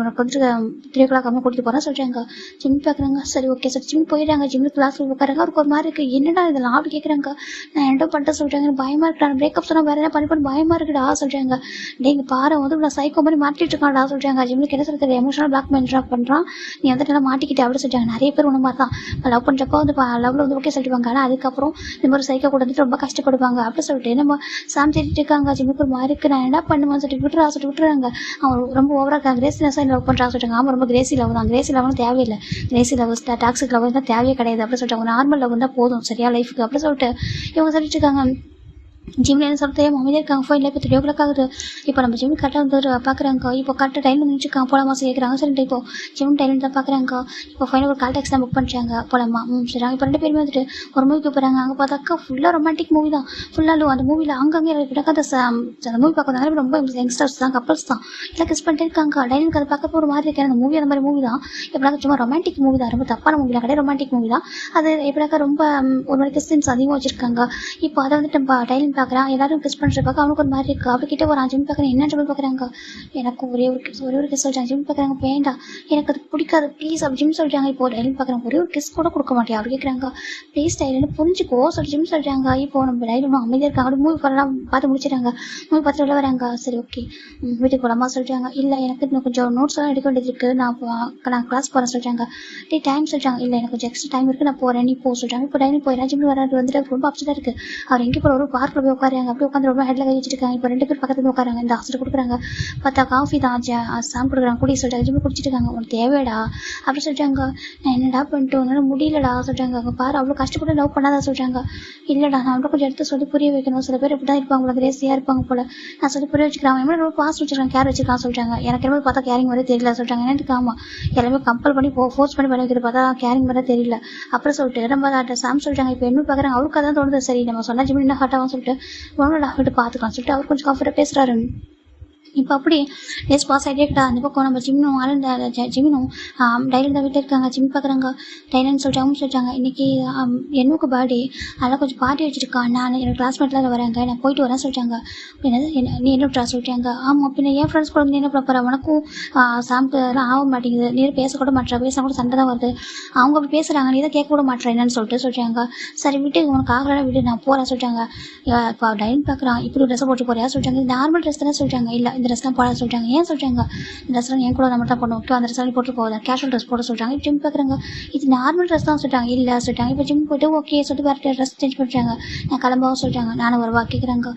உனக்கு வந்துட்டு 3 o'clock அம்மா கூட்டிட்டு போகிறேன் சொல்கிறாங்க. ஜிம் பார்க்குறாங்க. சரி ஓகே சார் ஜிம் போயிடுறாங்க. ஜிம்மில் கிளாஸில் உட்காராங்க. அவருக்கு ஒரு மாதிரி இருக்குது என்னடா இதெல்லாம் அப்படி கேட்குறாங்க. நான் என்ன பண்ணிட்டு சொல்கிறாங்க பயமாக இருக்கா பிரேக்கப் சொன்னால் வேறு என்ன பண்ணி பயமாக இருக்குடா சொல்கிறாங்க. நீங்கள் பாரு வந்து நான் சைக்கோ மாதிரி மாட்டிட்டு இருக்கான்டா சொல்கிறாங்க. ஜிம்முக்கு என்ன சொல்கிறது எமோஷனல் பிளாக்மெயில் பண்ணுறான் நீ வந்துட்டு நல்லா மாட்டிக்கிட்டே அப்படி சொல்கிறாங்க. நிறைய பேர் ஒன்று மாதிரி தான் லவ் பண்ணுறப்போ வந்து லவ்வில் வந்து ஓகே சொல்லிடுவாங்க. ஆனால் அதுக்கப்புறம் இந்த மாதிரி சைக்கோ கூட வந்துட்டு ரொம்ப கஷ்டப்படுவாங்க அப்படி சொல்லிட்டு நம்ம சாம் தேடிட்டு இருக்காங்க. ஜிம்முக்கு ஒரு மாதிரி இருக்குது நான் என்ன பண்ணுவேன்னு சொல்லிட்டு விட்டுறாங்க. அவன் ரொம்ப ஓவராக கிரேசினஸாக லவ் பண்ணுறான்னு சொல்கிறாங்க. ஆமாம் ரொம்ப கிரேசி லவ் தான் கிரேசி லவ்னு தேவையில்லை கிரேசி லவ் டாக்ஸிக் லவ் தான் தேவையே கிடையாது அப்படி சொல்லிட்டு நார்மல் லவ் தான் போதும் சரியா லைஃபுக்கு அப்படி சொல்லிட்டு இவங்க சொல்லிட்டு இருக்காங்க. ஜிம்மில் என்ன சொல்லிட்டு அமைதியாக இருக்காங்க. ஃபோனில் இப்போ 3 o'clock ஆகுது. இப்போ நம்ம ஜிம் கரெக்டாக வந்து பார்க்குறாங்க. இப்போ கரெக்டாக டைம் நினச்சிருக்காங்க போலாமா கேட்குறாங்க. சரிட்டு இப்போ ஜிம் டைம் தான் பார்க்குறாங்க. இப்போ ஃபைனல் ஒரு கால் டாக்ஸி தான் புக் பண்ணிட்டாங்க போலாமா சரிங்க. இப்போ 2 பேருமே வந்துட்டு ஒரு மூவிக்கு போகிறாங்க. அங்கே பார்த்தாக்கா ஃபுல்லாக ரொமான்டிக் மூவி தான் ஃபுல்லாக அந்த மூவியில் அங்கங்கே விடாக்க அந்த மூவி பார்க்கறதுனால ரொம்ப யங்ஸ்டர்ஸ் தான் கப்பல்ஸ் தான் எல்லாம் கிஸ் பண்ணிட்டு இருக்காங்க. டைனுக்கு அதை பார்க்க ஒரு மாதிரி இருக்கேன் அந்த மூவி அந்த மாதிரி மூவி தான் எப்படினாக்கா சும்மா ரொமான்டிக் மூவி தான் ரொம்ப தப்பான மூவிலாம் கிடையாது ரொமான்டிக் மூவி தான் அது எப்படினாக்கா ரொம்ப ஒரு மாதிரி கிறிஸ்டின்ஸ் அதிகமாக வச்சுருக்காங்க. இப்போ அதை வந்துட்டு நம்ம டைன் பார்க்குறான் எல்லாரும் கிஸ் பண்ணுறதுக்காக அவனுக்கு ஒரு மாதிரி இருக்குது. அவர்கிட்ட ஒரு ஜிம் பார்க்குறேன் என்ன ஜிம் பார்க்குறாங்க. எனக்கு ஒரே ஒரு கிஸ் சொல்கிறாங்க. ஜிம் பார்க்குறாங்க வேண்டாம் எனக்கு அது பிடிக்காது ப்ளீஸ் அப்படி ஜிம் சொல்கிறாங்க. இப்போ டைலன் பார்க்குறாங்க ஒரே ஒரு கிஸ் கூட கொடுக்க மாட்டேன் அப்படி கேட்குறாங்க. ப்ளீஸ் டைலன்னு புரிஞ்சுக்கோ சொல்லி ஜிம் சொல்கிறாங்க. இப்போ நம்ம டைலன் அமைதியாக இருக்காங்க. அப்படி மூவி பண்ணலாம் பார்த்து முடிச்சிடறாங்க. மூவி பார்த்துட்டு உள்ள வராங்க. சரி ஓகே வீட்டுக்கு போகலாமா சொல்கிறாங்க. இல்லை எனக்கு இன்னும் கொஞ்சம் நோட்ஸ் எல்லாம் எடுக்க வேண்டியது இருக்குது நான் கிளாஸ் போகிறேன் சொல்கிறாங்க. டைம் சொல்கிறாங்க. இல்லை எனக்கு கொஞ்சம் எக்ஸ்ட்ரா டைம் இருக்குது நான் போகிறேன் நீ போ சொல்கிறாங்க. இப்போ டைம் போயிடறேன் ஜிம் வராது வந்துட்டு ரொம்ப அப்செட்டாக இருக்குது. அவர் எங்கே போகிற ஒரு பார்க்கில் போய் உட்காருங்க அப்படி உட்காந்து ரொம்ப ஹெட்ல கை வச்சிருக்காங்க. இப்போ 2 பேர் பக்கத்துல உட்காராங்க. இந்த ஹாஸ்டல் கொடுக்குறாங்க. பார்த்தா காஃபி தான் சாம் கொடுக்குறாங்க குடி சொல்லிட்டாங்க. ஜிம் குடிச்சிட்டு இருக்காங்க. உனக்கு தேவையடா அப்படி சொல்லிட்டாங்க. நான் என்னடா பண்ணிட்டு உன்னால முடியலடா சொல்கிறாங்க. அவங்க பாரு அவ்வளோ கஷ்டப்பட்டு லவ் பண்ணாதான் சொல்கிறாங்க. இல்லைடா நான் அவ்வளோ கொஞ்சம் எடுத்து சொல்லி புரிய வைக்கணும். சில பேர் இப்படி தான் இருப்பாங்க போல கிரேசியாக இருப்பாங்க போல நான் சொல்லி புரிய வச்சுக்கிறேன். அவன் ரொம்ப பாஸ்ட் வச்சிருக்கான் கேர் வச்சிருக்கான் சொல்கிறாங்க. எனக்கு என்ன பார்த்தா கேரிங் மாதிரி தெரியல சொல்கிறாங்க. எனக்கு ஆமா எல்லாமே கம்பல் பண்ணி ஃபோர்ஸ் பண்ணி வைக்கிறது பார்த்தா கேரிங் மாதிரி தெரியல அப்படி சொல்லிட்டு நம்ம சாம் சொல்கிறாங்க. இப்போ என்ன பார்க்குறாங்க அவளுக்கு அதான் தோணுது. சரி நம்ம சொன்னா ஜிம் என்ன ஹாட்டாவும் சொல்லிட்டு ஒன்றும் விட்டு பார்த்துக்கலாம் சொல்லிட்டு அவர் கொஞ்சம் கம்ஃபர்ட்டாக பேசுகிறாரு. இப்போ அப்படி டேஸ் பாஸ் ஆகிட்டே இருக்கா. அந்த பக்கம் நம்ம ஜிம்னும் ஜிமினும் டைலர் தான் வீட்டில் இருக்காங்க. ஜிம் பார்க்குறாங்க. டைலர்னு சொல்லிட்டு அவங்க சொல்லிட்டாங்க இன்னைக்கு என்னுக்கு பர்த்டே, அதெல்லாம் கொஞ்சம் பார்ட்டி வச்சுருக்கான். நான் என்னோட கிளாஸ்மேட்லாம் வராங்க, நான் போயிட்டு வரேன் சொல்லிட்டாங்க. என்னது நீ என்ன ட்ரா சொல்லிட்டாங்க. ஆமாம் பின்ன என் ஃப்ரெண்ட்ஸ் கூட நீ என்ன ப்ராப்பரா, உனக்கும் சாம்பு எல்லாம் ஆக மாட்டேங்குது, நீ பேசக்கூட மாட்டேற, பேச கூட சண்டை தான் வருது, அவங்க அப்படி பேசுகிறாங்க, நீ தான் கேட்க கூட மாட்டேற என்னன்னு சொல்லிட்டாங்க. சரி விட்டு உனக்கு ஆகலாம் விட்டு நான் போகிறேன் சொல்லிட்டாங்க. இப்போ டைன் பார்க்குறான் இப்படி ட்ரெஸ்ஸை போட்டு போறியா சொல்லிட்டாங்க. நார்மல் ட்ரெஸ் தானே சொல்லிட்டாங்க. இல்லை இந்த ட்ரெஸ்லாம் போட சொல்லிட்டாங்க. ஏன் சொல்லிட்டாங்க இந்த ட்ரெஸ்லாம் என் கூட நம்ம தான் பண்ணுவோம், அந்த ட்ரெஸ்லாம் போட்டு போகுது, கேஷுவல் ட்ரெஸ் போட சொல்லிட்டாங்க. ஜிம் பார்க்குறாங்க இது நார்மல் ட்ரெஸ் தான் சொல்லிட்டாங்க. இல்லை சொல்லிட்டாங்க. இப்போ ஜிம் போய்ட்டு ஓகே சொல்லிட்டு வேறு ட்ரெஸ் சேஞ்ச் பண்ணிட்டாங்க. நான் கிளம்பவும் சொல்லிட்டாங்க. நானும் வருவா கேட்குறாங்க.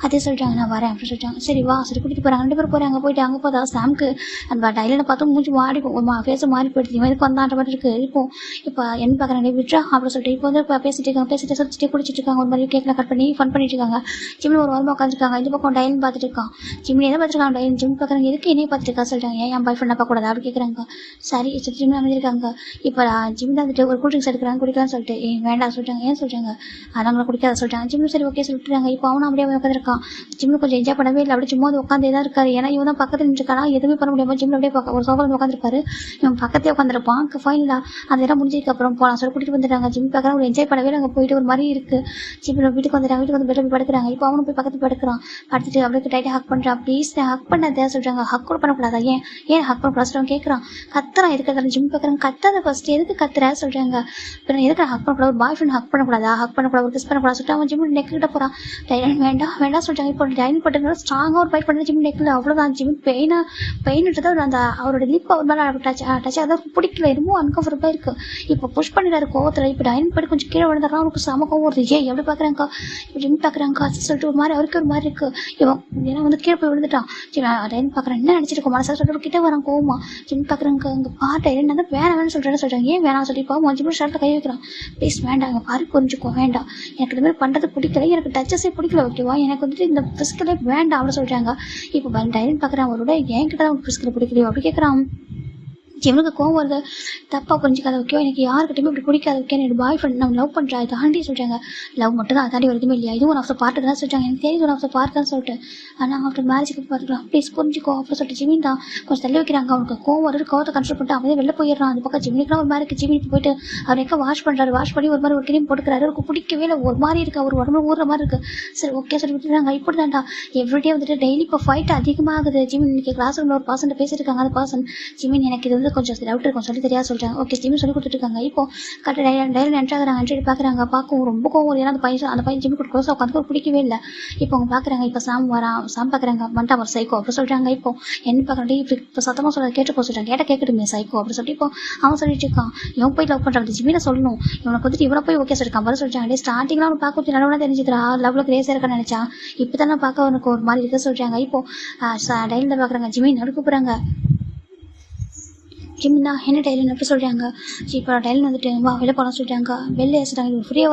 அதே சொல்லிட்டாங்க நான் வரேன் அப்படின்னு சொல்லிட்டாங்க. சரி வா சரி கூட்டிகிட்டு போகிறாங்க. 2 பேரும் போகிறாங்க. போயிட்டு அங்கே போதா சாம்க்கு அந்த டைலரை பார்த்து மூஞ்சி மாறி ஃபேஸை மாறி போயிடுது. இதுக்கு வந்தான்ற மாதிரி இருக்குது. இப்போ என்ன பார்க்குறாங்க விட்ரா அப்படின்னு சொல்லிட்டு இப்போ வந்து இப்போ பேசிட்டு இருக்காங்க. பேசிட்டு சிரிச்சிட்டு குடிச்சிட்டு இருக்காங்க. ஒரு மாதிரி கேக்கில் கட் பண்ணி ஃபன் பண்ணிட்டு இருக்காங்க. ஜிம்மில் ஒரு வாரமாக உட்காந்துருக்காங்க. இந்த பக்கம் டைலன் பார்த்துட்டு இருக்கான். ஜிம்மில் என்ன பார்த்துருக்காங்க டைலன். ஜிம் பார்க்குறாங்க எதுக்கு என்னையே பார்த்துட்டு இருக்கா சொல்லிட்டாங்க. ஏன் என் பாய் ஃப்ரெண்ட் பார்க்கக்கூடாது அப்படி கேட்குறாங்க. சரி ஜிம்மில் அமைதிருக்காங்க. இப்போ ஜிம் தான் வந்துட்டு ஒரு கூல் ட்ரிங்க்ஸ் எடுக்கிறாங்க குடிக்கலாம்னு சொல்லிட்டு வேண்டாம் சொல்லிட்டாங்க. ஏன் சொல்லிட்டாங்க அதனால குடிக்காத சொல்லிட்டாங்க. ஜிம்மில் சரி ஓகே சொல்லிட்டுருக்காங்க. இப்போ அவனும் அப்படியே உட்காந்துருக்கான். ஜிம்மில் கொஞ்சம் என்ஜாய் பண்ணவே இல்லை. அப்படி சும்மா உட்காந்தே தான் இருக்காரு. ஏன்னா இவன் தான் பக்கத்தில் நின்றுருக்கானா எதுவுமே பண்ண முடியாமல் ஜிம்மில் அப்படியே ஒரு சோஃபாவில் உட்காந்துருப்பாரு. இவன் பக்கத்தே உட்காந்துருப்பான். ஃபைனலாக அந்த இடம் முடிஞ்சதுக்கு அப்புறம் போகலாம் சொல்லி கூட்டிகிட்டு வந்துட்டாங்க. ஜிம் பார்க்குறாங்க. ஒரு என்ஜாய் பண்ணவே அங்கே போயிட்டு ஒரு மாதிரி இருக்குது. ஜிம்மில் வீட்டுக்கு வந்துட்டாங்க. வீட்டுக்கு வந்து பெட்டில் போய் படுக்கிறாங்க. இப்போ அவனும் போய் பக்கத்தில் படுக்கிறான். படுத்துட்டு அப்படியே டைட்டாக ஹக் பண்ணுறான். ப்ளீஸ் ஹக் பண்ணாதே சொல்கிறாங்க. ஹக் கூட பண்ணக்கூடாதா. ஏன் ஹக் பண்ணக்கூடாது சொல்லுவாங்க கேட்குறான். கத்துறான் எதுக்கு ஜிம் பார்க்குறாங்க. கத்தாத ஃபர்ஸ்ட் எதுக்கு கத்துற சொல்கிறாங்க. இப்போ எதுக்கு ஹக் பண்ணக்கூடாது, ஒரு பாய் ஃப்ரெண்ட் ஹக் பண்ணக்கூடாதா, ஹக் பண்ணக்கூடாது, ஒரு கிஸ் பண்ணக்கூடாது சொல்லிட்டு அவன் ஜிம் நெக்கிட்ட போகிறான். வேண்டாம் சொல்லிட்டாங்க. இப்போ டைன் பட்டுனால ஸ்ட்ராங்காக ஒரு ஃபைட் பண்ண ஜிம் நெக்கில் அவ்வளோதான். ஜிம் பெயின்ட்டு அந்த அவரோட லிப் அவர் மேலே டச் அதான் பிடிக்கல, என்னமோ அன்கம்ஃபர்டபுளாக இருக்குது. இப்போ புஷ் பண்ணிடாரு கோவத்தில். இப்போ டைன் பட்டு கொஞ்சம் கீழே விழுந்துடுறான். அவனுக்கு சம கோவம் வருது. எப்படி பார்க்குறாங்க இப்போ ஜிம் பார்க்குறாங்க சொல்லிட்டு ஒரு மாதிரி அவருக்கு ஒரு மாதிரி இருக்குது. இவன் ஏன்னா வந்து கீழே போய் விழுந்துட்டான். டைன் பார்க்குறேன் என்ன நினச்சிருக்கோம் மனசாக சொல்லிட்டு கிட்டே வரான் கோவமா. ஜிம் பார்க்குறாங்க அங்கே பாட்டை என்ன வேணாம்னு சொல்லிட்டு ஏன் வேணாம் சொல்லி இப்போ ஜிம் ஷர்ட்டில் கை வைக்கிறான். ப்ளீஸ் வேண்டாம் அங்கே பாரு புரிஞ்சுக்கோ வேண்டாம், எனக்கு இந்த மாதிரி பண்ணுறது பிடிக்கல, எனக்கு டச்சஸே பிடிக்கல ஓகேவா, எனக்கு வந்துட்டு இந்த ஃபிசிக்கலே வேண்டாம் அப்படின்னு சொல்கிறாங்க. இப்போ டைன் பார்க்குறான் அவரோட என்கிட்ட தான் ஃபிசிக்கல் பிடிக்கலையோ அப்படி கேட்குறான். இவனுக்கு கோவம் வருது. தப்பாக புரிஞ்சிக்காத ஓகேவா, எனக்கு யாருக்கிட்டையுமே இப்படி பிடிக்காது ஓகே, என்னோட பாய் ஃப்ரெண்ட் நம்ம லவ் பண்ணுறா தாண்டி சொல்லிட்டாங்க. லவ் மட்டும் தான் தாண்டி வருதுமே இல்லையா, இதுவும் ஒன் ஆஃப் த பார்ட்டு தான் சொல்லிட்டாங்க. எனக்கு தெரியும் ஒன் ஆஃப் த பார்ட் தான் சொல்லிட்டு. ஆனால் ஆஃப்டர் மேரேஜுக்கு பார்த்துக்கலாம் ப்ளீஸ் புரிஞ்சுக்கோ அப்படின்னு சொல்லிட்டு ஜிமின் தான் கொஞ்சம் தள்ளி வைக்கிறாங்க. அவனுக்கு கோவம் வருது. கோவத்தை கண்ட்ரோல் பண்ணிட்டு அவன் வெளில போயிடுறான். அந்த பக்கம் ஜிமினிக்குலாம் ஒரு மாதிரி இருக்குது. ஜிமினிக்கு போயிட்டு அவர் எங்கே வாஷ் பண்ணுறாரு. வாஷ் பண்ணி ஒரு மாதிரி ஒரு கிரீம் போட்டுக்கிறாரு. அவருக்கு பிடிக்கவே இல்லை, ஒரு மாதிரி இருக்குது, அவர் உடம்புல ஊறுற மாதிரி இருக்குது. சரி ஓகே சொல்லி விட்டுறாங்க. இப்படி தான்டா எவ்ரிடே வந்துட்டு டெய்லி இப்போ ஃபைட் அதிகமாகுது. ஜிமின் இன்னைக்கு கிளாஸ் ரூமில் ஒரு பர்சன்ட் பேசிட்டு இருக்காங்க. அந்த பர்சன் ஜிமின் எனக்கு இது வந்து கொஞ்சம் டவுட் இருக்கும் சொல்லி தெரியாது சொல்லிட்டாங்க. ஓகே ஜிம்மி சொல்லி கொடுத்துருக்காங்க. இப்போ கரெக்டாக டைலர் என்ட்ராகிறாங்க. என்ட்ரி பார்க்குறாங்க. பார்க்கவும் ரொம்ப கோவம். ஏன்னா அந்த பையன் ஜிம்மி கூட க்ளோஸாக உட்காந்து பிடிக்கவே இல்லை. இப்போ அவங்க பார்க்குறாங்க. இப்போ சாம் பார்க்குறாங்க மண்டா ஒரு சைக்கோ அப்படி சொல்கிறாங்க. இப்போ என்ன பார்க்குறாங்க இப்போ சத்தமாக சொல்ல கேட்டு போக சொல்கிறாங்க. கேட்டால் கேட்கட்டுமே சைக்கோ அப்படி சொல்லிட்டு இப்போ அவன் சொல்லிட்டு இருக்கான். இவன் போய் லவ் பண்ணுறாங்க. ஜிம்மியில் சொல்லணும் இவனுக்கு வந்துட்டு இவனை போய் ஓகே சொல்லிருக்கான் மாதிரி சொல்லிட்டாங்க. ஸ்டார்டிங்லாம் அவன் பார்க்க கொஞ்சம் நல்லவனா தெரிஞ்சுக்கிறா. லவ்ல கிரேஸாக இருக்கான்னு நினச்சா இப்போ தானே பார்க்க அவனுக்கு ஒரு மாதிரி இருக்க சொல்கிறாங்க. இப்போ டைலர் பார்க்குறாங்க. ஜிம்மி நடுக்க போகிறாங்க. ஜிம்னா என்ன டைலன் எப்படி சொல்கிறாங்க. இப்போ டைலன் வந்துட்டு வா வெளில போகலாம் சொல்லிட்டாங்க. வெளில சொல்லிட்டாங்க இது ஃப்ரீயாக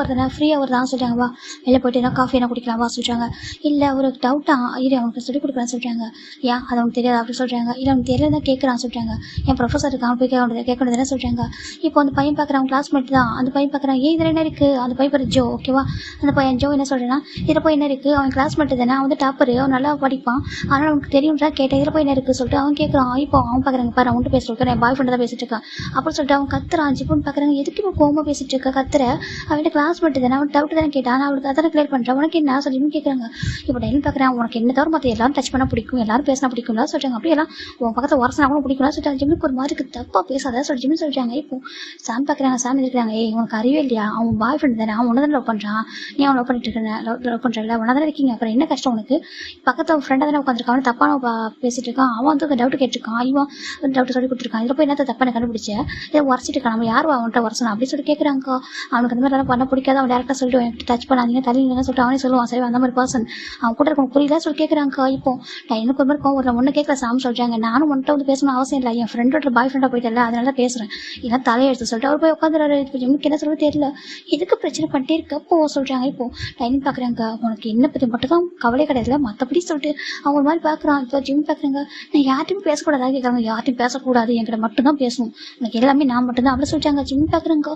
வருதானே சொல்லிட்டாங்க. வா வெளில போய்ட்டு என்ன காஃபி என்ன குடிக்கலாம் வா சொல்லிட்டாங்க. இல்லை ஒரு டவுட்டாக இது அவனுக்கு சொல்லிக் கொடுக்குறான்னு சொல்லிட்டாங்க. ஏன் அது அவனுக்கு தெரியாது அப்படி சொல்கிறாங்க. இல்லை அவனுக்கு தெரியல தான் கேட்குறான்னு சொல்லிட்டாங்க. என் ப்ரொஃபஸர் இருக்கான் போய் கேட்க வேண்டியதுன்னு சொல்கிறாங்க. இப்போ அந்த பையன் பார்க்குறான் கிளாஸ்மேட் தான். அந்த பையன் பார்க்குறான் ஏன் இதில் என்ன இருக்குது. அந்த பையன் பேர் ஜோ ஓகேவா. அந்த பையன் ஜோ என்ன சொல்கிறேன்னா இதில் போய் என்ன இருக்குது, அவன் கிளாஸ்மேட் தானே, அவன் வந்து டாப்பர், அவன் நல்லா படிப்பான், ஆனால் அவனுக்கு தெரியும்ன்றா கேட்டேன் இதில் போய் என்ன இருக்குது சொல்லிட்டு அவன் கேட்குறான். இப்போ அவன் பார்க்குறாங்க பாரு அவன்ட்டு பேச சொல்லிட்டு என் பாய் ஃப்ரெண்ட் தான் பேசிட்டு இருக்கான் அப்படின்னு சொல்லிட்டு அவன் கத்துறான். ஜிப்புன்னு பார்க்குறாங்க. எதுக்கு இப்போ கோவமாக பேசிட்டு இருக்க கத்துற, அவன் கிளாஸ்மேட் தானே, அவன் டவுட் தானே கேட்டான், அவளுக்கு அதான கிளியர் பண்ணுறான், உனக்கு என்ன சொல்லின்னு கேட்குறாங்க. இப்போ டைலர் பார்க்குறான். உனக்கு என்ன தவிர மற்ற எல்லாரும் டச் பண்ண பிடிக்கும், எல்லாரும் பேசினா பிடிக்கும்லாம் சொல்கிறாங்க. அப்படியே எல்லாம் உன் பக்கத்தில் உரசனா கூட பிடிக்கும்லாம் சொல்லிட்டு ஜிம்முக்கு ஒரு மாதிரி தப்பாக பேசாத சொல்லி ஜிம்மு சொல்லிட்டாங்க. இப்போ சாம் பார்க்குறாங்க. சாம் இருக்கிறாங்க. உனக்கு அறிவே இல்லையா, அவன் பாய் ஃப்ரெண்ட் தானே, அவன் ஒன்று தானே லவ் பண்ணுறான், நீ அவன் லவ் பண்ணிட்டு இருக்க லவ் பண்ணுறல ஒன்றா தானே இருக்கீங்க, அப்புறம் என்ன கஷ்டம் உனக்கு, பக்கத்தில் ஃப்ரெண்டாக தானே உட்காந்துருக்கான், அவன் தப்பான பேசிட்டு இருக்கான், அவன் வந்து டவுட் கேட்டிருக்கான், இவன் டவுட் சொல்லி கொடுத்துருக்கான், இதில் போய் என்ன தப்பான கண்டுபிடிச்சேன், இதை உரச்சிட்டு இருக்கான், நம்ம யார் அவன்கிட்ட உரசணும் அப்படின்னு சொல்லி கேட்குறாங்க. அவனுக்கு அந்த மாதிரி பண்ண பிடிக்காது. அவன் டேரக்டாக சொல்லிட்டு எனக்கு டச் பண்ணாதீங்க தள்ளிங்கன்னு சொல்லிட்டு அவனே சொல்லுவான். சரி அந்த மாதிரி பர்சன் அவன் கூட இருக்க புரியல சொல்லி கேட்குறாங்க. இப்போ எனக்கு ஒரு மாதிரி கோவம் ஒன்று கேட்கல. சாம் சொல்கிறாங்க. நானும் உன்கிட்ட வந்து பேசணும் அவசியம் இல்லை, என் ஃப்ரெண்டோட பாய் ஃப்ரெண்டாக போயிட்டல அதனால தான் பேசுகிறேன், ஏன்னா தலையெடுத்து சொல்லிட்டு அவர் போய் உட்காந்துறாரு. இப்போ எனக்கு என்ன சொல்ல தெரியல, எதுக்கு பிரச்சனை பண்ணிட்டே இருக்கப்போ சொல்கிறாங்க. இப்போ டைனிங் பார்க்குறாங்க. உனக்கு என்ன பற்றி மட்டும் தான் கவலை கிடையாது, மற்றபடி சொல்லிட்டு அவங்க ஒரு மாதிரி பார்க்குறான். இப்போ ஜிம் பார்க்குறாங்க. நான் யார்ட்டையும் பேசக்கூடாதா கேட்குறாங்க. யார்ட்டையும் பேசக்கூடாது, என்கிட்ட மட்டும் தான் பேசணும், எனக்கு எல்லாமே நான் மட்டும்தான் அப்படி சொல்லிட்டாங்க. ஜிம் பார்க்குறாங்க.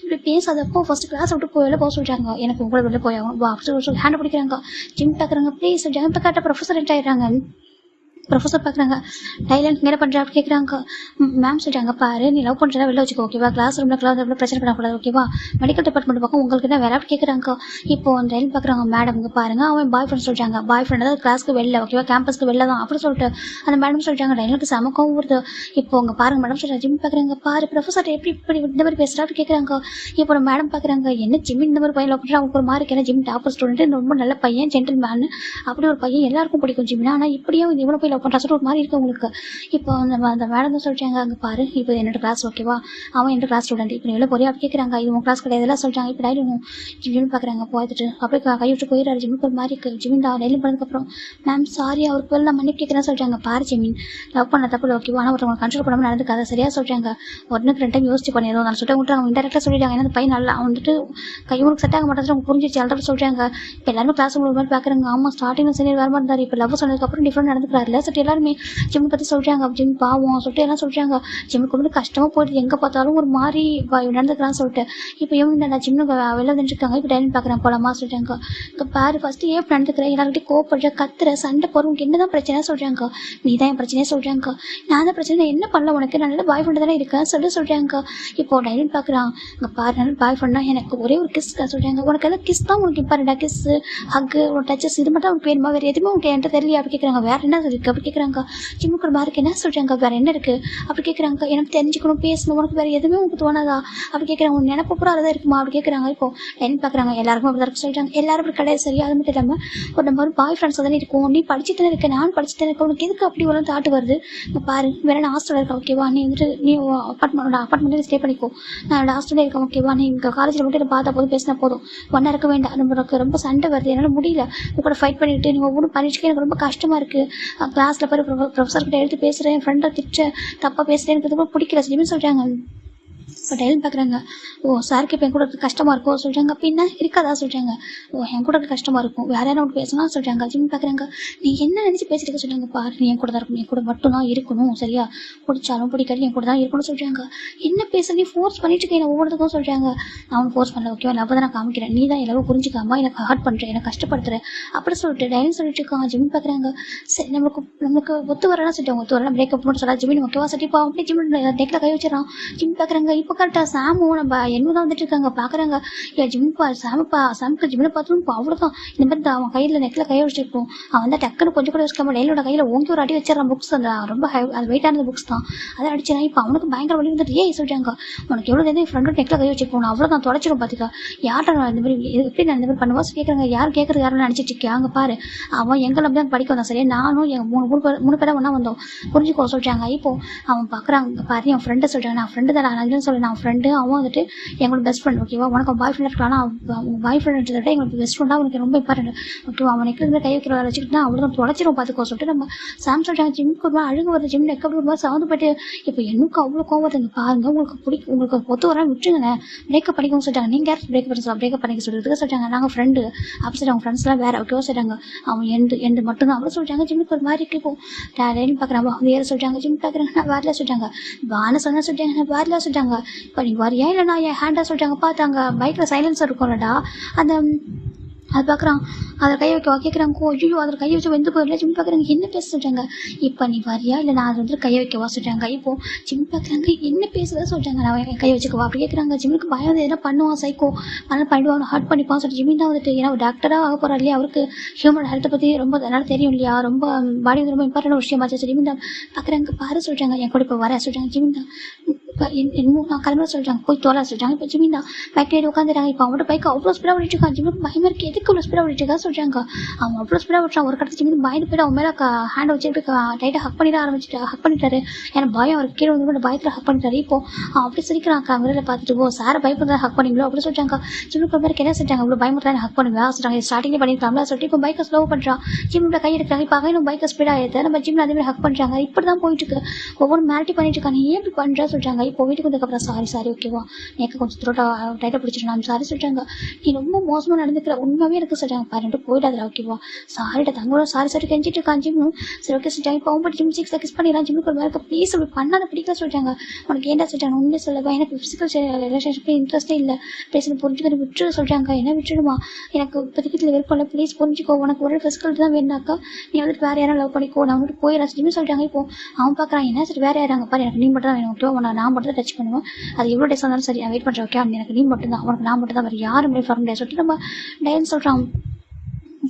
இப்படி பேசாதப்போ ஃபர்ஸ்ட் கிளாஸ் விட்டு வெளில போக சொல்லிட்டாங்க. எனக்கு உங்களை வெளில போய் ஆகணும் வா அப்படி சொல்லி ஹேண்ட் பிடிக்கிறாங்க. ஜிம் பார்க்குறாங்க. ப்ளீஸ் ஜிம் பார்க்காட்ட ப்ரொஃபஸர் என்ட் ஆயிடுறாங்க. ப்ரொஃபஸர் பார்க்குறாங்க. டைலன் என்ன பண்ணுற அப்படி கேட்குறாங்க. மேம் சொல்கிறாங்க, பாரு நீ லவ் பண்ணுறதா வெளில வச்சுக்கோ ஓகேவா, கிளாஸ் ரூமில் பிரச்சனை பண்ணக்கூடாது ஓகேவா, மெடிக்கல் டிபார்ட்மெண்ட் பக்கம் உங்களுக்கு என்ன வேலை அப்படி கேட்குறாங்க. இப்போ அந்த டைலன் பார்க்குறாங்க, மேடம் இங்கே பாருங்க அவன் பாய் ஃப்ரெண்ட் சொல்கிறாங்க, பாய் ஃப்ரெண்ட் அதாவது கிளாஸ்க்கு வெளில ஓகேவா, கேம்பஸ்க்கு வெளில தான் அப்படி சொல்லிட்டு அந்த மேடம் சொல்லிட்டாங்க. டைலனுக்கு சமக்கம் வருது. இப்போ உங்க பாருங்க மேடம் சொல்கிறாங்க. ஜிம் பார்க்குறாங்க, பாரு ப்ரொஃபஸர் எப்படி இப்படி இந்த மாதிரி பேசுகிறா அப்படி கேட்குறாங்க. இப்போ நம்ம மேடம் பார்க்குறாங்க, என்ன ஜிம் இந்த மாதிரி பையன் லவ் பண்ணுறா, அவங்களுக்கு ஒரு மார்க் என்ன ஜிம் டாப்பர் ஸ்டூடெண்ட் ரொம்ப நல்ல பையன் ஜென்டில் மேன் அப்படி ஒரு பையன் எல்லாருக்கும் பிடிக்கும் ஜிம்னா, ஆனால் இப்படியே இவனை போய் லவ் பண்ணுறா சொல்லிட்டு ஒரு மாதிரி இருக்கு உங்களுக்கு. இப்போ அந்த மேடம் தான் சொல்லிட்டாங்க, அங்கே பாரு இப்போ என்னோட கிளாஸ் ஓகேவா, அவன் என்னோட கிளாஸ் ஸ்டூடெண்ட், இப்போ எவ்வளோ போறியா அப்படி கேட்குறாங்க. இது உன் கிளாஸ் கிடையாது எல்லாம் சொல்லிட்டாங்க. இப்போ டைலும் ஜிம்னு பார்க்குறாங்க, போயிட்டு அப்படியே கை விட்டு போயிடுறாரு. ஜிம்முக்கு ஒரு மாதிரி இருக்குது. ஜிமின் டெய்லியும் பண்ணதுக்கப்புறம் மேம் சாரி அவருக்கு போய் நான் மன்னிப்பு கேட்குறேன்னு சொல்லிட்டாங்க. பாரு ஜிமின் லவ் பண்ண தப்பு ஓகேவா, ஆனால் ஒருத்தவங்க கண்ட்ரோல் பண்ணாமல் நடந்துக்காத சரியா சொல்லிட்டாங்க. ஒன்றுக்கு 2 டைம் யோசிச்சு பண்ணிடுவோம் நான் சொல்லிட்டு அவங்க இன்டெரக்டாக சொல்லிட்டாங்க. ஏன்னா அந்த பையன் நல்லா வந்துட்டு கையோனுக்கு செட் ஆக மாட்டேன் அவங்க புரிஞ்சிச்சு ஆல்ரெடி சொல்கிறாங்க. இப்போ எல்லாருமே கிளாஸ் ஒரு மாதிரி பார்க்குறாங்க. ஆமாம் ஸ்டார்டிங்கில் சரி வேறு மாதிரி இருந்தார், இப்போ லவ் சொன்னதுக்கப்புறம் டிஃப்ரெண்ட் நடந்துக்கிறாருல சொல்லிட்டு எல்லாருமே ஜிம் பற்றி சொல்கிறாங்க. ஜிம் பாவம் சொல்லிட்டு எல்லாம் சொல்கிறாங்க. ஜிம்முக்கு வந்து கஷ்டமாக போயிட்டு எங்கே பார்த்தாலும் ஒரு மாதிரி நடந்துக்கிறான்னு சொல்லிட்டு இப்போ இவங்க நான் ஜிம்முக்கு வெளில வந்துருக்காங்க. இப்போ டைலன் பார்க்குறேன் போலாமா சொல்லிட்டாங்க. இப்போ பாரு ஃபஸ்ட்டு ஏன் நடந்துக்கிறேன், எல்லாருக்கிட்டே கோவப்படுற கத்துற சண்டை போகிற உனக்கு என்ன தான் பிரச்சனை சொல்கிறாங்க. நீ தான் என் பிரச்சனையே சொல்கிறாங்க. நான் தான் பிரச்சனை என்ன பண்ணல உனக்கு, நான் நல்ல பாய் ஃப்ரெண்டு தானே இருக்கேன் சொல்கிறாங்க. இப்போ டைலன் பார்க்குறான், இங்கே பாரு நல்ல பாய் ஃப்ரெண்ட்னா எனக்கு ஒரே ஒரு கிஸ் சொல்கிறாங்க. உனக்கு எல்லாம் கிஸ் தான் உனக்கு இம்பார்ட்டா, கிஸ்ஸு ஹக்கு ஒரு டச்சஸ் இது மட்டும் உனக்கு வேணுமா, வேறு எதுவுமே உனக்கு என்கிட்ட தெரியல அப்படி கேட்குறாங்க. வேறு என்ன இருக்குது அப்படி கேட்குறாங்க. ஜிம்முக்கு ஒரு மார்க் என்ன சொல்கிறாங்க, வேறு என்ன இருக்குது அப்படி கேட்குறாங்க. எனக்கு தெரிஞ்சுக்கணும் பேசணும் உனக்கு வேறு எதுவுமே உங்களுக்கு தோணாதா அப்படி கேட்குறாங்க. உன் நினைப்பு பூரா தான் இருக்குமா அப்படி கேட்குறாங்க. இப்போ டைலன் பார்க்குறாங்க, எல்லாருக்கும் அப்படி தான் சொல்கிறாங்க. எல்லாரும் அப்படி கிடையாது சரியா, அது மட்டும் இல்லாமல் ஒரு நம்ம ஒரு பாய் ஃப்ரெண்ட்ஸ் தானே இருக்கும், நீ படிச்சு தானே இருக்க நானும் படிச்சு தானே இருக்கேன், உனக்கு எதுக்கு அப்படி ஒரு தாட்டு வருது. இப்போ பாரு வேற நான் ஹாஸ்டலில் இருக்கேன் ஓகேவா, நீ வந்துட்டு நீ அப்பார்ட்மெண்ட்டில் ஸ்டே பண்ணிக்கோ, நான் ஹாஸ்டலில் இருக்கேன் ஓகேவா, நீ இங்கே காலேஜில் மட்டும் பார்த்தா போதும் பேசினா போதும், ஒன்றா இருக்க வேண்டாம், நம்மளுக்கு ரொம்ப சண்டை வருது என்னால் முடியல கூட ஃபைட் பண்ணிட்டு நீங்கள் ஒவ்வொன்றும் பண்ணிட்டு எனக்கு ரொம்ப கஷ்டமாக இருக்குது. கிளாஸில் போய் ப்ரொஃபஸர்கிட்ட எடுத்து பேசுகிறேன், என் ஃப்ரெண்டை திட்ட தப்பாக பேசுகிறேன், எனக்கு ரொம்ப பிடிக்கல அப்படின்னு சொல்கிறாங்க. இப்போ டைலன் பார்க்குறாங்க, ஓ சாருக்கு இப்போ என் கூட கஷ்டமாக இருக்கும் சொல்கிறாங்க. பின்ன இருக்காதா சொல்கிறாங்க. ஓ என் கூட கஷ்டமாக இருக்கும் வேறு யாரும் ஒன்று பேசலாம் சொல்கிறாங்க. ஜிம் பார்க்குறாங்க, நீ என்ன நினச்சி பேசிட்டு சொல்கிறாங்க. பாரு நீ என் கூட தான் இருக்கணும், என் கூட மட்டும் தான் இருக்கணும் சரியா, பிடிச்சாலும் பிடிக்காது என் கூட தான் இருக்கணும்னு சொல்கிறாங்க. என்ன பேச நீ ஃபோர்ஸ் பண்ணிட்டு இருக்கேன் ஒவ்வொருத்துக்கும் சொல்கிறாங்க. நான் ஃபோர்ஸ் பண்ணல ஓகேவா, லவ் தான் நான் காமிக்கிறேன், நீ தான் எல்லாரும் புரிஞ்சுக்காம எனக்கு ஹார்ட் பண்ணுறேன், எனக்கு கஷ்டப்படுத்துறேன் அப்படி சொல்லிட்டு டைலன் சொல்லிட்டு இருக்காங்க. ஜிம் பார்க்குறாங்க, சரி நமக்கு ஒத்து வரலாம் சொல்லிட்டு ஒத்து வரலாம் பிரேக்கப் பண்ணு சொல்லலாம். ஜிமின் ஓகேவா சரி இப்போ அப்படியே ஜிம் நெக்கில் கை வச்சிடறான். ஜிம் பார்க்குறாங்க, இப்போ கரெக்டாக சாமும் நம்ம என்ன தான் வந்துட்டு இருக்காங்க பார்க்குறாங்க. ஏன் ஜிம்ப்பா சாமுக்கு ஜிம்மில் பார்த்துரும் இப்போ அவ்வளோதான் இந்த மாதிரி அவன் கையில் நெக்கில் கையை வச்சுருப்போம். அவன் வந்து டக்குன்னு கொஞ்சம் கூட யோசிக்காம டைலோட கையில் ஓங்கி ஒரு அடி வச்சிடறான். புக்ஸ் அந்த ரொம்ப அது வெயிட்டான புக்ஸ் தான் அதை அடிச்சிடறான். இப்போ அவனுக்கு பயங்கர வலி வந்துட்டு ஏன் சொல்கிறாங்க, உனக்கு எவ்வளோ என் ஃப்ரெண்டோட நெக்கில் கை வச்சுருப்போம் அவ்வளோதான் தொலைச்சிடும் பார்த்துக்கா, யார்கிட்ட நான் இந்த மாதிரி எப்படி நான் இந்த மாதிரி பண்ணுவோம் கேட்குறாங்க. யார் கேட்குறது யாரும் நினச்சிட்டு இருக்கேன் அங்கே பாரு அவன் எங்களை தான் படிக்க வந்தான் சரியா, நானும் எங்கள் மூணு பேரை ஒன்றா வந்தோம் புரிஞ்சுக்கோ சொல்கிறாங்க. இப்போ அவன் பார்க்குறாங்க பாரு என் ஃப்ரெண்டை சொல்கிறாங்க, நான் ஃப்ரெண்டு தான் நான் இல்லைன்னு சொல்கிறேன், நான் ஃப்ரெண்டு அவன் வந்துட்டு எங்களோட பெஸ்ட் ஃப்ரெண்ட் ஓகேவா, உனக்கு பாய் ஃப்ரெண்ட் இருக்கலாம் அவங்க பாய் ஃப்ரெண்ட்ன்றதை விட எங்களுக்கு பெஸ்ட் ஃப்ரெண்டாக உனக்கு ரொம்ப இம்பார்ட்டன்ட் ஓகேவா, அவன் நெக்கில் கை வைக்கிற வேலை வச்சுக்கிட்டு அவ்வளோதான் தொலைச்சிரும் பார்த்துக்கோ சொல்லிட்டு நம்ம சாம் சொல்கிறாங்க. ஜிம்முக்கு ஒரு அழுகு வருது, ஜிம் நெக்க ஒரு சவுந்து போயிட்டு இப்போ எனக்கு அவ்வளோ கோவம் வருது பாருங்க, உங்களுக்கு பிடிக்கும் உங்களுக்கு ஒத்து வர விட்டுருங்க பிரேக்கப் பண்ணிக்கோன்னு சொல்லிட்டாங்க. நீங்கள் யார் பிரேக்கப் பண்ணிக்க சொல்லிட்டு சொல்லிட்டாங்க, நாங்கள் ஃப்ரெண்டு அப்படி சொல்லி அவங்க ஃப்ரெண்ட்ஸ்லாம் வேறு ஓகேவா சொல்லிட்டாங்க. அவன் எண்டு மட்டும்தான் அவ்வளோ சொல்லிட்டாங்க. ஜிம்முக்கு ஒரு மாதிரி இருக்கு. இப்போ டெய்லி பார்க்குறாங்க அவங்க வேறு சொல்லிட்டாங்க. ஜிம் பார்க்குறாங்க நான் வரல சொல்லிட்டாங்க, வான சொன்ன சொல்லிட்டாங்க நான் வரல சொல்லிட்டாங்க. இப்போ நீ வரியா இல்லை நான் என் ஹேண்டாக சொல்லிட்டாங்க. பார்த்தாங்க பைக்கில் சைலன்சர் இருக்கும்லடா அந்த அது பார்க்குறான், அதில் கை வைக்க கேட்குறாங்க. ஐயோ அதில் கை வச்சு வெந்து போயிடல. ஜிம் பார்க்குறாங்க என்ன பேச சொல்கிறாங்க, இப்போ நீ வரியா இல்லை நான் அதை வந்து கை வைக்கவா சொல்கிறாங்க. இப்போது ஜிம் பார்க்குறாங்க என்ன பேசுறதா சொல்கிறாங்க, நான் கை வச்சுக்கவா அப்படி கேட்குறாங்க. ஜிம்முக்கு பயம் வந்து எதனா பண்ணுவான் சைக்கோ அதனால் பண்ணிடுவான் ஹார்ட் பண்ணிப்பான் சொல்லிட்டு ஜிம்மின் தான் வந்துட்டு ஏன்னா டாக்டராக ஆக போகிறார் இல்லையா, அவருக்கு ஹியூமன் ஹெல்த்தை பற்றி ரொம்ப நல்லா தெரியும் இல்லையா, ரொம்ப பாடி வந்து ரொம்ப இம்பார்ட்டன்ட் விஷயமாச்சு. ஜிம்மின் தான் பார்க்குறாங்க பாரு சொல்கிறாங்க, என் கூட இப்போ வர சொல்கிறாங்க. ஜிம்மின் தான் நான் கிளம்புற சொல்கிறாங்க, போய் தோலை சொல்கிறாங்க. இப்போ ஜிம்மின் தான் பைக் ஏறி உட்காந்துட்டாங்க. இப்போ அவனோட பைக் அவ்வளோ ஸ்பீடாக ஓடிட்டு இருக்கான். ஜிம்முக்கு பயமாக இருக்குது, எதுக்கு அவ்வளோ ஸ்பீடாக ஓடிட்டு இருக்கா சொல்கிறாங்க. அவன் அவ்வளோ ஸ்பீடாக ஓட்டுறான். ஒரு கடத்து ஜிம்மின் பயந்து போய்ட்டு அவன் மேலே ஹேண்ட் வச்சுட்டு டைட்டாக ஹக் பண்ணிட்டாரு. ஏன்னா பயம் அவருக்கு கீழே வந்து பயத்தில் ஹக் பண்ணிட்டாரு. இப்போ அவன் அப்படி சிரிக்கிறான் அவங்கள பார்த்துட்டு ஓ சாரை பயப்படுறதா ஹக் பண்ணிங்களோ அப்படி சொல்கிறாங்க. ஜிம்முக்கு மாதிரி என்ன செஞ்சாங்க அவ்வளோ பயமுறதா ஹக் பண்ணுவா சொல்கிறாங்க. ஸ்டார்டிங்கே பண்ணிருக்காங்களா சொல்லிட்டு இப்போ பைக்கை ஸ்லோ பண்ணுறான். ஜிம்மில் கை எடுக்கிறாங்க. இப்போ அவன் பைக்கை ஸ்பீடாக எடுத்து நம்ம ஜிம்மில் அதே மாதிரி ஹக் பண்ணுறாங்க. இப்படி தான் போயிட்டு இருக்கு. ஒவ்வொரு மேரிட்டி பண்ணிட்டு இருக்காங்க. நீ ஏன் இப்படி பண்ணுறா சொல்கிறாங்க. இப்போ வீட்டுக்கு வந்ததுக்கப்புறம் சாரி ஓகேவா, எனக்கு கொஞ்சம் த்ரோட்டா டைட்டாக பிடிச்சிட்டு நான் சாரி சொல்லிட்டாங்க. நீ ரொம்ப மோசமாக நடந்துக்கிற உண்மையாகவே எனக்கு சொல்லிட்டாங்க. பாருட்டு போயிடாதுல ஓகேவா, சாரிட்ட தங்களோட சாரி கெஞ்சிட்டு இருக்கான் ஜிம்மும். சரி ஓகே சொல்லிட்டாங்க. இப்போ அவங்க ஜிம் 6 கிஸ் பண்ணிடலாம், ஜிம்முக்கு ஒரு மாதிரி ப்ளீஸ் அப்படி பண்ணாத பிடிக்கல சொல்லிட்டாங்க. உனக்கு ஏன்டா சொல்லிட்டாங்க உண்மையை சொல்லவா, எனக்கு ஃபிசிக்கல் ரிலேஷன்ஷிப் இன்ட்ரெஸ்ட்டே இல்லை, பேசுன்னு புரிஞ்சுக்கிற விட்டுரு சொல்லிட்டாங்க. என்ன விட்டுடுமா, எனக்கு இப்போதைக்கு இதில் விருப்பம் இல்லை, ப்ளீஸ் புரிஞ்சுக்கோ, உனக்கு ஒரு ஃபிசிக்கல் தான் வேணாக்கா நீ வந்துட்டு வேறு யாரும் லவ் பண்ணிக்கோ, நான் வந்துட்டு போயிடலாம் ஜிம்னு சொல்லிட்டாங்க. இப்போ அவன் பார்க்குறான் என்ன சரி வேறு யாராங்க பாரு, எனக்கு நீ மட்டும் தான் வேணும் ஓகேவா, நான் மட்டும் தான் டச் பண்ணுவேன், அது எவ்வளோ டேஸ் வந்தாலும் சரி நான் வெயிட் பண்ணுறேன் ஓகே, எனக்கு நீ மட்டும் தான், உனக்கு நான் மட்டும் தான், வேறு யாரும் ஃபார்ம் டே சொல்லிட்டு நம்ம டைன்னு சொல்கிறான்.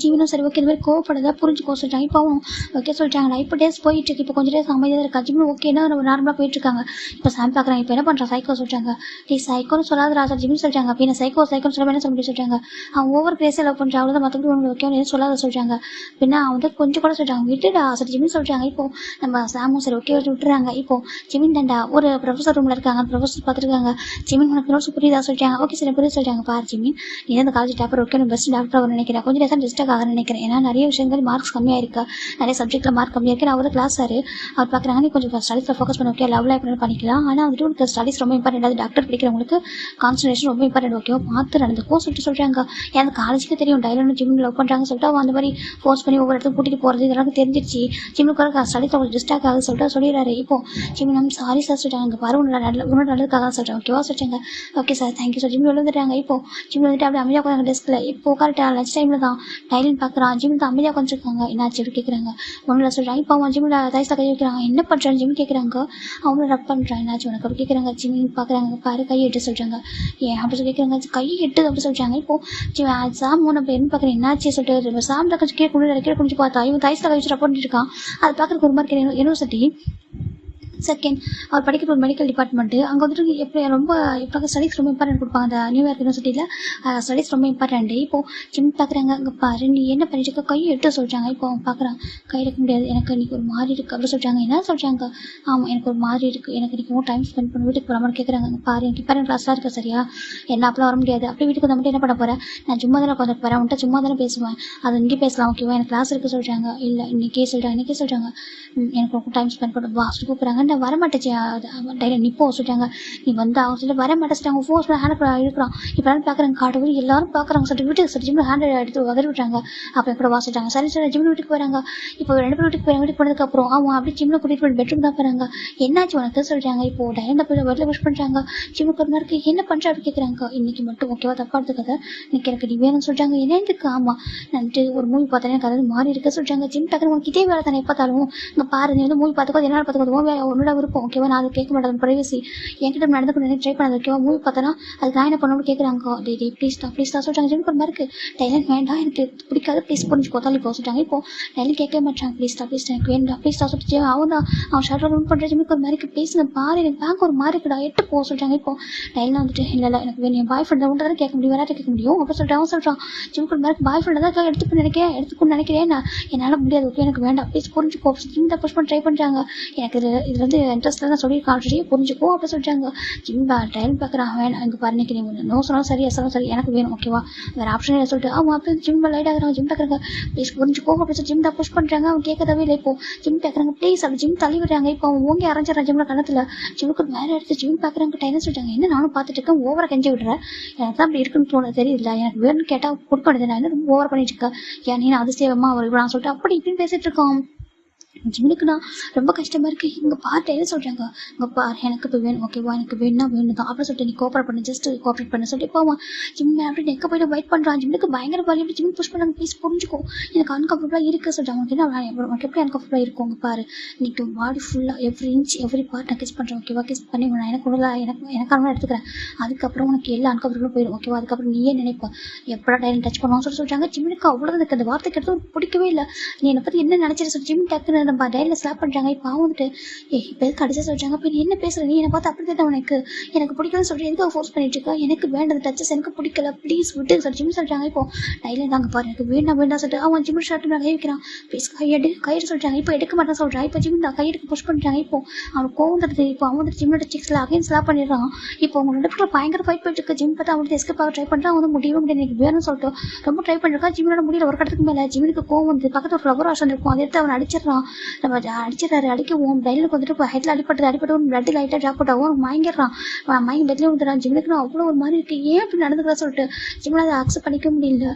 ஜீவனும் சரி ஓகே, இந்த மாதிரி கோவப்படுறதா புரிஞ்சுக்கோ சொல்லிட்டாங்க. இப்போ அவன் ஓகே சொல்லிட்டாங்க. நான் இப்போ டேஸ் போயிட்டு இருக்கு, இப்போ கொஞ்சம் டேஸ் அமைதியாக இருக்கா ஜிம்னு ஓகேன்னா நம்ம நார்மலாக போயிட்டு இருக்காங்க. இப்போ சாம் பார்க்குறாங்க. இப்போ என்ன பண்ணுறான் சைக்கோ சொல்லிட்டாங்க. நீ சைக்கோன்னு சொல்லாத ராசா ஜிம்னு சொல்லிட்டாங்க. அப்போ என்ன சைக்கோன்னு சொல்ல என்ன சொல்ல முடியும் சொல்லிட்டாங்க. அவன் ஓவர் கிரேஸில் லவ் பண்ணுறான் அவ்வளோதான், மற்றபடி ஒன்று ஓகே சொல்லாத சொல்லிட்டாங்க. பின்னா அவன் வந்து கொஞ்சம் கூட சொல்லிட்டாங்க விட்டுடா சரி ஜிம்னு சொல்லிட்டாங்க. இப்போ நம்ம சாமும் சரி ஓகே விட்டுறாங்க. இப்போ ஜிமின் தண்டா ஒரு ப்ரொஃபஸர் ரூமில் இருக்காங்க, ப்ரொஃபஸர் பார்த்துருக்காங்க. ஜிமின் உனக்கு நோட்ஸ் புரியுதா சொல்லிட்டாங்க. ஓகே சரி புரியுது சொல்லிட்டாங்க. பாரு ஜிமின் நீ அந்த college topper okay best doctor ஆகணும்னு நினைக்கிறேன், கொஞ்சம் டேஸாக டிஸ்டர்க் ஆக நினைக்கிறேன், ஏன்னா நிறைய விஷயங்கள் மார்க்ஸ் கம்மியாக இருக்கா, நிறைய சப்ஜெக்ட்டில் மார்க் கம்மியாக இருக்கு. அவர் கிளாஸ் சார் அவர் பார்க்குறாங்க நீ கொஞ்சம் ஸ்டடீஸில் ஃபோக்கஸ் பண்ண ஓகே, லவ் லைஃப் பண்ணிக்கலாம், ஆனால் வந்துட்டு உனக்கு ஸ்டடீஸ் ரொம்ப இம்பார்ட்டன்ட், அது டாக்டர் படிக்கிறவங்களுக்கு கான்சன்ட்ரேஷன் ரொம்ப இம்பார்ட்டன்ட் ஓகேவா, பார்த்து நடந்துக்கோ சொல்லிட்டு சொல்கிறாங்க. ஏன் அந்த காலேஜுக்கு தெரியும் டைலர் ஜிம் லவ் பண்ணுறாங்க சொல்லிட்டு அவன் அந்த மாதிரி ஃபோர்ஸ் பண்ணி ஒவ்வொரு இடத்துக்கு கூட்டிகிட்டு போகிறது இதெல்லாம் தெரிஞ்சிருச்சு. ஜிம்முக்கு ஸ்டடீஸ் அவங்களுக்கு டிஸ்ட்ராக்ட் ஆகுது சொல்லிட்டு சொல்லிடுறாரு. இப்போ ஜிம் நம்ம சாரி சார் சொல்லிட்டாங்க, பாரு உன்னோட நல்லதுக்காக சொல்கிறேன் ஓகேவா சொல்லிட்டாங்க. Okay sir thank you sir. Gym வந்துட்டாங்க. இப்போ ஜிம் வந்துட்டு அப்படியே அமைதியாக உட்காந்து டெஸ்கில் இப்போ கரெக்டாக லஞ்ச் டைமில் தான் டைலன் பார்க்குறான். ஜிம் தான் அமைதியாக உட்காந்துருக்காங்க. என்னாச்சு அப்படி கேட்குறாங்க. ஒன்றும் சொல்கிறாங்க. இப்போ அவன் ஜிம்மில் தைஸில் கை வைக்கிறாங்க. என்ன பண்ணுறான்னு ஜிம் கேட்குறாங்க. அவங்களும் ரப் பண்ணுறான். என்னாச்சு உனக்கு அப்படி கேட்குறாங்க. ஜிம் பார்க்குறாங்க. பாரு கை எட்டு சொல்கிறாங்க. ஏன் அப்படி சொல்லி கேட்குறாங்க. கை எட்டு அப்படி சொல்கிறாங்க. இப்போது சாம் ஒன்று என்ன பார்க்குறேன் என்னாச்சு சொல்லிட்டு சாமில் கொஞ்சம் கீழே கொஞ்சம் பார்த்தா இவன் தைஸில் கை வச்சு ரப் பண்ணிட்டு இருக்கான். அது பார்க்குறதுக்கு ஒரு மாதிரி யூனிவர்சிட்டி செகண்ட் அவர் படிக்கிற ஒரு மெடிக்கல் டிபார்ட்மெண்ட்டு. அங்கே வந்துட்டு எப்படி ரொம்ப இப்போ ஸ்டடீஸ் ரொம்ப இம்பார்ட்டன்ட் கொடுப்பாங்க அந்த நியூயார்க் யூனிவர்சிட்டியில், ஸ்டடீஸ் ரொம்ப இம்பார்ட்டன்ட்டு. இப்போது ஜிம் பார்க்குறாங்க. அங்கே பாரு நீ என்ன பண்ணிட்டு இருக்க கை எட்டு சொல்கிறாங்க. இப்போ அவன் பார்க்குறான் கை எடுக்க முடியாது, எனக்கு இன்றைக்கி ஒரு மாதிரி இருக்குது அப்படி சொல்கிறாங்க. என்ன சொல்கிறாங்க. ஆமாம் எனக்கு ஒரு மாதிரி இருக்குது, எனக்கு இன்றைக்கி டைம் ஸ்பெண்ட் பண்ணி வீட்டுக்கு போகிற கேட்குறாங்க. பாரு எனக்கு இப்போ கிளாஸ்லாம் இருக்கா சரியா, என்ன அப்பெல்லாம் வர முடியாது, அப்படி வீட்டுக்கு வந்து மட்டும் என்ன பண்ண போகிறேன், நான் சும்மா தானே உட்காந்து போகிறேன், உன்ட்ட சும்மா தானே பேசுவேன், அது இங்கே பேசலாம் ஓகேவா, எனக்கு கிளாஸ் இருக்குது சொல்கிறாங்க. இல்லை இன்றைக்கே சொல்கிறாங்க எனக்கு ரொம்ப டைம் ஸ்பெண்ட் பண்ண வாஸ்ட்டு கூப்பிட்றாங்க. நான் வரமாட்டேச்சு டைலர் நிப்போ சொல்லிட்டாங்க. நீ வந்து அவங்க சொல்லி வர மாட்டேன் சொல்லிட்டாங்க. ஃபோர்ஸ் ஹேண்ட் இருக்கிறான். இப்போ பார்க்குறாங்க காட்டு எல்லாரும் பார்க்குறாங்க சொல்லிட்டு வீட்டுக்கு சொல்லி ஜிம்மில் ஹேண்ட் எடுத்து வதறி விட்றாங்க. அப்போ கூட வாசிட்டாங்க. சரி ஜிம்மில் வீட்டுக்கு போகிறாங்க. இப்போ 2 பேர் வீட்டுக்கு போகிறாங்க. வீட்டுக்கு போனதுக்கப்புறம் அவன் அப்படி ஜிம்மில் கூட்டிகிட்டு போய் பெட்ரூம் தான் போகிறாங்க. என்னாச்சு உனக்கு சொல்கிறாங்க. இப்போ டைலர் போய் வெளில விஷ் பண்ணுறாங்க. ஜிம்முக்கு ஒரு மாதிரி என்ன பண்ணுற அப்படி கேட்குறாங்க. இன்றைக்கி மட்டும் ஓகேவா தப்பா எடுத்துக்காத, இன்னைக்கு எனக்கு நீ வேணும்னு சொல்லிட்டாங்க. என்னதுக்கு ஆமாம் நான் வந்துட்டு ஒரு மூவி பார்த்தேன் எனக்கு அதாவது மாறி இருக்க சொல்லிட்டாங்க. ஜிம் டக்குனு உனக்கு இதே வேலை தானே பார்த்தாலும் இங்கே பாரு நீ வந்து மூவி பார்த்துக்கோ என்னால் பார்த்துக்கோ உன்னோட விருப்பம் ஓகேவா, நான் அதை கேட்க மாட்டேன் ப்ரைவசி என்கிட்ட நடந்து கொண்டு ட்ரை பண்ணது ஓகேவா, மூவி பார்த்தனா அதுக்கு நான் என்ன பண்ணணும்னு கேட்குறாங்க. டே ப்ளீஸ் தான் சொல்லிட்டாங்க. ஜிம் ஒரு மாதிரி டைலன் வேண்டாம் எனக்கு பிடிக்காது ப்ளீஸ் புரிஞ்சுக்கோ தள்ளி போக சொல்லிட்டாங்க. இப்போ டைலன் கேட்கவே மாட்டாங்க. ப்ளீஸ் எனக்கு வேண்டாம் ப்ளீஸ் சொல்லிட்டு அவன் ஷர்ட் ரூம் பண்ணுற ஜிம்முக்கு ஒரு மாதிரி ப்ளீஸ் நான் பாரு எனக்கு பேங்க் ஒரு மாதிரி இருக்குடா எட்டு போக சொல்லிட்டாங்க. இப்போ டைலன் வந்துட்டு இல்லை எனக்கு வேணும் என் பாய் ஃப்ரெண்டை உண்டை தானே கேட்க முடியும் வேற கேட்க முடியும் அப்படி சொல்லிட்டு அவன் சொல்கிறான். ஜிம்முக்கு ஒரு மாதிரி பாய் ஃப்ரெண்டை தான் எடுத்துக்கணும்னு நினைக்கிறேன் நான் என்னால் முடியாது ஓகே எனக்கு வேண்டாம் ப்ளீஸ் புரிஞ்சுக்கோ ஜிம் தான் புஷ் பண்ண ட்ரை பண்ணுறாங்க. எனக்கு இது வந்து இன்ட்ரெஸ்ட்டில் தான் சொல்லியிருக்கான் ஆல்ரெடி புரிஞ்சுக்கோ அப்படி சொல்லிட்டாங்க. ஜிம் டைல் பார்க்குறான் வேணும் அங்கே பாருங்க நீ நோ சொன்னாலும் சரி எஸ்ஸாலும் சரி எனக்கு வேணும் ஓகேவா வேறு ஆப்ஷன் இல்லை சொல்லிட்டு அவன் அப்படி ஜிம் லைட் ஆகிறாங்க. ஜிம் பார்க்குறாங்க ப்ளீஸ் புரிஞ்சுக்கோ அப்படி சொல்லி ஜிம் தான் புஷ் பண்ணுறாங்க. அவன் கேட்கறதவே இல்லை. இப்போ ஜிம் பார்க்குறாங்க ப்ளீஸ் அப்படி ஜிம் தள்ளி விடுறாங்க. இப்போ அவன் ஓங்கி அரைஞ்சிடறான் ஜிம்மில் கணத்தில். ஜிம்முக்கு மேலே எடுத்து ஜிம் பார்க்குறாங்க டைலர் சொல்லிட்டாங்க என்ன நானும் பார்த்துட்டு இருக்கேன் ஓவராக கெஞ்சி விடுறேன் எனக்கு தான் அப்படி இருக்குன்னு தோணுது தெரியல எனக்கு வேணும்னு கேட்டால் கொடுக்க வேண்டியது நான் என்ன ரொம்ப ஓவர் பண்ணிட்டு இருக்கேன் ஏன் நீ அதிசயமா அவர் நான் சொல்லிட்டு அப்படி இப்படின்னு பேசிட்டு இருக்கோம். ஜிம்முக்கு நான் ரொம்ப கஷ்டமாக இருக்குது இங்கே பார்த்து என்ன சொல்கிறாங்க இங்கே பார் எனக்கு இப்போ வேணும் ஓகேவா எனக்கு வேணும்னா வேணும் தான் அப்படின்னு சொல்லிட்டு நீ கோஆப்ரேட் பண்ணு ஜஸ்ட் கோஆப்ரேட் பண்ண சொல்லிட்டு போவான். ஜிம் அப்படி நெக்க போய்ட்டு வெயிட் பண்ணுறான். ஜிம்முக்கு பயங்கர வலி அப்படி ஜிம் புஷ் பண்ணுறாங்க ப்ளீஸ் புரிஞ்சுக்கோ எனக்கு அன்கம்ஃபர்டபுளாக இருக்குது சொல்லிட்டு அவனுக்கு என்ன உனக்கு எப்படி அன்கம்ஃபர்டபுளாக இருக்கும் உங்கள் பாரு இன்னைக்கு பாடி ஃபுல்லாக எவ்ரி இன்ச் எவ்ரி பார்ட் நான் கிஸ் பண்ணுறேன் ஓகேவா கிஸ் பண்ணி நான் எனக்கான எடுத்துக்கிறேன் அதுக்கப்புறம் உனக்கு எல்லா அன்கம்ஃபர்டபுளும் போயிடும் ஓகேவா அதுக்கப்புறம் நீயே நினைப்பா எப்படா டைம் டச் பண்ணுவான்னு சொல்லிட்டாங்க. ஜிம்முக்கு அவ்வளோ எனக்கு அந்த வார்த்தைக்கு எடுத்து பிடிக்கவே இல்லை நீ என்னை பற்றி என்ன நினச்சிட்டு சொல்லி ஜிம் டக்குன்னு நம்ம டைரியில் ஸ்லாப் பண்ணுறாங்க. இப்போ அவன் வந்துட்டு இப்போ கடைசி சொல்கிறாங்க இப்போ நீ என்ன பேசுகிற நீ என்னை பார்த்து அப்படி தான் உனக்கு எனக்கு பிடிக்கலன்னு சொல்லிட்டு எதுக்காக ஃபோர்ஸ் பண்ணிட்டு இருக்கா எனக்கு வேண்டது டச்சஸ் எனக்கு பிடிக்கல ப்ளீஸ் விட்டு சொல்லி ஜிம் சொல்கிறாங்க. இப்போ டைலர் தாங்க பாரு எனக்கு வேண்டாம் சொல்லிட்டு அவன் ஜிம் ஷர்ட் நான் கை வைக்கிறான் ப்ளீஸ் கையெடு சொல்கிறாங்க. இப்போ எடுக்க மாட்டேன் சொல்கிறான். இப்போ ஜிம் தான் கையெடுக்க புஷ் பண்ணுறாங்க. இப்போ அவன் கோவந்துடுது. இப்போ அவன் வந்து ஜிம்மோட சிக்ஸில் அகைன் ஸ்லாப் பண்ணிடுறான். இப்போ அவங்க 2 பேரும் பயங்கர ஃபைட் போயிட்டு இருக்கு. ஜிம் பார்த்து அவனுக்கு எஸ்கேப் ஆக ட்ரை பண்ணுறான். அவன் வந்து முடியவே முடியாது எனக்கு வேணும்னு சொல்லிட்டு ரொம்ப ட்ரை பண்ணிருக்கான். ஜிம்மோட முடியல ஒரு கட்டத்துக்கு மேலே ஜிம்முக்கு கோவம் வந்து பக்கத்தில் ஒரு ஃப்ளவர் வாஷ் இருக்கும் அதை எடுத்து அவன் அடிச்சிடறான். நம்ம அடிச்சிடறாரு. அடிக்கவும் டைலுக்கு வந்துட்டு ஹெட்ல அடிப்பட்டு பிளட் லைட்டாக ட்ராப் ஆகும். மயங்கிடுறான். மயங்கி பெட்லேயே வந்துடுறான். ஜிம்முக்கு அவ்வளோ ஒரு மாதிரி இருக்கு, ஏன் இப்படி நடந்துக்கிறா சொல்லிட்டு ஜிம்மில் அதை அக்செப்ட் பண்ணிக்க முடியல.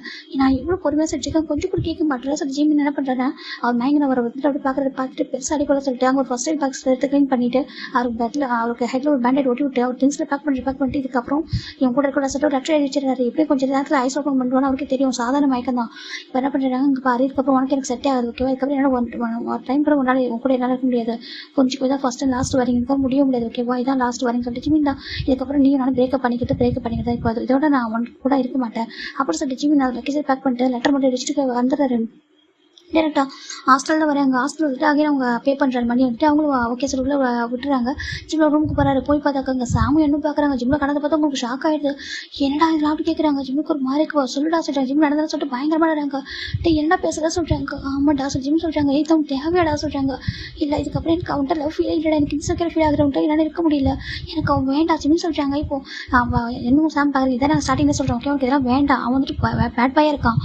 நான் எவ்வளோ பொறுமையாக செஞ்சுருக்கேன், கொஞ்சம் கூட கேட்க மாட்டேன் சொல்லிட்டு ஜிம் என்ன பண்ணுறேன், அவர் மயங்கின வர வந்துட்டு அப்படி பார்த்துட்டு பெருசாக அடிப்பட சொல்லிட்டு அங்கே ஒரு ஃபர்ஸ்ட் எய்ட் பாக்ஸ் எடுத்து க்ளீன் பண்ணிட்டு அவருக்கு பெட்டில் அவருக்கு ஹெட்ல ஒரு பேண்டேட் ஒட்டி விட்டு அவர் திங்ஸில் பேக் பண்ணிட்டு இதுக்கப்புறம் இவங்க கூட இருக்கிற சொல்லிட்டு ஒரு லெட்டர் எழுதி வச்சிடறாரு. எப்படியும் கொஞ்சம் நேரத்தில் ஐஸ் ஓப்பன் பண்ணுவான்னு அவருக்கு தெரியும், சாதாரண மயக்கம் தான். இப்போ என்ன பண்ணுறாங்க, இங்கே பாரு இதுக்கப்புறம் உனக்கு எனக்கு செட் ஆகுது ஓகேவா, இதுக்கப்புறம் என்ன ஒரு டைம் கூட உன்னால் உங்க கூட என்னால் இருக்க முடியாது, கொஞ்சம் போய் தான் ஃபர்ஸ்ட் அண்ட் லாஸ்ட் வரீங்க, இதுக்காக முடிய முடியாது ஓகேவா, இதான் லாஸ்ட் வரீங்கன்னு சொல்லிட்டு ஜிமின் தான் இதுக்கப்புறம் நீ நான் பிரேக்கப் பண்ணிக்கிட்டு இப்போ இதோட நான் உனக்கு கூட இருக்க மாட்டேன் அப்படின்னு சொல்லிட்டு ஜிமின் நான் லக்கேஜ் பேக் பண்ணிட்டு லெட்டர் மட்டும் அடிச்சுட்டு வந்துடுறாரு. டேரெக்டாக ஹாஸ்டலில் வராங்க. ஹாஸ்டல் வந்துட்டு அகைன் அவங்க பே பண்ணுறாரு மணி வந்துட்டு அவங்களும் ஓகே சொல்லுக்குள்ள விட்டுறாங்க. ஜிம்மில் ரூமுக்கு போகிறாரு. போய் பார்த்தாங்க சாமி என்ன பார்க்குறாங்க. ஜிம்மில் கடந்து பார்த்தா உங்களுக்கு ஷாக் ஆகிடுது. என்னடா இதெல்லாம் அப்படி கேட்குறாங்க. ஜிம்முக்கு ஒரு மாதிரி சொல்லுடா சொல்கிறாங்க. ஜிம் நடந்தா சொல்லிட்டு பயங்கரமாக நடறாங்க. என்னடா பேசுகிறதா சொல்கிறாங்க. ஆமாடா சொல்லி ஜிம் சொல்கிறாங்க. ஏதோ தேவையாடா சொல்கிறாங்க. இல்லை இதுக்கப்புறம் எனக்கு அவன்கிட்ட லவ் ஃபீல் ஆகிட்டா, எனக்கு இன்செக்யூர் ஃபீல் ஆகிறவன்ட்ட என்னால் இருக்க முடியல, எனக்கு அவன் வேண்டாம் ஜிம் சொல்கிறாங்க. இப்போ இன்னும் சாம் பார்க்குறது இதான் நாங்கள் ஸ்டார்டிங்கில் சொல்கிறோம் ஓகே, அவனுக்கு இதெல்லாம் வேண்டாம், அவன் வந்துட்டு பேட் பாயாக இருக்கான்,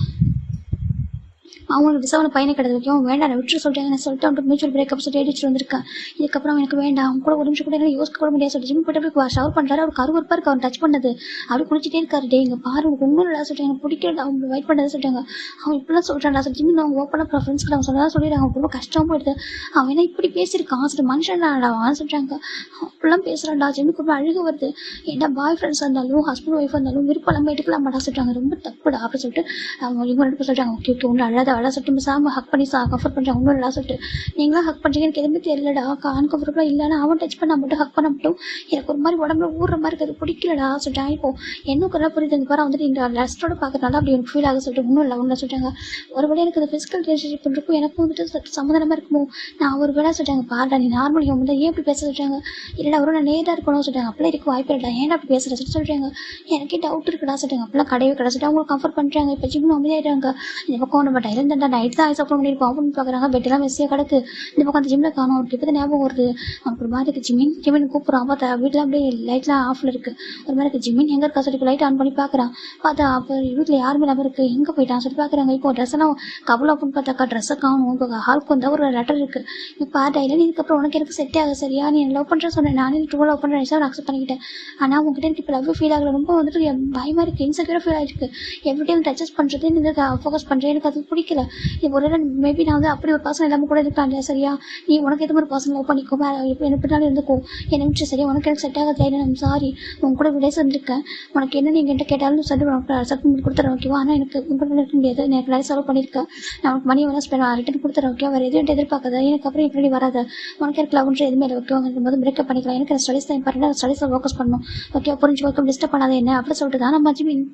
அவங்களுக்கு டிசவன பையனை கிடையாது ஓகே, அவன் வேண்டாம் விட்டு சொல்லிட்டாங்க. நான் சொல்லிட்டு அவன் மியூச்சுவல் பிரேக்கப் சொல்லி அடிச்சுட்டு வந்திருக்கேன். இதுக்கப்புறம் எனக்கு வேண்டாம், அவங்க கூட ஒரு நிமிஷம் கூட என்னால் யோசிக்க கூட முடியாது சொல்லிட்டு ஜிம் போட்டு போய் ஷவர் பண்ணுறாரு. அவர் கருவறுப்பாக இருக்கு, அவர் டச் பண்ணது அப்படி குளிச்சுட்டே இருக்காரு. டே இங்கே பாரு உனக்கு ஒன்றும் இல்லை சொல்லிட்டு எனக்கு பிடிக்கல, அவங்க வெயிட் பண்ணதை சொல்லிட்டாங்க. அவன் இப்படிலாம் சொல்கிறான் சார் ஜிம். அவங்க ஓப்பனாக ஃப்ரெண்ட்ஸ்க்கு அவங்க சொல்லலாம் சொல்லிடுறாங்க. அவங்க ரொம்ப கஷ்டமாக போயிடுது. அவன் என்ன இப்படி பேசியிருக்கான் சொல்லிட்டு மனுஷன் அவன் சொல்கிறாங்க. அப்படிலாம் பேசுகிறான்டா. ஜிம்முக்கு ரொம்ப அழுக வருது. ஏன்னா பாய் ஃப்ரெண்ட்ஸாக இருந்தாலும் ஹஸ்பண்ட் ஒய்ஃபாக இருந்தாலும் விருப்பம் எடுக்கலாம் மாட்டா சொல்லிட்டாங்க. ரொம்ப தப்புடா அப்படின்னு சொல்லிட்டு அவங்க இவங்க ரெண்டு பேர் சொல்லிட்டாங்க. ஓகே ஓகே ஒன்றும் அழாத சொல்லிட்டு சாம ஹக் பண்ணி கம்ஃபர்ட் பண்ணுறாங்க. ஒன்றும் நல்லா சொல்லிட்டு நீங்களாம் ஹக் பண்ணுறீங்க எனக்கு எதுவுமே தெரியலடா, அன்கம்ஃபர்டபுளாக இல்லைன்னா அவன் டச் பண்ண மட்டும் ஹக் பண்ண மட்டும் எனக்கு ஒரு மாதிரி உடம்புல ஊறுற மாதிரி இருக்குது, பிடிக்கலடா சொல்லிட்டாங்க. இப்போ என்ன நல்லா புரியுது, இந்த பாரு வந்துட்டு இந்த லெஸ்டோட பார்க்கறதுனால அப்படி எனக்கு ஃபீல் ஆக சொல்லிட்டு ஒன்றும் சொல்லிட்டாங்க. ஒருவேளை எனக்கு இந்த ஃபிசிக்கல் ரிலேஷன்ஷிப் இருக்கும் எனக்கும் வந்துட்டு சம்மந்தமாக இருக்குமோ, நான் ஒரு வேளை சொல்லிட்டாங்க. பாருடா நீ நார்மல் வந்து ஏன் இப்படி பேச சொல்லிட்டாங்க. இல்லைடா அவரும் நான் நேராக இருக்கணும்னு சொல்லிட்டாங்க. அப்படிலாம் இருக்க வாய்ப்பு இல்லைடா, ஏன்னா அப்படி பேசுகிற சொல்லிட்டாங்க. எனக்கே டவுட் இருக்குடா சொல்லிட்டாங்க. அப்படிலாம் கிடையவே சொல்லிட்டு அவங்களுக்கு கம்ஃபர்ட் பண்ணுறாங்க. இப்போ ஜிம் அமைதியாயிட்டாங்க. இந்த பக்கம் நம்ம டைலண்ட் நைட் தான் ஐஸ் ஓப்பன் பண்ணியிருப்போம் அப்படின்னு பார்க்குறாங்க. பெட்டெல்லாம் மெஸ்ஸியாக கிடக்கு. இந்த பக்கம் அந்த ஜிம்மில் காணும். அவருக்கு இப்போ ஞாபகம் வருது. அவருக்கு ஒரு மாதிரி இருக்குது. ஜிமின் கூப்பிட்றான். பார்த்தா வீட்டில் அப்படியே லைட்லாம் ஆஃபில் இருக்குது. ஒரு மாதிரி இருக்குது. ஜிமின் எங்கே இருக்கா சொல்லி லைட் ஆன் பண்ணி பார்க்குறான். பார்த்தா அப்போ வீட்டில் யாருமே இல்லாமல் இருக்குது. எங்கே போயிட்டான் சொல்லி பார்க்குறாங்க. இப்போ ட்ரெஸ் எல்லாம் கவலை அப்படின்னு பார்த்தாக்கா ட்ரெஸ்ஸை காணும். இப்போ ஹாலுக்கு வந்தால் ஒரு லெட்டர் இருக்குது. இப்போ டைலண்ட் இதுக்கப்புறம் உனக்கு எனக்கு செட் ஆகுது சரியா, நீ லவ் பண்ணுறேன்னு சொன்னேன், நானே ட்ரூ லவ் பண்ணுறேன் நான் அக்செப்ட் பண்ணிக்கிட்டேன். ஆனால் உங்ககிட்ட எனக்கு இப்போ லவ் ஃபீல் ஆகல, ரொம்ப வந்துட்டு பயமாக இருக்குது, இன்செக்யூராக ஃபீல் ஆகிருக்கு. எவ்ரி டைம் டச்சஸ் பண்ணுறது இந்த ஃபோக்கஸ் பண்ணுறேன், எனக்கு அது பிடிக்கல. இப்போ ஒரு மேபி நான் வந்து அப்படி ஒரு பர்சன் எல்லாமே கூட இருக்கலாம் இல்லையா சரியா, நீ உனக்கு எது மாதிரி பர்சன் லவ் பண்ணிக்கோ, என்ன பின்னாலும் இருந்துக்கோ, எனக்கு சரியா உனக்கு எனக்கு செட் ஆகாது டைலண்ட், நான் சாரி உங்க கூட விட இருந்திருக்கேன், உனக்கு என்ன நீங்கள் என்கிட்ட கேட்டாலும் சொல்லி உனக்கு அக்செப்ட் பண்ணி கொடுத்துறேன் ஓகேவா, ஆனால் எனக்கு உங்கள்கிட்ட இருக்க முடியாது, எனக்கு நிறைய செலவு பண்ணியிருக்கேன், நான் உனக்கு மணி வேணா ஸ்பெண்ட் ரிட்டர்ன் கொடுத்துறேன் ஓகே, வேறு எதுவும் எதிர்பார்க்காத, எனக்கு அப்புறம் எப்படி வராது, உனக்கு எனக்கு லவ்ன்ற எதுவுமே இல்லை ஓகே, உங்க போது பிரேக்கப் பண்ணிக்கலாம், எனக்கு ஸ்டடிஸ் தான் இம்பார்ட்டன்ட், ஸ்டடிஸில் ஃபோக்கஸ் பண்ணணும் ஓகே, புரிஞ்சுக்கோ, டிஸ்டர்ப் பண்ணாத என்ன அப்படி சொல்லிட்டு தான் நம்ம ஜிமின்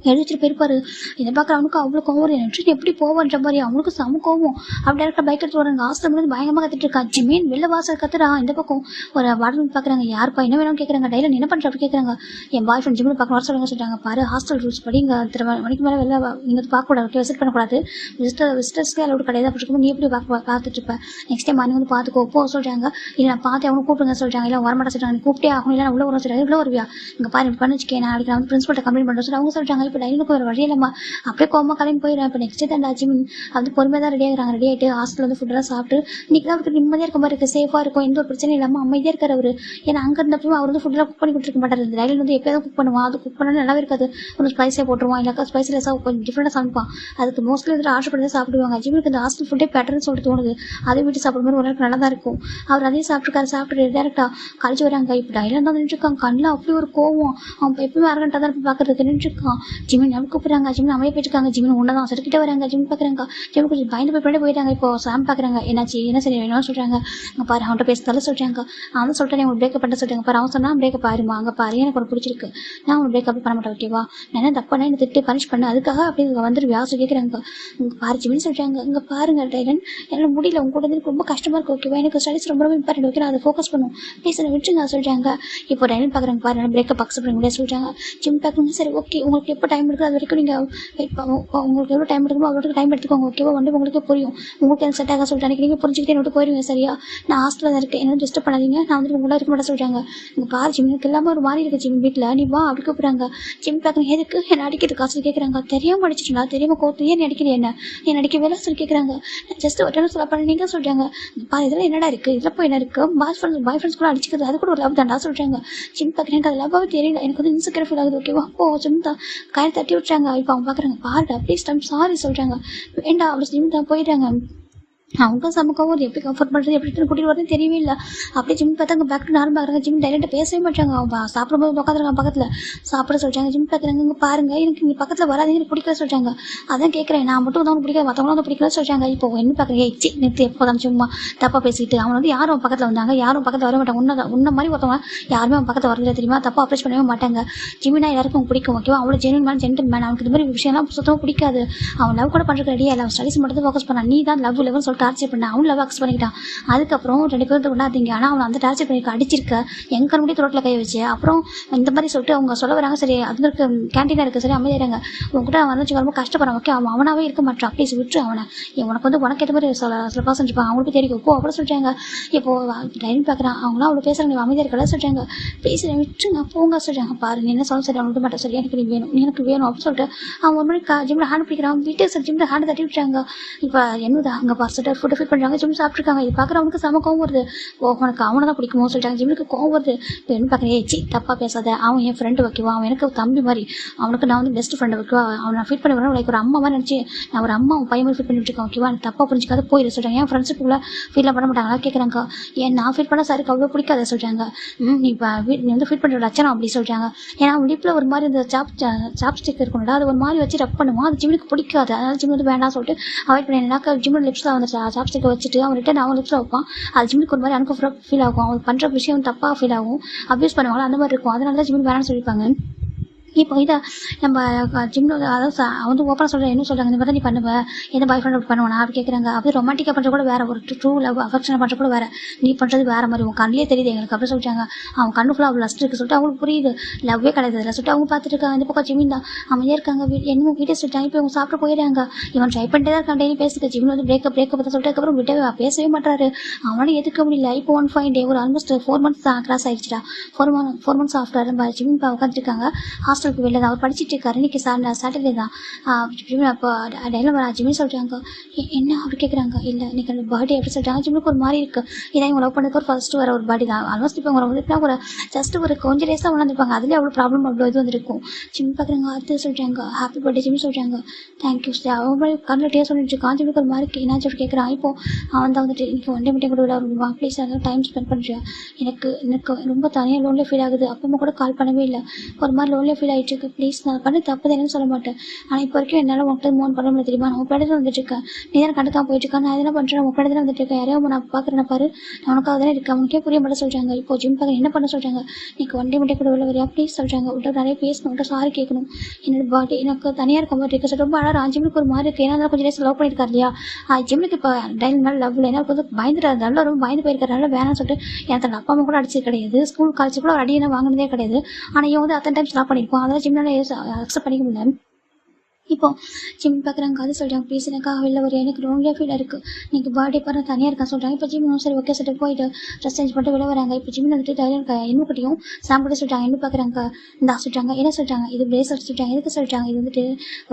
எழுதிட்டு போயிருப்பாரு. இதை பார்க்குற அவனுக்கு அவ்வளோ கோவம், நெட்ரின் எப்படி போவன்ற மாதிரி அவனுக்கு சம கோவம். அப்படி டேரக்டாக பைக் எடுத்து வராங்க. ஹாஸ்டல் வந்து பயங்கரமாக கற்றுட்டு இருக்கா. ஜிமீன் வெளில வாசல் கத்துறா. இந்த பக்கம் ஒரு வார்டன் பார்க்குறாங்க. யாருப்பா என்ன வேணும்னு கேட்குறாங்க. டைலன் என்ன பண்ணுற அப்படி கேட்குறாங்க. என் பாய் ஃப்ரெண்ட் ஜிமின் பார்க்க வர சொல்லிட்டாங்க. பாரு ஹாஸ்டல் ரூல்ஸ் படி இங்கே 3 மணிக்கு மேலே வெளில இங்கே பார்க்கக்கூடாது ஓகே, விசிட் பண்ணக்கூடாது, விசிட்டர்ஸ்க்கு அலோடு கிடையாது. அப்படி இருக்கும்போது நீ எப்படி பார்த்துட்டு இருப்பேன், நெக்ஸ்ட் டைம் மணி வந்து பார்த்துக்கோ போ சொல்கிறாங்க. இல்லை நான் பார்த்து அவனை கூப்பிடுங்க சொல்கிறாங்க. இல்லை வரமாட்டா சொல்கிறாங்க. நீ கூப்பிட்டே ஆகணும், இல்லை உள்ள வர சொல்கிறாங்க. இவ்வளோ வருவியா இங்கே பாரு பண்ணி வச்சுக்கேன், நான் அடிக்க வந்து பிரின்ஸ்பல்ட்ட கம்ப்ளைண்ட் பண்ணுறேன் சொல்லி அவங்க சொல்கிறாங்க. இப்போ டைலுக்கு ஒரு வழி இல்லைம்மா, அப்படியே கோமா கிளம்பி போயிடுறேன். இப்போ நெக்ஸ்ட் தான் ஜிமின் வந்து பொறுமையாக தான் ரெடி ஆகிறாங்க. ரெடி ஆகிட்டு ஹாஸ்டல் வந்து ஃபுட்டெல்லாம் சாப்பிட்டு இன்னைக்கு தான் அவருக்கு நிம்மதியாக இருக்க மாதிரி இருக்குது, சேஃபாக இருக்கும், எந்த ஒரு பிரச்சனையும் இல்லாமல் அமைதியாக இருக்கார் அவர். ஏன்னா அங்கே இருந்தப்போ அவர் வந்து ஃபுட்டெல்லாம் குக் பண்ணி கொடுத்துருக்க மாட்டார். இந்த டைலில் வந்து எப்போயாவது குக் பண்ணுவான், அது குக் பண்ணாலும் நல்லாவே இருக்காது, கொஞ்சம் ஸ்பைஸாக போட்டுருவான், இல்லைக்கா ஸ்பைஸ்லெஸ்ஸாக கொஞ்சம் டிஃப்ரெண்டாக சமைப்பான். அதுக்கு மோஸ்ட்லி வந்து ஆர்டர் பண்ணி தான் சாப்பிடுவாங்க. ஜிமினுக்கு இந்த ஹாஸ்டல் ஃபுட்டே பெட்டர்னு சொல்லிட்டு தோணுது. அதை வீட்டு சாப்பிட்ற மாதிரி ஒரு நல்லா தான் இருக்கும். அவர் அதையும் சாப்பிட்டு டேரெக்டாக கழிச்சு வராங்க. இப்போ டைலாக தான் நின்றுருக்காங்க. கண்ணில் அப்படி ஒரு கோவம், அவன் எப்பவுமே அரகண்டாக தான் பார்க்குறதுக்கு நின்றுருக்கான். ஜிமின் நம்ம கூப்பிட்றாங்க. ஜிமின் அமைய போயிட்டுருக்காங்க. ஜிமின் ஒன்று தான் சர்க்கிட்ட வராங்க. ஜிமின் பார்க்குறாங்க. ஜிமின் கொஞ்சம் பயந்து போய் போயிட்டாங்க. இப்போ சாம் பார்க்குறாங்க. என்னாச்சு என்ன சரி வேணும்னு சொல்கிறாங்க. அங்கே பாரு அவன்கிட்ட பேசுறதால சொல்கிறாங்க. அவன் சொல்லிட்டு உங்களுக்கு பிரேக்கப் பண்ண சொல்கிறாங்க. பாரு அவன் சொன்னால் பிரேக்கப் பாருமா, அங்கே பாரு எனக்கு ஒரு பிடிச்சிருக்கு, நான் உங்களுக்கு பிரேக்கப் பண்ண மாட்டேன் ஓகேவா, நான் என்ன தப்பான என்ன திட்டு பனிஷ் பண்ண அதுக்காக அப்படி வந்துட்டு வியாசம் கேட்குறாங்க. இங்கே பாரு ஜிமின் சொல்கிறாங்க. இங்கே பாருங்க டைலன் என்னால் முடியல, உங்க கூட வந்து ரொம்ப கஷ்டமாக இருக்குது ஓகேவா, எனக்கு ஸ்டடிஸ் ரொம்ப இம்பார்ட்டன்ட் ஓகே, நான் அதை ஃபோக்கஸ் பண்ணும் ப்ளீஸ் என்ன விட்டுருங்க சொல்கிறாங்க. இப்போ டைலன் பார்க்குறாங்க. பாரு பிரேக்கப் அக்செப்ட் பண்ண முடியாது சொல்கிறாங்க. ஜிம் பார்க்குறாங்க. சரி ஓகே உங்களுக்கு எப்போ டைம் இருக்குது அது வரைக்கும் நீங்கள் வெயிட் உங்களுக்கு எவ்வளோ டைம் எடுக்குமோ அவ்வளோ டைம் எடுத்துக்கோங்க ஓகேவா. வந்து உங்களுக்கு புரியும், உங்களுக்கு எனக்கு செட் ஆக சொல்லிட்டு நீங்கள் புரிஞ்சுக்கிட்டே என்னோட போயிருவீங்க சரியா. நான் ஹாஸ்டலில் தான் இருக்கேன், என்ன டிஸ்டர்ப் பண்ணாதீங்க, நான் வந்து உங்களோட இருக்க மாட்டேன் சொல்கிறாங்க. இங்கே பாரு ஜிம் எனக்கு எல்லாமே ஒரு மாதிரி இருக்குது ஜிம் வீட்டில், நீ வா அப்படி கூப்பிட்றாங்க. ஜிம் பார்க்குறேன் எதுக்கு என்ன அடிக்கிறது காசு கேட்குறாங்க. தெரியாமல் அடிச்சிட்டுனா தெரியாமல் கோத்து ஏன் அடிக்கிறேன் என்ன என் அடிக்கவே சொல்லி கேட்குறாங்க. ஜஸ்ட் ஒரு டைம் சொல்ல பண்ண நீங்கள் சொல்கிறாங்க. பாரு இதெல்லாம் என்னடா இருக்குது, இதில் போய் என்ன இருக்குது, பாய் ஃப்ரெண்ட்ஸ் கூட அடிச்சிக்கிறது அது கூட ஒரு லவ் தாண்டா சொல்கிறாங்க. ஜிம் பார்க்குறேன் எனக்கு அது லவ்வாகவே தெரியல, எனக்கு வந்து இன்செக்யூர் ஃபீல் ஆகுது ஓகேவா. ஜிம் தான் கயிறு தட்டி விட்டுறாங்க. இப்போ அவங்க பார்க்குறாங்க பாருடா ப்ளீஸ் டைம் சாரி சொல்கிறாங்க. வேண்டாம் அப்படி ஜிம் தான் போயிடுறாங்க. அவங்க சமக்கவும் அது எப்படி கம்ஃபர்ட் பண்ணுறது எப்படி கூட்டிகிட்டு வரதுன்னு தெரியவே இல்லை. அப்படியே ஜிம் பார்த்தா அங்கே பேக் டு நார்மல் பார்க்குறாங்க. ஜிம் டைரெக்டாக பேசவே மாட்டாங்க. அவங்க சாப்பிடும்போது உட்காந்துருக்காங்க பக்கத்தில் சாப்பிட சொல்கிறாங்க. ஜிம் பார்க்குறாங்க இங்கே பாருங்க எனக்கு இங்கே பக்கத்தில் வராது எனக்கு பிடிக்கல சொல்கிறாங்க. அதான் கேட்குறேன் நான் மட்டும் தான் பிடிக்காது மற்றவங்களும் வந்து பிடிக்கல சொல்கிறாங்க. இப்போ என்ன பார்க்குறேன் ஏச்சி நிறுத்தி எப்போ தான் சும்மா தப்பாக பேசிட்டு அவன் வந்து யாரும் பக்கத்தில் வந்தாங்க யாரும் பக்கத்தில் வர மாட்டாங்க. உன்ன மாதிரி ஒருத்தவங்க யாருமே அவன் பக்கத்தில் வரல தெரியுமா, தப்பாக அப்ரோச் பண்ணவே மாட்டாங்க. ஜிம்மினா எல்லாருக்கும் பிடிக்கும் ஓகேவா. அவ்வளோ ஜென்வன் மேன் ஜென்டில் மேன். அவனுக்கு இது மாதிரி விஷயம்லாம் சுத்தமாக பிடிக்காது. அவன் லவ் கூட பண்ணுறது ரெடியாக இல்லை, அவன் ஸ்டடிஸ் மட்டும் ஃபோக்கஸ் பண்ணான். நீ தான் லவ் லெவல்னு சொல்லிட்டு டார்ச்சர் பண்ண அவன் லவ் அக்செப்ட் பண்ணிக்கிட்டான். அதுக்கப்புறம் 2 பேரும் கொண்டாதீங்க. ஆனால் அவனை வந்து டார்ச்சர் பண்ணிருக்க அடிச்சிருக்க எங்க முடியும் த்ரோட்டில் கை வச்சு அப்புறம் இந்த மாதிரி சொல்லிட்டு அவங்க சொல்ல வராங்க. சரி அது இருக்கு கேன்டீனாக இருக்குது சரி அமைதியாங்க உங்ககிட்ட அவன் வந்து ரொம்ப கஷ்டப்படுறான் ஓகே. அவன் அவனாவே இருக்க மாட்டான் ப்ளீஸ் விட்டு அவனை. உனக்கு வந்து உனக்கு ஏற்ற மாதிரி சில பர்சன் இருப்பாங்க அவங்களுக்கு தெரியும் போ அவ்வளோ சொல்கிறாங்க. இப்போ டைம் பார்க்குறான் அவங்களாம் அவ்வளோ பேசுகிறாங்க அமைதியாக இருக்கல சொல்கிறாங்க. ப்ளீஸ் விட்டுருங்க போங்க சொல்கிறாங்க. பாரு நீ என்ன சொல்ல சரி அவனுக்கு மாட்டேன் சரி எனக்கு நீ வேணும் நீ எனக்கு வேணும் அப்படின்னு சொல்லிட்டு அவன் ஒரு மணி ஜிம்மில் ஹேண்ட் பிடிக்கிறான். வீட்டு சார் ஜிம்மில் ஹேண்ட் தட்டி விட்டுறாங்க. இப்போ என்னதான் அங்கே பார்த்துட்டு ஃபுட்டு ஃபிட் பண்ணுறாங்க ஜிம் சாப்பிட்ருக்காங்க. இது பார்க்குறவனுக்கு செம கோவம் வருது. உனக்கு அவனை தான் பிடிக்குமோ சொல்லிட்டாங்க. ஜிம்முக்கு கோவம் வருது. இப்போ என்ன பார்க்குறேன் ஏச்சி தப்பாக பேசாத அவன் என் ஃப்ரெண்டு வைக்குவா அவன் எனக்கு தம்பி மாதிரி அவனுக்கு நான் வந்து பெஸ்ட் ஃப்ரெண்டு வைக்குவா அவனை நான் ஃபிட் பண்ணி வரேன் லைக் ஒரு அம்மா மாதிரி நினச்சி நான் ஒரு அம்மா அவன் பையன் மாதிரி ஃபிட் பண்ணி விட்டுருக்கேன் ஓகேவா. எனக்கு தப்பாக புரிஞ்சிக்காத போயிடு சொல்கிறாங்க. என் ஃப்ரெண்ட்ஸுக்குள்ளே ஃபீலாக பண்ண மாட்டாங்களா கேட்குறாங்க. ஏன் நான் ஃபிட் பண்ண சாருக்கு அவ்வளோ பிடிக்காத சொல்கிறாங்க. நீ இப்போ நீ வந்து ஃபிட் பண்ணுற லட்சணம் அப்படி சொல்கிறாங்க. ஏன்னா அவன் லிப்பில் ஒரு மாதிரி இந்த சாப்ஸ்டிக் இருக்கணும்டா அது ஒரு மாதிரி வச்சு ரப் பண்ணுவான் அது ஜிம்முக்கு பிடிக்காது. அதனால ஜிம் வந்து வேண்டாம் சொல்லிட்டு அவாய்ட் பண்ணி என்னக்கா ஜிம்மோட லிப்ஸில் வந்து சாப்ஸ்டிக்கை வச்சுட்டு அவன் ரிட்டன் அவன் லிப்ஸில் வைப்பான். அது ஜிம்முக்கு ஒரு மாதிரி அன்கம்ஃபர்டபுள் ஃபீல் ஆகும். அவங்க பண்ணுற விஷயம் தப்பாக ஃபீல் ஆகும் அப்யூஸ் பண்ணுவாங்க அந்த மாதிரி இருக்கும். அதனால தான் ஜிம்முக்கு வேணாம்னு சொல்லியிருப்பாங்க. இப்போ இதை நம்ம ஜிம்மில் அதாவது வந்து ஓப்பனாக சொல்கிறேன் என்ன சொல்கிறாங்க இந்த மாதிரி நீ பண்ணுவேன் எந்த பாய் ஃப்ரெண்ட் பண்ணுவேன் அப்படி கேட்குறாங்க. அப்படி ரொமான்டிக்காக பண்ணுறது கூட வேறு ஒரு ட்ரூ லவ் அஃபெக்ஷனாக பண்ணுறது கூட வேறு நீ பண்ணுறது வேறு மாதிரி உன் கண்ணிலே தெரியுது எங்களுக்கு அப்படி சொல்லிட்டாங்க. அவன் கண்ணு ஃபுல்லாக அவ்வளோ லஸ்ட் இருக்குது சொல்லிட்டு அவங்களுக்கு புரியுது லவ்வே கிடையாது இல்லை சொல்லிட்டு அவங்க பார்த்துட்டு இருக்காங்க. இந்த பக்கம் ஜிம்மின் தான் அமைதியாக இருக்காங்க. என்னமோ வீட்டே சொல்லிட்டாங்க. இப்போ இவங்க சாப்பிட்டு போயிடுறாங்க. இவன் ட்ரை பண்ணிட்டே தான் இருக்கான் டெய்லி பேசுக்கு ஜிம்மில் வந்து பிரேக்கப் தான் சொல்லிட்டு அதுக்கப்புறம் விட்டவே பேசவே மாட்டாரு. அவனால எதுக்க முடியல. இப்போ 1 fine day ஒரு ஆல்மோஸ்ட் 4 months கிராஸ் ஆயிடுச்சுடா. 4 months ஆஃப்டர் நம்ம ஜிம்மின் உட்காந்துருக்காங்க. ஹாஸ்டலுக்கு வெளில அவர் படிச்சுட்டு இருக்காரு. இன்னைக்கு சாட்டர்டே தான். அப்போ டைலாக் ஜிம்மி சொல்கிறாங்க என்ன அப்படி கேட்குறாங்க. இல்லை இன்னைக்கு அந்த பர்த்டே எப்படி சொல்கிறாங்க. ஜிம்முக்கு ஒரு மாதிரி இருக்குது. இதான் இவங்க லவ் பண்ணதுக்கு ஒரு ஃபர்ஸ்ட் வர ஒரு பர்த்டே தான். ஆல்மோஸ்ட் இப்போ அவங்க வந்து ஒரு ஜஸ்ட் ஒரு கொஞ்சம் டேஸ் தான் வளர்ந்துருப்பாங்க. அதுலேயே அவ்வளோ ப்ராப்ளம் அவ்வளோ இது வந்துருக்கும். ஜிம் பார்க்குறாங்க அது சொல்கிறாங்க ஹாப்பி பர்த்டே ஜிம் சொல்கிறாங்க தேங்க்யூ சார். அவங்க மாதிரி கண்ணில் டே சொல்லிட்டு இருக்கான். ஜிம்முக்கு ஒரு மாதிரி என்னாச்சும் கேட்குறான். இப்போ அவன் தான் வந்துட்டு இன்னைக்கு ஒன் டே மீட்டிங் கூட விட ப்ளீஸ் அதான் டைம் ஸ்பெண்ட் பண்ணுறேன். எனக்கு ரொம்ப தனியாக லோன்லேயே ஃபீல் ஆகுது. அப்பா கூட கால் பண்ணவே இல்லை. ஒரு மாதிரி லோன்லேயே ஃபீல் ஆகிட்டு இருக்கு. ப்ளீஸ் நான் பண்ணி தப்பு தான் சொல்ல மாட்டேன். ஆனால் இப்போ வரைக்கும் என்னால் உங்கள்கிட்ட மூவ் பண்ண முடியாது தெரியுமா. நான் உங்கள் வந்துட்டு இருக்கேன். நீ தான் கண்டுக்காம போயிட்டு இருக்கேன். நான் என்ன பண்ணுறேன் உங்கள் இடத்துல வந்துட்டு இருக்கேன். யாரையோ நான் பார்க்குறேன் பாரு நான் உனக்காக தானே இருக்கேன். அவனுக்கே புரிய மாட்டேன் சொல்கிறாங்க. இப்போ ஜிம் பார்க்க என்ன பண்ண சொல்கிறாங்க. நீக்கு ஒன் டே மட்டும் கூட உள்ள வரையா ப்ளீஸ் சொல்கிறாங்க. விட்டு நிறைய பேசணும் விட்டு சாரி கேட்கணும். என்னோட பர்த்டே எனக்கு தனியாக இருக்க மாதிரி இருக்கு. ரொம்ப அழகாக ஜிம்முக்கு ஒரு மாதிரி இருக்குது. ஏன்னா கொஞ்சம் டேஸ் லவ் பண்ணியிருக்காரு இல்லையா. ஜிம்முக்கு இப்போ டைல் மேலே லவ் இல்லை. ஏன்னா வந்து பயந்துட்டு நல்லா ரொம்ப பயந்து போயிருக்காருனால வேணாம்னு சொல்லிட்டு எனக்கு தன் அப்பா அம்மா கூட அடிச்சது கிடையாது. ஸ்கூல் காலேஜ் கூட அடியை வாங்கினதே கிடையாது. ஆனால் இவன் வந்து அத்தனை டைம்ஸ் லவ் பண்ணியிருப்போம். அதெல்லாம் ஜிம்னால அக்செப்ட் பண்ணிக்க முடியல. இப்போ ஜிம் பார்க்குறாங்க அது சொல்கிறாங்க ப்ளீஸ் எனக்காக வெளில ஒரு எனக்கு லோன்லியாக ஃபீல் இருக்குது. நீங்கள் பர்த்டே பாரு தனியாக இருக்கா சொல்கிறாங்க. இப்போ ஜிம் சரி ஓகே சொல்லிட்டு போயிட்டு ட்ரெஸ் சேஞ்ச் பண்ணிட்டு வெளில வராங்க. இப்போ ஜிம் வந்துட்டு டைலர் என்ன கட்டியும் சாம்பிட்டு சொல்லிட்டாங்க. என்ன பார்க்குறாங்க இந்த சொல்கிறாங்க என்ன சொல்கிறாங்க இது பிரேஸ்லெட் சொல்லிட்டாங்க எதுக்கு சொல்லிட்டாங்க இது வந்துட்டு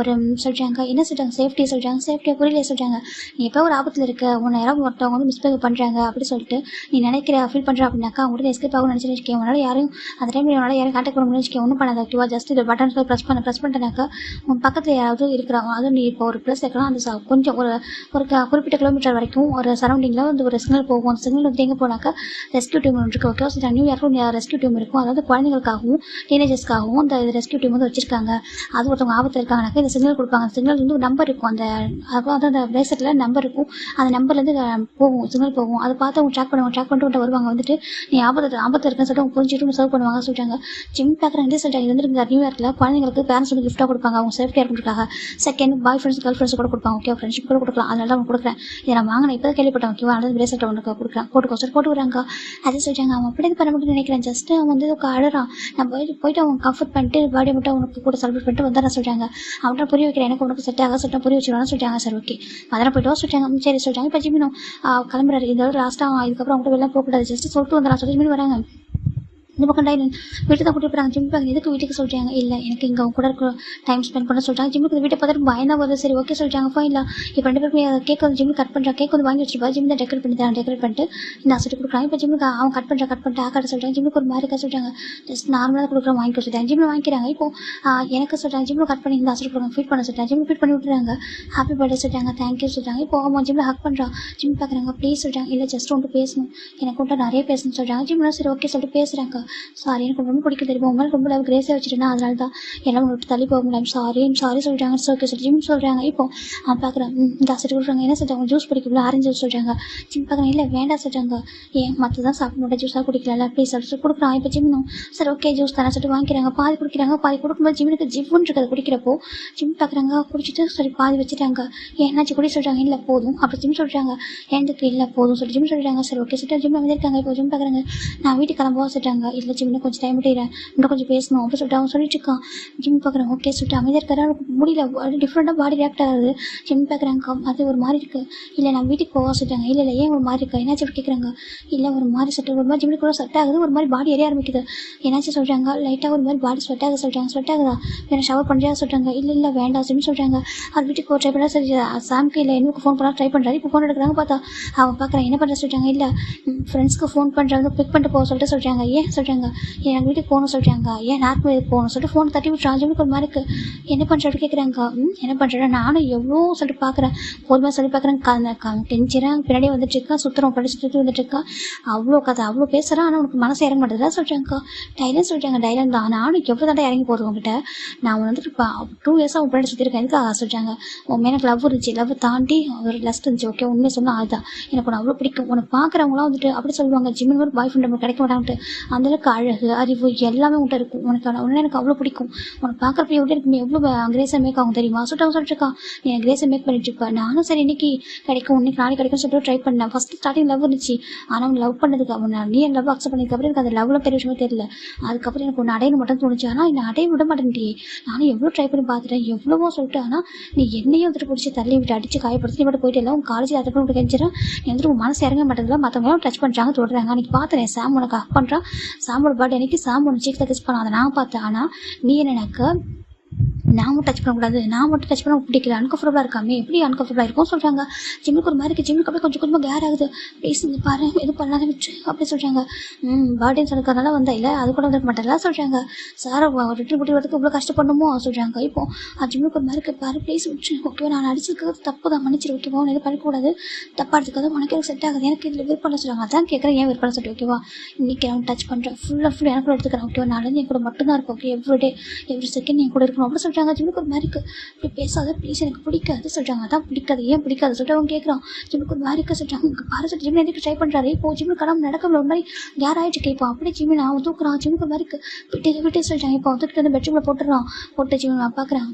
ஒரு சொல்கிறாங்க என்ன சொல்கிறாங்க சேஃப்டி சொல்கிறாங்க. சேஃப்டியை புரியல சொல்கிறாங்க. நீ எப்போ ஒரு ஆபத்தில் இருக்க உன்னை யாராவது ஒருத்தவங்க வந்து மிஸ்டேக் பண்ணுறாங்க அப்படி சொல்லிட்டு நீ நினைக்கிற ஃபீல் பண்ணுற அப்படின்னாக்கா அவங்கள்ட்ட எஸ்கேப் ஆகும் நினச்சி வச்சுக்கேன். உன்னால் யாரும் அந்த டைம் உன்னால் யாரும் கான்டாக்ட் பண்ண முடியும் வச்சுக்கேன். ஒன்றும் பண்ணாத ஆக்டிவாக ஜஸ்ட் இது பட்டன் ப்ரெஸ் பண்ணிட்டேனாக்கா உன் பக்கத்தில் யாராவது இருக்கிறாங்க. அதுவும் நீ இப்போ ஒரு ப்ளஸ் வைக்கலாம். அந்த கொஞ்சம் ஒரு குறிப்பிட்ட கிலோமீட்டர் வரைக்கும் ஒரு சரௌண்டிங்கில் வந்து ஒரு சிக்னல் போகும். அந்த சிக்னல் வந்து எங்கே போனாக்கா ரெஸ்கியூ டீம் ஒன்று இருக்குது. ஓகே நியூயார்க்கும் ரெஸ்கியூ டீம் இருக்கும். அதாவது குழந்தைங்களுக்காகவும் டீனேஜர்ஸ்க்காகவும் அந்த ரெஸ்கியூ டீம் வந்து வச்சிருக்காங்க. அது ஒருத்தவங்க ஆபத்தில் இருக்காங்கனாக்கா இந்த சிக்னல் கொடுப்பாங்க. அந்த சிக்னல் வந்து நம்பர் இருக்கும். அந்த பிரேஸ்லெட்டில் நம்பர் இருக்கும். அந்த நம்பர்லேருந்து போகும் சிக்னல் போகும். அதை பார்த்து அவங்க ட்ராக் பண்ணிட்டு வருவாங்க. வந்துட்டு நீ ஆபத்தில் இருக்குன்னு சொல்லிட்டு அவங்க புரிஞ்சுட்டு சர்வ் பண்ணுவாங்க சொல்லிட்டாங்க. ஜிம் பார்க்குறாங்க சொல்லிட்டாங்க இது வந்து நியூயார்க்கில் குழந்தைங்களுக்கு பேரண்ட்ஸ் வந்து கிஃப்ட்டாக கொடுப்பாங்க அவங்க சேஃப்டியாக இருக்கிறதுக்காக. கொடுக்கறதுக்காக. Second bye friends girl friends கூட கொடுப்பாங்க ஓகே, ஃப்ரெண்ட்ஷிப் கூட கொடுக்கலாம், அதனால தான் கொடுக்குறேன். இதை நான் வாங்கினேன் இப்போ தான் கேள்விப்பட்டேன் ஓகேவா, அதனால பிரேஸ்லெட் உனக்கு கொடுக்குறேன், போட்டுக்கோ சார் போட்டு விடுறாங்க. அதே சொல்லிட்டாங்க. அவன் அப்படி பண்ண மட்டும் நினைக்கிறேன், ஜஸ்ட் அவன் வந்து அழறான். நான் போயிட்டு அவன் கம்ஃபர்ட் பண்ணிட்டு பாடி மட்டும் உனக்கு கூட செலிப்ரேட் பண்ணிட்டு வந்தார சொல்லிட்டாங்க. அவன்கிட்ட புரிய வைக்கிறேன், எனக்கு உனக்கு செட் ஆக சொல்லிட்டு புரிய வச்சுருவான்னு சொல்லிட்டாங்க. சார் ஓகே அதெல்லாம் போய்ட்டு சொல்லிட்டாங்க. சரி சொல்லிட்டாங்க. இப்போ ஜிமினும் கிளம்புறாரு. இதோட லாஸ்ட்டாக இதுக்கப்புறம் அவங்கள்ட்ட வெளில போகக்கூடாது, ஜஸ்ட் சொல்லிட்டு வந்துடலாம் சொல்லி ஜிமின் வராங்க. இந்த பக்கம் டைலன் வீட்டு தான் கூட்டிட்டு போகிறாங்க. ஜிம்மி பார்க்க எதுக்கு வீட்டுக்கு சொல்லிட்டாங்க, இல்லை எனக்கு இங்கே அவங்க கூட இருக்க டைம் ஸ்பெண்ட் பண்ண சொல்லிட்டாங்க. ஜிம்முக்கு வீட்டை பார்த்துட்டு பயந்தான் வருது. சரி ஓகே சொல்லிட்டாங்க ஃபைன். இப்போ 2 பேருமே கேக் வந்து ஜிம்மி கட் பண்ணுறாங்க. கேக் வந்து வாங்கி வச்சிருப்பா. ஜிம்மி தான் டெக்கரேட் பண்ணி தரான். டெக்கரேட் பண்ணிட்டு இந்த அசட்டு கொடுக்குறாங்க. இப்போ ஜிம்முக்கு அவன் கட் பண்ணிட்டு ஆக்காட்ட சொல்லிட்டாங்க. ஜிம்முக்கு ஒரு மாதிரி சொல்லிட்டாங்க. ஜஸ்ட் நார்மலாக கொடுக்குறோம் வாங்கிக்க சொல்லிட்டாங்க. ஜிம்மி வாங்கிக்கிறாங்க. இப்போ எனக்கு சொல்லிட்டாங்க ஜிம்மி கட் பண்ணி இந்த அசட்டு கொடுக்குறாங்க, ஃபீட் பண்ண சொல்லிட்டாங்க. ஜிம்மி ஃபீட் பண்ணி விட்டுறாங்க. ஹாப்பி பர்த்டே சொல்லிட்டாங்க, தேங்க்யூ சொல்லிட்டாங்க. இப்போ அவன் ஜிம்மில் ஹக் பண்ணுறான். ஜிம்மி பார்க்குறாங்க. ப்ளீஸ் சொல்லிட்டாங்க. இல்லை ஜஸ்ட் ஒன்று பேசணும், எனக்கு ஒன்று நிறைய பேசணும்னு சொல்லிட்டாங்க. ஜிம்மில் சரி ஓகே சொல்லிட்டு பேசுகிறாங்க. சாரி எனக்கு ரொம்ப பிடிக்கும் தெரியுமா, உங்களால் ரொம்ப லவ் கிரேஸாக வச்சுட்டேன்னா அதனால தான் எல்லாம் விட்டு தள்ளி போக முடியும், சாரி சொல்லிட்டாங்க. ஓகே சொல்லி ஜிம் சொல்கிறாங்க. இப்போ பார்க்குறேன் இந்த அசட்டு கொடுக்குறாங்க. என்ன சொல்லிட்டாங்க, ஜூஸ் பிடிக்கல, ஆரஞ்சு ஜூஸ் சொல்கிறாங்க. ஜிம் பார்க்குறேன். இல்லை வேண்டாம் சொல்லிட்டாங்க. ஏன் மற்ற தான் சாப்பிட மாட்டேன், ஜூஸாக குடிக்கல ப்ளீஸ் சொல்லிட்டு கொடுக்குறான். இப்போ ஜிம்னும் சரி ஓகே ஜூஸ் தானே சொல்லிட்டு வாங்கிக்கிறாங்க. பாதி குடிக்கிறாங்க. பாதி கொடுக்கும்போது ஜிம்னுக்கு ஜிவ்வுன்னு இருக்கிறத குடிக்கிறப்போ ஜிம் பார்க்குறாங்க. குடிச்சிட்டு சரி பாதி வச்சுட்டாங்க. ஏன்னாச்சு குடி சொல்கிறாங்க. இல்லை போதும் அப்படி ஜிம் சொல்கிறாங்க. எனக்கு இல்லை போதும் சொல்லி ஜிம் சொல்லிட்டாங்க. சரி ஓகே சொல்லிட்டு ஜிம் வந்திருக்காங்க. இப்போ ஜிம் பார்க்குறாங்க. நான் வீட்டுக்கு கிளம்புவா சொல்லிட்டாங்க. இல்லை ஜிம்னு கொஞ்சம் டைம் விட்டுறேன், இன்னும் கொஞ்சம் பேசணும் அப்படி சொல்லிட்டு அவன் சொல்லிட்டு இருக்கான். ஜிம் பார்க்குறாங்க. ஓகே சொல்லிட்டு அமைதியாக இருக்காரு. முடியல, டிஃப்ரெண்டாக பாடி ரியாக்ட் ஆகுது. ஜிம் பார்க்குறாங்க. அது ஒரு மாதிரி இருக்குது. இல்லை நான் வீட்டுக்கு போவா சொல்லிட்டாங்க. இல்லை ஏன் ஒரு மாதிரி இருக்கா, என்னாச்சும் கேட்குறாங்க. இல்லை ஒரு மாதிரி செட் ஒரு மாதிரி ஜிம்முக்கு கூட செட் ஆகுது, ஒரு மாதிரி பாடி எரிய ஆரம்பிக்குது. என்னாச்சும் சொல்கிறாங்க. லைட்டாக ஒரு மாதிரி பாடி ஸ்வெட் ஆக சொல்கிறாங்க. ஸ்வெட் ஆகுதா, வேறு ஷவர் பண்ணுறா சொல்கிறாங்க. இல்லை வேண்டாம் ஜிம் சொல்கிறாங்க. அவர் வீட்டுக்கு ட்ரை பண்ணா சரி சாம்க்கு இல்லை எனக்கு ஃபோன் பண்ணால் ட்ரை பண்ணுறாரு. இப்போ ஃபோன் எடுக்கிறாங்க. பார்த்தா அவன் பார்க்குறான். என்ன பண்ணுற சொல்லிட்டாங்க. இல்லை ஃப்ரெண்ட்ஸ்க்கு ஃபோன் பண்ணுறாங்க, பிக் பண்ணிட்டு போக சொல்லிட்டு சொல்கிறாங்க. ஏன் சொல்கிறாங்க. என் வீட்டுக்கு போகணும் சொல்கிறாங்க. ஏன் நார்மல் இதுக்கு போகணும் சொல்லிட்டு ஃபோன் தட்டி விட்டுறான். ஜிம்முக்கு ஒரு மாதிரி இருக்குது. என்ன பண்ணுறாரு கேட்குறாங்க. என்ன பண்ணுறேன் நானும் எவ்வளோ சொல்லிட்டு பார்க்குறேன், பொறுமையாக சொல்லி பார்க்குறேன். கெஞ்சிறேன், பின்னாடியே வந்துட்டு இருக்கான், சுற்றுறோம் படிச்சுட்டு வந்துட்டு இருக்கான். அவ்வளோ கதை அவ்வளோ பேசுகிறான். ஆனால் உனக்கு மனசு இறங்க மாட்டேதான் சொல்கிறாங்க. டைலன் சொல்கிறாங்க. டைலன் தான் நானும் எவ்வளோ தாண்டா இறங்கி போகிறது உங்ககிட்ட, நான் வந்துட்டு இப்போ 2 இயர்ஸாக உன் பின்னாடி சுற்றிருக்கேன். எதுக்காக சொல்கிறாங்க. உன் எனக்கு லவ் இருந்துச்சு, லவ் தாண்டி ஒரு லஸ்ட் இருந்துச்சு ஓகே, உண்மையை சொன்னால் அதுதான் எனக்கு உன்னை அவ்வளோ பிடிக்கும். உனக்கு பார்க்குறவங்களாம் வந்துட்டு அப்படி சொல்லுவாங்க, ஜிம்மின் ஒரு பாய் ஃப்ரெண்ட் நமக்கு கிடைக்க மாட்டான்ட்டு. அந்தளவுக்கு அழகு அறிவு எல்லாமே உன்ட்ட இருக்கும், உனக்கு உடனே எனக்கு அவ்வளோ பிடிக்கும். உனக்கு பார்க்குறப்ப எப்படி எனக்கு எவ்வளோ கிரேஸை மேக் ஆகும் தெரியுமா சொல்லிட்டு இருக்கான். நீ கிரேஸை மேக் பண்ணிட்டு இருப்பேன். நானும் சரி இன்னைக்கு கிடைக்கும் இன்னைக்கு நாளைக்கு கிடைக்கும் சொல்லிட்டு ட்ரை பண்ணேன். ஃபஸ்ட்டு ஸ்டார்டிங் லவ் இருந்துச்சு, ஆனால் அவன் லவ் பண்ணதுக்கு அவன் நீ என் லவ் அக்செப்ட் பண்ணதுக்கப்புறம் எனக்கு அது லவ்லாம் பெரிய விஷயமே தெரியல. அதுக்கப்புறம் எனக்கு ஒன்று அடையணும் மட்டும் தோணுச்சு. ஆனால் என்னை அடைய விட மாட்டேன்ட்டியே. நானும் எவ்வளோ ட்ரை பண்ணி பார்த்துட்டேன், எவ்வளவோ சொல்லிட்டு. ஆனால் நீ என்னையும் வந்துட்டு பிடிச்சி தள்ளி விட்டு அடிச்சு காயப்படுத்தி நீ மட்டும் போயிட்டு எல்லாம் உன் காலேஜில் அதை பண்ணி கெஞ்சிடும். நீ வந்துட்டு உன் மனசு இறங்க மாட்டேங்குது, மற்றவங்க டச் பண்ணுறாங்க தொடுறாங்க. அன்றைக்கி பார்த்தேன் சாம் உனக்கு ஹக் பண்ணுறான். சாமோட பர்த்டே அன்றைக்கி சாம் உனக்கு சீக்கிரம் கிஸ் பண்ணான், அதை நான் பார்த்தேன். ஆனால் நீ எனக்கு நான் டச் பண்ணக்கூடாது, நான் மட்டும் டச் பண்ண பிடிக்கல, அன்கம்ஃபர்டபுளாக இருக்காமே, எப்படி அன்கம்ஃபர்டபுளாக இருக்கும் சொல்கிறாங்க. ஜிம்முக்கு ஒரு மாதிரி இருக்குது. ஜிம்முக்கு அப்படியே கொஞ்சம் கொஞ்சமாக கேர் ஆகுது. ப்ளீஸ் இந்த பாரு எது பண்ணாத விட்டு அப்படி சொல்கிறாங்க. பர்த்டேன்னு சொல்லிக்கிறதுனால வந்தா இல்லை அது கூட வந்துருக்க மாட்டேன்ல சொல்கிறாங்க. சார் ரிட்டர்ன் கூட்டி வரதுக்கு இவ்வளோ கஷ்டப்படணுமோ சொல்கிறாங்க. இப்போ ஜிம்முக்கு ஒரு மாதிரி இருக்குது. பாரு ப்ளீஸ் விட்டு ஓகேவா, நான் அடிச்சிருக்கிறது தப்பு தான், மன்னிச்சிரு ஓகேவா, உனக்கு பண்ணக்கூடாது, தப்பாக எடுத்துக்காது, உனக்கு எனக்கு செட் ஆகுது, எனக்கு இதில் விற்பனை சொல்கிறாங்க. அதான் கேட்குறேன் ஏன் விற்பனை சொல்லிட்டு ஓகேவா. இன்றைக்கி அவன் டச் பண்ணுறேன் ஃபுல்லாக எனக்கு கூட எடுத்துக்கிறேன் ஓகேவா, நாளைக்கு என் கூட மட்டும்தான் இருக்கும் ஓகே, எவ்ரி செகண்ட் என் கூட இருக்கணும் அப்படி சொல்கிறாங்க. ஜிம்முக்கு ஒரு மாதிரி இப்படி பேசாத ப்ளீஸ் எனக்கு பிடிக்காது சொல்கிறாங்க. அதான் பிடிக்காது, ஏன் பிடிக்காது சொல்லிட்டு அவங்க கேட்குறான். ஜிம்முக்கு ஒரு மாதிரி சொல்கிறாங்க. உங்களுக்கு பாரு சொல்லிட்டு ஜிம்மில் எதுக்கு ட்ரை பண்ணுறாரு. இப்போ ஜிம்மில் கடமை நடக்கல ஒரு மாதிரி யார் ஆகிட்டு கேட்பான். அப்படியே ஜிம்மில் அவன் தூக்குறான். ஜிம்முக்கு ஒரு மாதிரி விட்டு சொல்லிட்டாங்க. இப்போ வந்துட்டு வந்து பெட்ரூமில் போட்டுறான். போட்டு ஜிம் நான் பார்க்குறேன்.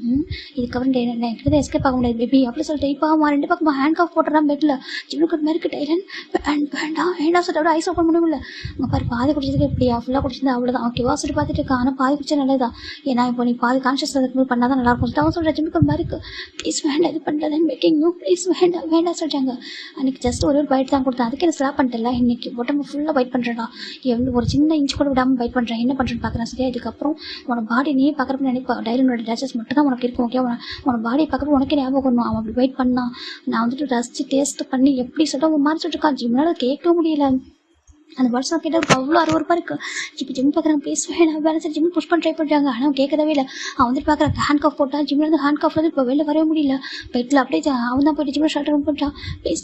இதுக்கப்புறம் எனக்கு எஸ்கேப் ஆக முடியாது பேபி அப்படி சொல்லிட்டு இப்போ அவன் 2 பக்கம் ஹேண்ட் காஃப் போட்டுறான் பெட்டில். ஜிம்முக்கு ஒரு மாதிரி டைலன் வேண்டாம் சொல்லிட்டு ஐஸ் ஓப்பன் பண்ண முடியல. அங்கே பாரு பாதி குடிச்சதுக்கு எப்படியா ஃபுல்லாக குடிச்சிருந்தா அவ்வளோதான் ஓகேவா சொல்லிட்டு பார்த்துட்டு இருக்கான். ஆனால் பாதி குடிச்சா நல்லதான், ஏன்னா இப்போ நீ பாதி கான்ஷியஸ் பண்ணால் தான் நல்லா இருக்கும். அவன் சொல்கிற ஜிம்முக்கு ஒரு மாதிரி ப்ளீஸ் வேண்டாம் இது பண்ணுறது மேக்கிங் யூ ப்ளீஸ் வேண்டாம் சொல்லிட்டாங்க. அன்றைக்கி ஜஸ்ட் ஒரு பைட் தான் கொடுத்தேன், அதுக்கு எனக்கு ஸ்லாப் பண்ணிட்டல. இன்றைக்கி உடம்பு ஃபுல்லாக பைட் பண்ணுறேன்டா, ஒரு சின்ன இன்ச் கூட விடாமல் பைட் பண்ணுறேன். என்ன பண்ணுறேன்னு பார்க்குறேன் சரியா. இதுக்கப்புறம் உன பாடி நீ பார்க்குறப்ப நினைப்பா டைலனோட ட்ரெஸ்ஸஸ் மட்டும் தான் உனக்கு இருக்கும் ஓகே. உன பாடியை பார்க்குறப்ப உனக்கே ஞாபகம் வரணும். அவன் அப்படி வெயிட் பண்ணான். நான் வந்துட்டு ரசிச்சு டேஸ்ட் பண்ணி எப்படி சொல்லிட்டு ஒரு மாதிரி சொல்லிட்டுருக்கான். ஜிம்னால கேட்க முடியல. அந்த வருஷம் கேட்டால் அவ்வளோ அறுவறுப்பாக இருக்குது. இப்போ ஜிம் பார்க்குறாங்க ப்ளீஸ் வேணாம் வேலை சரி ஜிம் புஷ் பண்ண ட்ரை பண்ணுறாங்க. ஆனால் கேட்கவே இல்லை. அவன் வந்துட்டு பார்க்குறாங்க ஹேண்ட் காஃப் போட்டால் ஜிம்லேருந்து ஹேண்ட் காஃப் வந்து இப்போ வெளில வரவே முடியல. பெட்டில் அப்படியே அவன் தான் போய்ட்டு ஜிம்மில் ஷர்ட் ரூம் பண்ணுறான். ப்ளீஸ்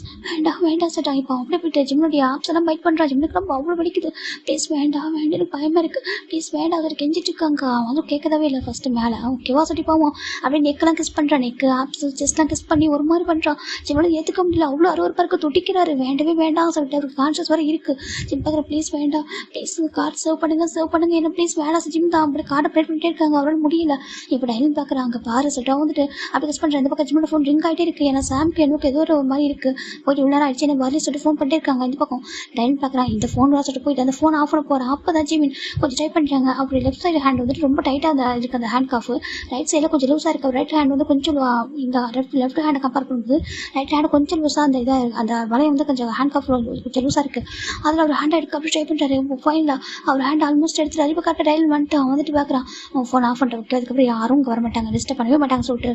வேண்டாம் சொல்லிட்டான். இப்போ அப்படியே போய்ட்டு ஜிம்னுடைய ஆப்ஸ் எல்லாம் பைட் பண்ணுறான். ஜிம்முக்கு நம்ம அவ்வளோ வலிக்குது. ப்ளீஸ் வேண்டாம் எனக்கு பயமாக இருக்குது. ப்ளீஸ் வேண்டாம் அதில் கெஞ்சிட்டு இருக்காங்க. அவன் வந்து கேட்கவே இல்லை. ஃபஸ்ட்டு மேலே ஓகேவா சொல்லி போவான். அப்படியே நெக்கெல்லாம் கிஸ் பண்ணுறான். நெக்கு ஆப்ஸ் செஸ்ட்லாம் கிஸ் பண்ணி ஒரு மாதிரி பண்ணுறான். ஜிம்மில் ஏற்றுக்க முடியல. அவ்வளோ அறுவறுப்பாக இருக்குது. துடிக்கிறாரு. வேண்டவே வேண்டாம் சொல்லிட்டு அவருக்கு கான்ஷியஸ் வர இருக்குது. ஜிம் பார்க்குற ப்ளீஸ் வேண்டாம், ப்ளீஸ் கார்டு சர்வ் பண்ணுங்க என்ன ப்ளீஸ் வேண்டாம் ஜிம் தான் அப்படி கார்டை ப்ளே பண்ணிட்டே இருக்காங்க. அவரால் முடியல. இப்போ டைனிங் பார்க்குறாங்க பாரு சொல்லிட்டு வந்துட்டு அப்படி கஸ் பண்ணுறேன். இந்த பக்கம் ஜிம்மோட ஃபோன் ரிங் ஆகிட்டே இருக்குது. ஏன்னா சாம்க்கு எனக்கு ஏதோ ஒரு மாதிரி இருக்குது. போயிட்டு உள்ளார ஆயிடுச்சு என்ன வரலி சொல்லிட்டு ஃபோன் பண்ணிட்டே இருக்காங்க. இந்த பக்கம் டைனிங் பார்க்குறாங்க. இந்த ஃபோன் சொல்லிட்டு போயிட்டு அந்த ஃபோன் ஆஃப் பண்ண போகிறேன். அப்போ தான் ஜிமின் கொஞ்சம் ட்ரை பண்ணுறாங்க. அப்படி லெஃப்ட் சைடு ஹேண்ட் வந்துட்டு ரொம்ப டைட்டாக அந்த இருக்குது அந்த ஹேண்ட் காஃப். ரைட் சைடில் கொஞ்சம் லூஸாக இருக்குது. ரைட் ஹேண்ட் வந்து கொஞ்சம் இந்த லெஃப்ட் ஹேண்டை கம்பேர் பண்ணும்போது ரைட் ஹேண்ட் கொஞ்சம் லூஸாக அந்த இதாக அந்த வலையை வந்து கொஞ்சம் ஹேண்ட் காஃப் கொஞ்சம் லூஸாக இருக்குது. அதில் அவர் ஹேண்ட் எடுக்க அப்படி ட்ரை பண்ணுறாரு. ஃபைனில் அவர் ஹேண்ட் ஆல்மோஸ்ட் எடுத்துட்டு இப்போ கரெக்டாக டைல் வந்துட்டு அவன் வந்துட்டு பார்க்குறான். அவன் ஃபோன் ஆஃப் பண்ணிட்டு ஓகே அதுக்கப்புறம் யாரும் இங்கே வர மாட்டாங்க, டிஸ்டர்ப் பண்ணவே மாட்டாங்க சொல்லிட்டு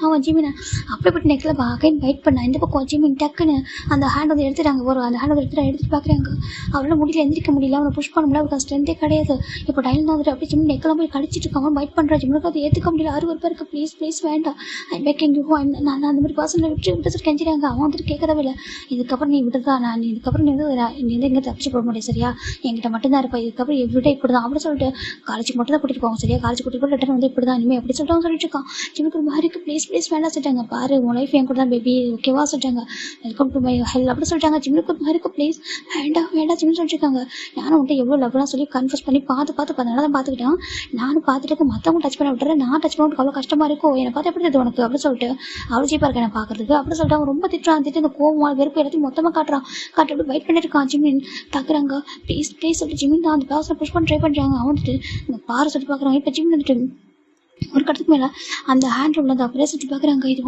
அவன் ஜிமினை அப்படிப்பட்ட நெக்கில் அகைன் வெயிட் பண்ணான். இந்த பக்கம் ஜிமின் டக்குன்னு அந்த ஹேண்ட் வந்து எடுத்துட்டாங்க. அந்த ஹேண்ட் வந்து எடுத்துட்டு பார்க்குறாங்க. அவரால் முடியல, எந்திரிக்க முடியல, அவனை புஷ் பண்ண முடியல, அவருக்கு ஸ்ட்ரென்த்தே கிடையாது. இப்போ டைல் தான் வந்துட்டு அப்படியே ஜிமின் நெக்கெல்லாம் போய் கடிச்சிட்டு இருக்கான். அவன் வெயிட் பண்ணுறான். ஜிம்முக்கு அது ஏற்றுக்க முடியல. 6 பேருக்கு ப்ளீஸ் வேண்டாம், ஐ பேக்கிங் யூ, நான் அந்த மாதிரி பர்சனில் விட்டு கெஞ்சிறாங்க. அவன் வந்துட்டு கேட்கறவே இல்லை. இதுக்கப்புறம் நீ விட்டுறதா, நீ இதுக்கப்புறம் நீ வந்து எங்கே தப்பிச்சு போட முடியும் சரியா, என்கிட்ட மட்டும்தான் இருப்பா, இதுக்கப்புறம் எவ்விட இப்படி தான் அப்படி சொல்லிட்டு காலேஜுக்கு மட்டும் தான் கூட்டிட்டு போவாங்க சரியா, காலேஜ் கூட்டிட்டு போய் ரிட்டர்ன் வந்து இப்படி தான் இனிமேல் எப்படி சொல்லிட்டு அவன் சொல்லிட்டு இருக்கான். ஜிம்முக்கு ஒரு மாதிரி ப்ளீஸ் வேண்டாம் சொல்லிட்டாங்க. பாரு உன் லைஃப் என் கூட தான் பேபி ஓகேவா சொல்லிட்டாங்க. வெல்கம் டு மை ஹெல் அப்படி சொல்லிட்டாங்க. ஜிம்முக்கு ஒரு மாதிரி ப்ளீஸ் வேண்டாம் ஜிம்னு சொல்லிட்டுருக்காங்க. நானும் வந்துட்டு எவ்வளோ லவ்லாம் சொல்லி கன்ஃபர்ஸ் பண்ணி பார்த்து அதனால தான் பார்த்துக்கிட்டேன். நானும் பார்த்துட்டு மற்றவங்க டச் பண்ண விட்டுறேன், நான் டச் பண்ண அவ்வளோ கஷ்டமாக இருக்கும், என்னை பார்த்து எப்படி உனக்கு அப்படி சொல்லிட்டு அவ்வளோ சீப்பாக இருக்கேன் நான் பார்க்கறதுக்கு அப்படி சொல்லிட்டு அவன் ரொம்ப திட்டுறான். இந்த கோவம் வெறுப்பு எல்லாத்தையும் மொத்தமாக காட்டுறான். அப்படி வெயிட் பண்ணிருக்கான். ஜிமின் பார்க்குறாங்க. ப்ளீஸ் சொல்லிட்டு ஜிமின் தான் அந்த பேஸில் புஷ் பண்ண ட்ரை பண்ணுறாங்க. அவன் வந்துட்டு இந்த பாரு சொல்லிட்டு பார்க்குறாங்க. இப்போ ஜிமின் வந்துட்டு ஒரு கட்டத்துக்கு மேலே அந்த ஹேண்ட் உள்ள அந்த பிரேஸ்லெட் பார்க்குறாங்க. இது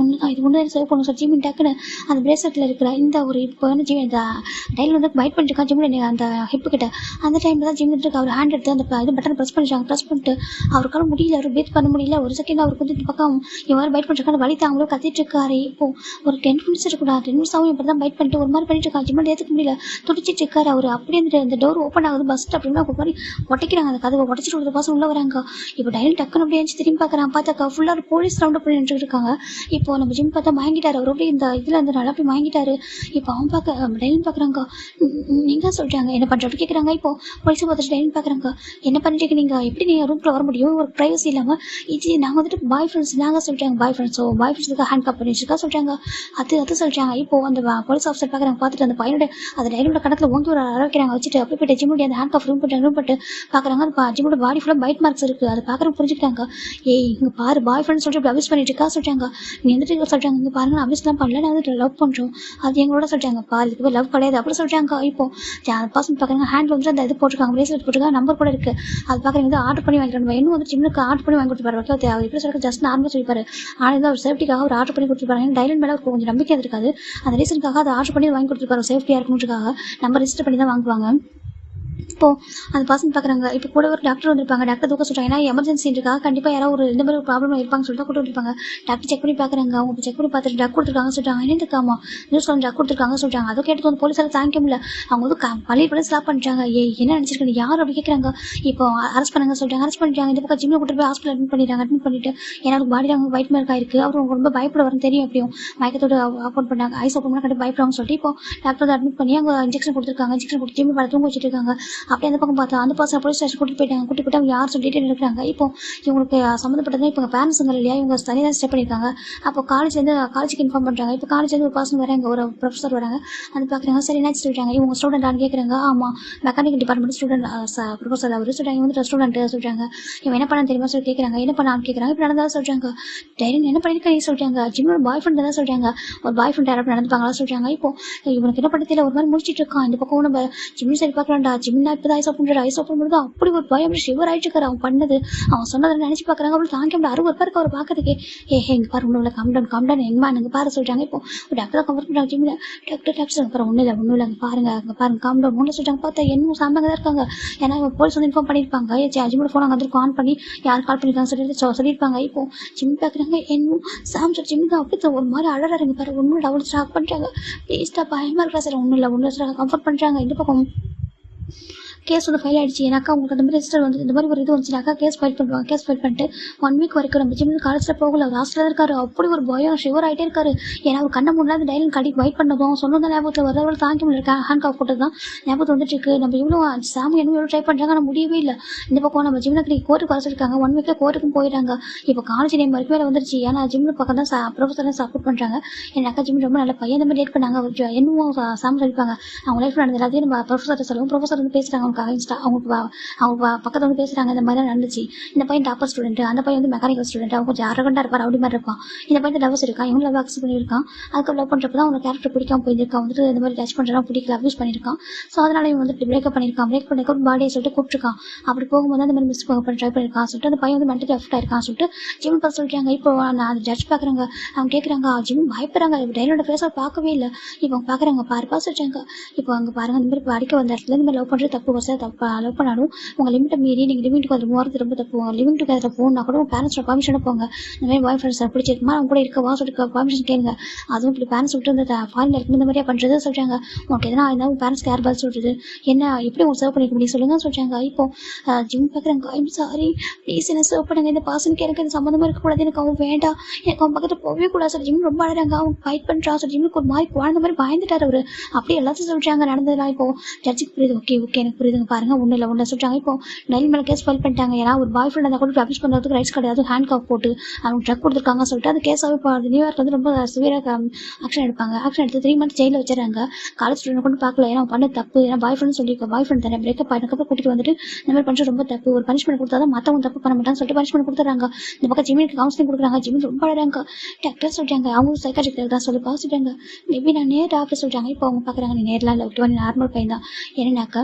ஒன்று சேவ் பண்ணும் சார். ஜிமின் டக்குன்னு அந்த பிரேஸ்லெட்டில் இருக்கிற இந்த ஒரு இப்போ வந்து இந்த டைல் வந்து பைட் பண்ணிட்டுருக்கான் ஜிமின் அந்த ஹிப்பு கிட்ட. அந்த டைமில் தான் ஜிமின் இருக்கு அவர் ஹேண்ட் எடுத்து அந்த இது பட்டன் ப்ரெஸ் பண்ணிட்டு அவருக்கால முடியல, அவர் பிரீத் பண்ண முடியல. ஒரு செகண்ட் அவருக்கு வந்து இந்த பக்கம் இவன் பைட் பண்ணிட்டு வலி தாங்களும் கத்திட்டு இருக்காரு. இப்போ ஒரு 10 மினிட்ஸ் இருக்கக்கூடாது, 10 நிமிஷம் ஆகும் இப்படி தான் பைட் பண்ணிட்டு ஒரு மாதிரி பண்ணிட்டு இருக்கான். ஜிமின் ஏற்றுக்க முடியல, துடிச்சிட்டு இருக்காரு. அவர் அப்படியே அந்த டோர் ஓப்பன் ஆகுது பஸ் அப்படின்னா ஒரு மாதிரி உடைக்கிறாங்க. அந்த கதவை உடச்சிட்டு ஒரு பசங்க உள்ள வராங்க. இப்போ டைல் டக்குன்னு அப்படியே திரும்பி பார்க்குறான். பார்த்தாக்கா ஃபுல்லாக போலீஸ் ரவுண்ட் பண்ணி நின்றுட்டு இருக்காங்க. இப்போ நம்ம ஜிம் பார்த்தா மயங்கிட்டாரு. அவர் அப்படியே இந்த இதில் வந்து நல்லா போய் மயங்கிட்டாரு. இப்போ அவன் டைலின் பார்க்குறாங்க. நீங்கள் சொல்கிறாங்க என்ன பண்ணுறப்ப கேட்குறாங்க. இப்போ போலீஸை பார்த்துட்டு டைலின் பார்க்குறாங்க. என்ன பண்ணிட்டு நீங்கள் எப்படி நீங்கள் ரூம்குள்ள வர முடியும், ஒரு ப்ரைவசி இல்லாமல் இது நாங்கள் வந்துட்டு பாய் ஃப்ரெண்ட்ஸ் நாங்கள் சொல்கிறாங்க. பாய் ஃப்ரெண்ட்ஸுக்கு ஹேண்ட் கப் பண்ணி வச்சுருக்கா சொல்கிறாங்க. அது சொல்கிறாங்க. இப்போ அந்த போலீஸ் ஆஃபீஸர் பார்க்குறாங்க. பார்த்துட்டு அந்த பையனோட அந்த டைலோட கணத்தில் ஓங்கி ஒரு அரைக்கிறாங்க. வச்சுட்டு அப்படி போய்ட்டு ஜிம்முடைய அந்த ஹேண்ட் கப் ரூம் பண்ணிட்டு பார்க்குறாங்க. அது ஜிம்மோட பாடி ஃபுல்லாக பைட் மார்க்ஸ் இருக்குது. அதை பார்க்குறவங்க புரிஞ்சுக்கிட்டாங்க. இங்கே பாரு பாய் ஃப்ரெண்ட் சொல்லிட்டு இப்படி அபியூஸ் பண்ணிட்டு இருக்கா சொல்லிட்டாங்க. நீ வந்துட்டு சொல்கிறாங்க இங்கே பாருங்க அபியூஸ்லாம் பண்ணல, நான் வந்துட்டு லவ் பண்ணுறோம் அது எங்களோட சொல்லிட்டாங்க. பாரு இதுக்கு லவ் கிடையாது அப்படி சொல்லிட்டாங்க. இப்போ பர்சன் பார்க்குறாங்க. ஹேண்ட் வந்து அந்த இது போட்டிருக்காங்க, பிரேஸ்லெட் போட்டிருக்காங்க, நம்பர் கூட இருக்குது. அது பார்க்குறீங்க ஆர்டர் பண்ணி வாங்கிட்டு இன்னும் வந்து ஜிம்முக்கு ஆர்டர் பண்ணி வாங்கி கொடுத்துருப்பாரு. ஓகே அவர் எப்படி சொல்லிட்டு ஜஸ்ட் நார்மலாக சொல்லிப்பாரு. ஆனால் ஒரு சேஃப்டிக்காக ஒரு ஆர்டர் பண்ணி கொடுத்துருப்பாங்க. டைலன் மேலே கொஞ்சம் நம்பிக்கை இருக்காது. அந்த ரீசனுக்காக அதை ஆர்டர் பண்ணி வாங்கி கொடுத்துருப்பாரு. சேஃப்டியாக இருக்கணுன்றதுக்காக நம்பர் ரிஜிஸ்டர் பண்ணி தான் வாங்குவாங்க. இப்போ அந்த பர்சன் பார்க்குறாங்க. இப்போ கூட ஒரு டாக்டர் வந்திருப்பாங்க. டாக்டர் தூக்க சொல்கிறாங்க. ஏன்னா எமர்ஜென்சி இருக்கா, கண்டிப்பாக யாராவது ஒரு இந்த மாதிரி ஒரு ப்ராப்ளம் இருப்பாங்க சொல்லிட்டு கூட்டு வந்திருப்பாங்க. டாக்டர் செக் பண்ணி பார்க்குறாங்க. அவங்க செக் பண்ணி பார்த்துட்டு ட்ரக் கொடுத்துருக்காங்க சொல்லிட்டாங்க. என்ன இருக்காமா நியூஸ் வந்து ட்ரக் கொடுத்துருக்காங்க சொல்லிட்டாங்க. அதை கேட்டு வந்து போலீஸால் தாங்கிக்க முடியல. அவங்க வந்து பழைய ஸ்டாப் பண்ணிட்டாங்க. என்ன நினச்சிருக்காங்க யார் அப்படி கேட்குறாங்க. இப்போ அரெஸ்ட் பண்ணுங்க சொல்லிட்டாங்க. அரெஸ்ட் பண்ணிட்டாங்க. இந்த பக்கம் ஜிம்மில் கூட்டு போய் ஹாஸ்பிட்டல் அட்மிட் பண்ணிட்டு ஏன்னா அவங்க பாடியில் அவங்க வைட் மார்க் ஆயிருக்கு. அவர் ரொம்ப பயப்பட வரணும் தெரியும். எப்படியும் மயக்கத்தோடு ஓப்பன் பண்ணாங்க. ஐஸ் ஓப்பன் பண்ணால் கண்டிப்பாக பயப்படுவாங்க சொல்லிட்டு இப்போ டாக்டர் வந்து அட்மிட் பண்ணி அவங்க இன்ஜெக்ஷன் கொடுத்துருக்காங்க. இன்ஜெக்ஷன் கொடுத்து ஜிம்மி படம் தூங்க வச்சுட்டு இருக்காங்க. அப்படியே அந்த பக்கம் பார்த்தா அந்த பசங்க போலீஸ் ஸ்டேஷன் கூட்டிட்டு போயிட்டு அவங்க யார் சொல்லிட்டு இருக்கிறாங்க. இப்போ இவங்களுக்கு சம்மந்தப்பட்டது இப்போ பேரண்ட்ஸ் இல்லையா, இவங்க தனியாக ஸ்டே பண்ணியிருக்காங்க. அப்போ காலேஜுக்கு இன்ஃபார்ம் பண்ணுறாங்க. இப்போ காலேஜ்லேருந்து ஒரு பர்சன் வராங்க, ஒரு ப்ரொஃபஸர் வராங்க. அது பார்க்குறாங்க. சரி என்ன சொல்லிட்டாங்க. இவங்க ஸ்டூடெண்டான்னு கேட்குறாங்க. ஆமாம் மெக்கானிக்கல் டிபார்ட்மெண்ட் ஸ்டூடெண்ட் ப்ரொஃபஸர் அவர் சொல்கிறாங்க. இவங்க ஸ்டூடெண்ட் சொல்கிறாங்க. இவன் என்ன பண்ண தெரியுமா சொல்லி கேட்குறாங்க. என்ன பண்ணான்னு கேட்குறாங்க. இப்போ நடந்ததாக சொல்கிறாங்க. டைரன் என்ன பண்ணியிருக்காங்க சொல்லிட்டாங்க. ஜிம்மோட பாய் ஃப்ரெண்ட் தான் சொல்கிறாங்க. ஒரு பாய் ஃப்ரெண்ட் யாரும் நடந்துப்பாங்களா சொல்கிறாங்க. இப்போ இவனுக்கு என்ன பண்ண தெரியல, ஒரு மாதிரி முடிச்சிட்டு இருக்கான். இந்த பக்கம் நம்ம ஜிம்மி சரி பார்க்கலாம்டா. ஜிம்னா இப்போ தான் ஐஸ் ஓப்பன் பண்ணுறது அப்படி ஒரு பயம் ஷிவர் ஆயிட்டு இருக்காரு. அவன் பண்ணது அவன் சொன்னதை நினைச்சு பார்க்குறாங்க. அப்படி தாங்க முடியல. 60 பேருக்கு அவர் பார்க்கறதுக்கு எங்க பாரு ஒன்றும் இல்லை காம்டன் எங்கம்மா நீங்கள் பாரு சொல்லிட்டாங்க. இப்போ ஒரு டாக்டர் தான் கவர் பண்ணுறாங்க. ஜிம்மில் டாக்டர் அப்புறம் ஒன்றும் இல்லை அங்கே பாருங்க காம்டன் ஒன்றும் சொல்லிட்டாங்க. பார்த்தா இன்னும் சாமாங்க தான் இருக்காங்க. ஏன்னா போலீஸ் வந்து இன்ஃபார்ம் பண்ணியிருப்பாங்க. ஜிம்மோட ஃபோன் அங்கே வந்து ஆன் பண்ணி யார் கால் பண்ணியிருக்காங்க சொல்லியிருப்பாங்க. இப்போ ஜிம் பார்க்குறாங்க. இன்னும் சாம் சொல்லி ஜிம்முக்கு அப்படி ஒரு மாதிரி அழகாருங்க பாரு. ஒன்றும் டவுன் ஸ்டாக் பண்ணுறாங்க. ப்ளீஸ்டா பயமாக இருக்கா சார். ஒன்றும் இல்லை கம்ஃபர்ட் பண்ணுறாங்க. இந்த பக்கம் கேஸ் வந்து ஃபைல் ஆயிடுச்சு. ஏன்னாக்கா உங்களுக்கு அந்த மாதிரி ரெஜிஸ்டர் வந்து இந்த மாதிரி ஒரு இது வந்துச்சுனாக்கா கேஸ் ஃபைல் பண்ணுவாங்க. கேஸ் ஃபைல் பண்ணிட்டு 1 வீக் வரைக்கும் நம்ம ஜிம்மில் காலேஜில் போகல, ஹாஸ்டலில் தான் இருக்காரு. அப்படி ஒரு பயம் ஷிவர் ஆகிட்டே இருக்காரு. ஏன்னா அவர் கண்ணை முன்னாடி அந்த டைலன் கடி வெயிட் பண்ணதும் சொன்னதான் ஞாபகத்தில் வரவர்கள் தாங்கி முடியல. ஹேண்ட் காஃப் போட்டது தான் ஞாபகத்தில் வந்துட்டு இருக்கு. நம்ம இவ்வளோ சாமி என்ன எவ்வளோ ட்ரை பண்ணுறாங்க, ஆனால் முடியவே இல்லை. இந்த பக்கம் நம்ம ஜிம்மில் கோர்ட்டுக்கு வர சொல்லியிருக்காங்க. 1 வீக்கில் கோர்ட்டுக்கும் போயிட்டாங்க. இப்போ காலேஜ் நேம் வரைக்கும் வேலை வந்துருச்சு. ஏன்னா ஜிம்மில் பக்கம் தான் ப்ரொஃபஸர் சப்போர்ட் பண்ணுறாங்க. என் அக்கா ஜிம் ரொம்ப நல்ல பையன். இந்த மாதிரி டேட் பண்ணாங்க. அவர் என்னமோ சாமி சொல்லிப்பாங்க. அவங்க லைஃப் நடந்தது எல்லாத்தையும் நம்ம ப்ரொஃபஸர் சொல்லுவோம். ப்ரொஃபஸர் வந்து பேசுகிறாங்க. அவங்க பக்கத்தில் வந்து பேசுகிறாங்க. இந்த மாதிரி தான் நடந்துச்சு. இந்த பையன் டாப்பர் ஸ்டூடெண்ட், அந்த பையன் வந்து மெக்கானிக்கல் ஸ்டூடெண்ட். அவங்க கொஞ்சம் அரகண்டா இருப்பார், அப்படி மாதிரி இருப்பான். இந்த பையன் லவ்ஸ் இருக்கான். இவங்க லவ் அக்செப்ட் பண்ணியிருக்கான். அதுக்கு லவ் பண்ணுறப்ப தான் அவங்க கேரக்டர் பிடிக்காம போயிருக்கான். வந்துட்டு இந்த மாதிரி டச் பண்ணுறா பிடிக்கல, அப்யூஸ் பண்ணியிருக்கான். ஸோ அதனால இவங்க வந்துட்டு பிரேக்கப் பண்ணியிருக்கான். பிரேக் பண்ணிக்க பாடியை சொல்லிட்டு கூப்பிட்டுருக்கான். அப்படி போகும்போது அந்த மாதிரி மிஸ் பண்ண ட்ரை பண்ணியிருக்கான் சொல்லிட்டு அந்த பையன் வந்து மென்டலி அஃபெக்ட் ஆயிருக்கான் சொல்லிட்டு ஜிம் பார்த்து சொல்லிட்டாங்க. இப்போ நான் அந்த ஜட்ஜ் பார்க்குறாங்க. அவங்க கேட்குறாங்க, ஜிம் பயப்படுறாங்க. டைலோட ஃபேஸை பார்க்கவே இல்லை. இப்போ அவங்க பார்க்குறாங்க, பாருப்பா சொல்லிட்டாங்க. இப்போ அங்கே பாருங்க, இந்த மாதிரி அடிக்க வந்த இடத்துல இந்த மாதிரி லவ் பண்ணுறது தப்பு. வசதி தப்பு. லவ் பண்ணாலும் உங்கள் லிமிட்டை மீறி நீங்கள் லிவிங் டுகெதர் போகிறது ரொம்ப தப்பு. லிவிங் டுகெதர் போகணும்னா கூட உங்கள் பேரண்ட்ஸோட பர்மிஷனை போங்க. இந்த மாதிரி பாய் ஃப்ரெண்ட்ஸ் பிடிச்சிருக்குமா அவங்க கூட இருக்கவா சொல்லிட்டு பர்மிஷன் கேளுங்க. அதுவும் இப்படி பேரண்ட்ஸ் விட்டு இந்த ஃபாரினில் இருக்கும் இந்த மாதிரியா பண்ணுறது சொல்கிறாங்க. உங்களுக்கு எதனா இருந்தால் உங்கள் பேரண்ட்ஸ் கேர் பதில் சொல்கிறது என்ன, எப்படி உங்களுக்கு சர்வ் பண்ணிக்க முடியும் சொல்லுங்க சொல்கிறாங்க. இப்போ ஜிம் பார்க்குறாங்க, ஐம் சாரி ப்ளீஸ் என்ன சர்வ் பண்ணுங்க. இந்த பாசனுக்கு எனக்கு இந்த சம்மந்தமாக இருக்கக்கூடாது. எனக்கு அவங்க வேண்டாம். எனக்கு அவங்க பக்கத்தில் போகவே கூடாது சார். ஜிம் ரொம்ப அழகாங்க. அவங்க ஃபைட் பண்ணுறா சார். ஜிம்முக்கு ஒரு மாதிரி குழந்த மாதிரி பயந்துட்டார் அவர். அப்படியே எல்லாத்தையும் சொல்கிறாங்க நடந்ததுலாம். இப்போ ஜட்ஜுக்கு புரியுது. ஓகே எனக்கு புரியுதுங்க. பாருங்க ஒன்றும் இல்லை ஒன்று சொல்கிறாங்க. இப்போ டைல் மேலே கேஸ் ஃபைல் பண்ணிட்டாங்க. ஏன்னா ஒரு பாய் ஃப்ரெண்ட் அதை கூட அப்யூஸ் பண்ணுறதுக்கு ரைட்ஸ் கிடையாது. ஹேண்ட் காஃப் போட்டு அவங்க ட்ரக் கொடுத்துருக்காங்க சொல்லிட்டு அந்த கேஸாகவே இப்போ நியூயார்க் வந்து ரொம்ப சிவியராக ஆக்ஷன் எடுப்பாங்க. ஆக்ஷன் எடுத்து 3 months ஜெயிலில் வச்சுறாங்க. காலேஜ் ஸ்டூடெண்ட் கொண்டு பார்க்கல. ஏன்னா பண்ண தப்பு. ஏன்னா பாய் ஃப்ரெண்ட் சொல்லியிருக்க பாய் ஃப்ரெண்ட் தானே பிரேக்கப் ஆகினதுக்கப்புறம் கூட்டிட்டு வந்துட்டு இந்த மாதிரி பண்ணுறது ரொம்ப தப்பு. ஒரு பனிஷ்மெண்ட் கொடுத்தா தான் மற்றவங்க தப்பு பண்ண மாட்டாங்க சொல்லிட்டு பனிஷ்மெண்ட் கொடுத்துறாங்க. இந்த பக்கம் ஜிம்மிக்கு கவுன்சிலிங் கொடுக்குறாங்க. ஜிம்மில் ரொம்ப அழகாங்க. டாக்டர் சொல்கிறாங்க, அவங்க சைக்காட்ரிக் தான் சொல்லி பார்த்துட்டாங்க. மேபி நான் டாக்டர் சொல்கிறாங்க. இப்போ அவங்க பார்க்குறாங்க, நீ நேரில் இல்லை விட்டு நீ நார்மல் பையன் தான். என்னன்னாக்கா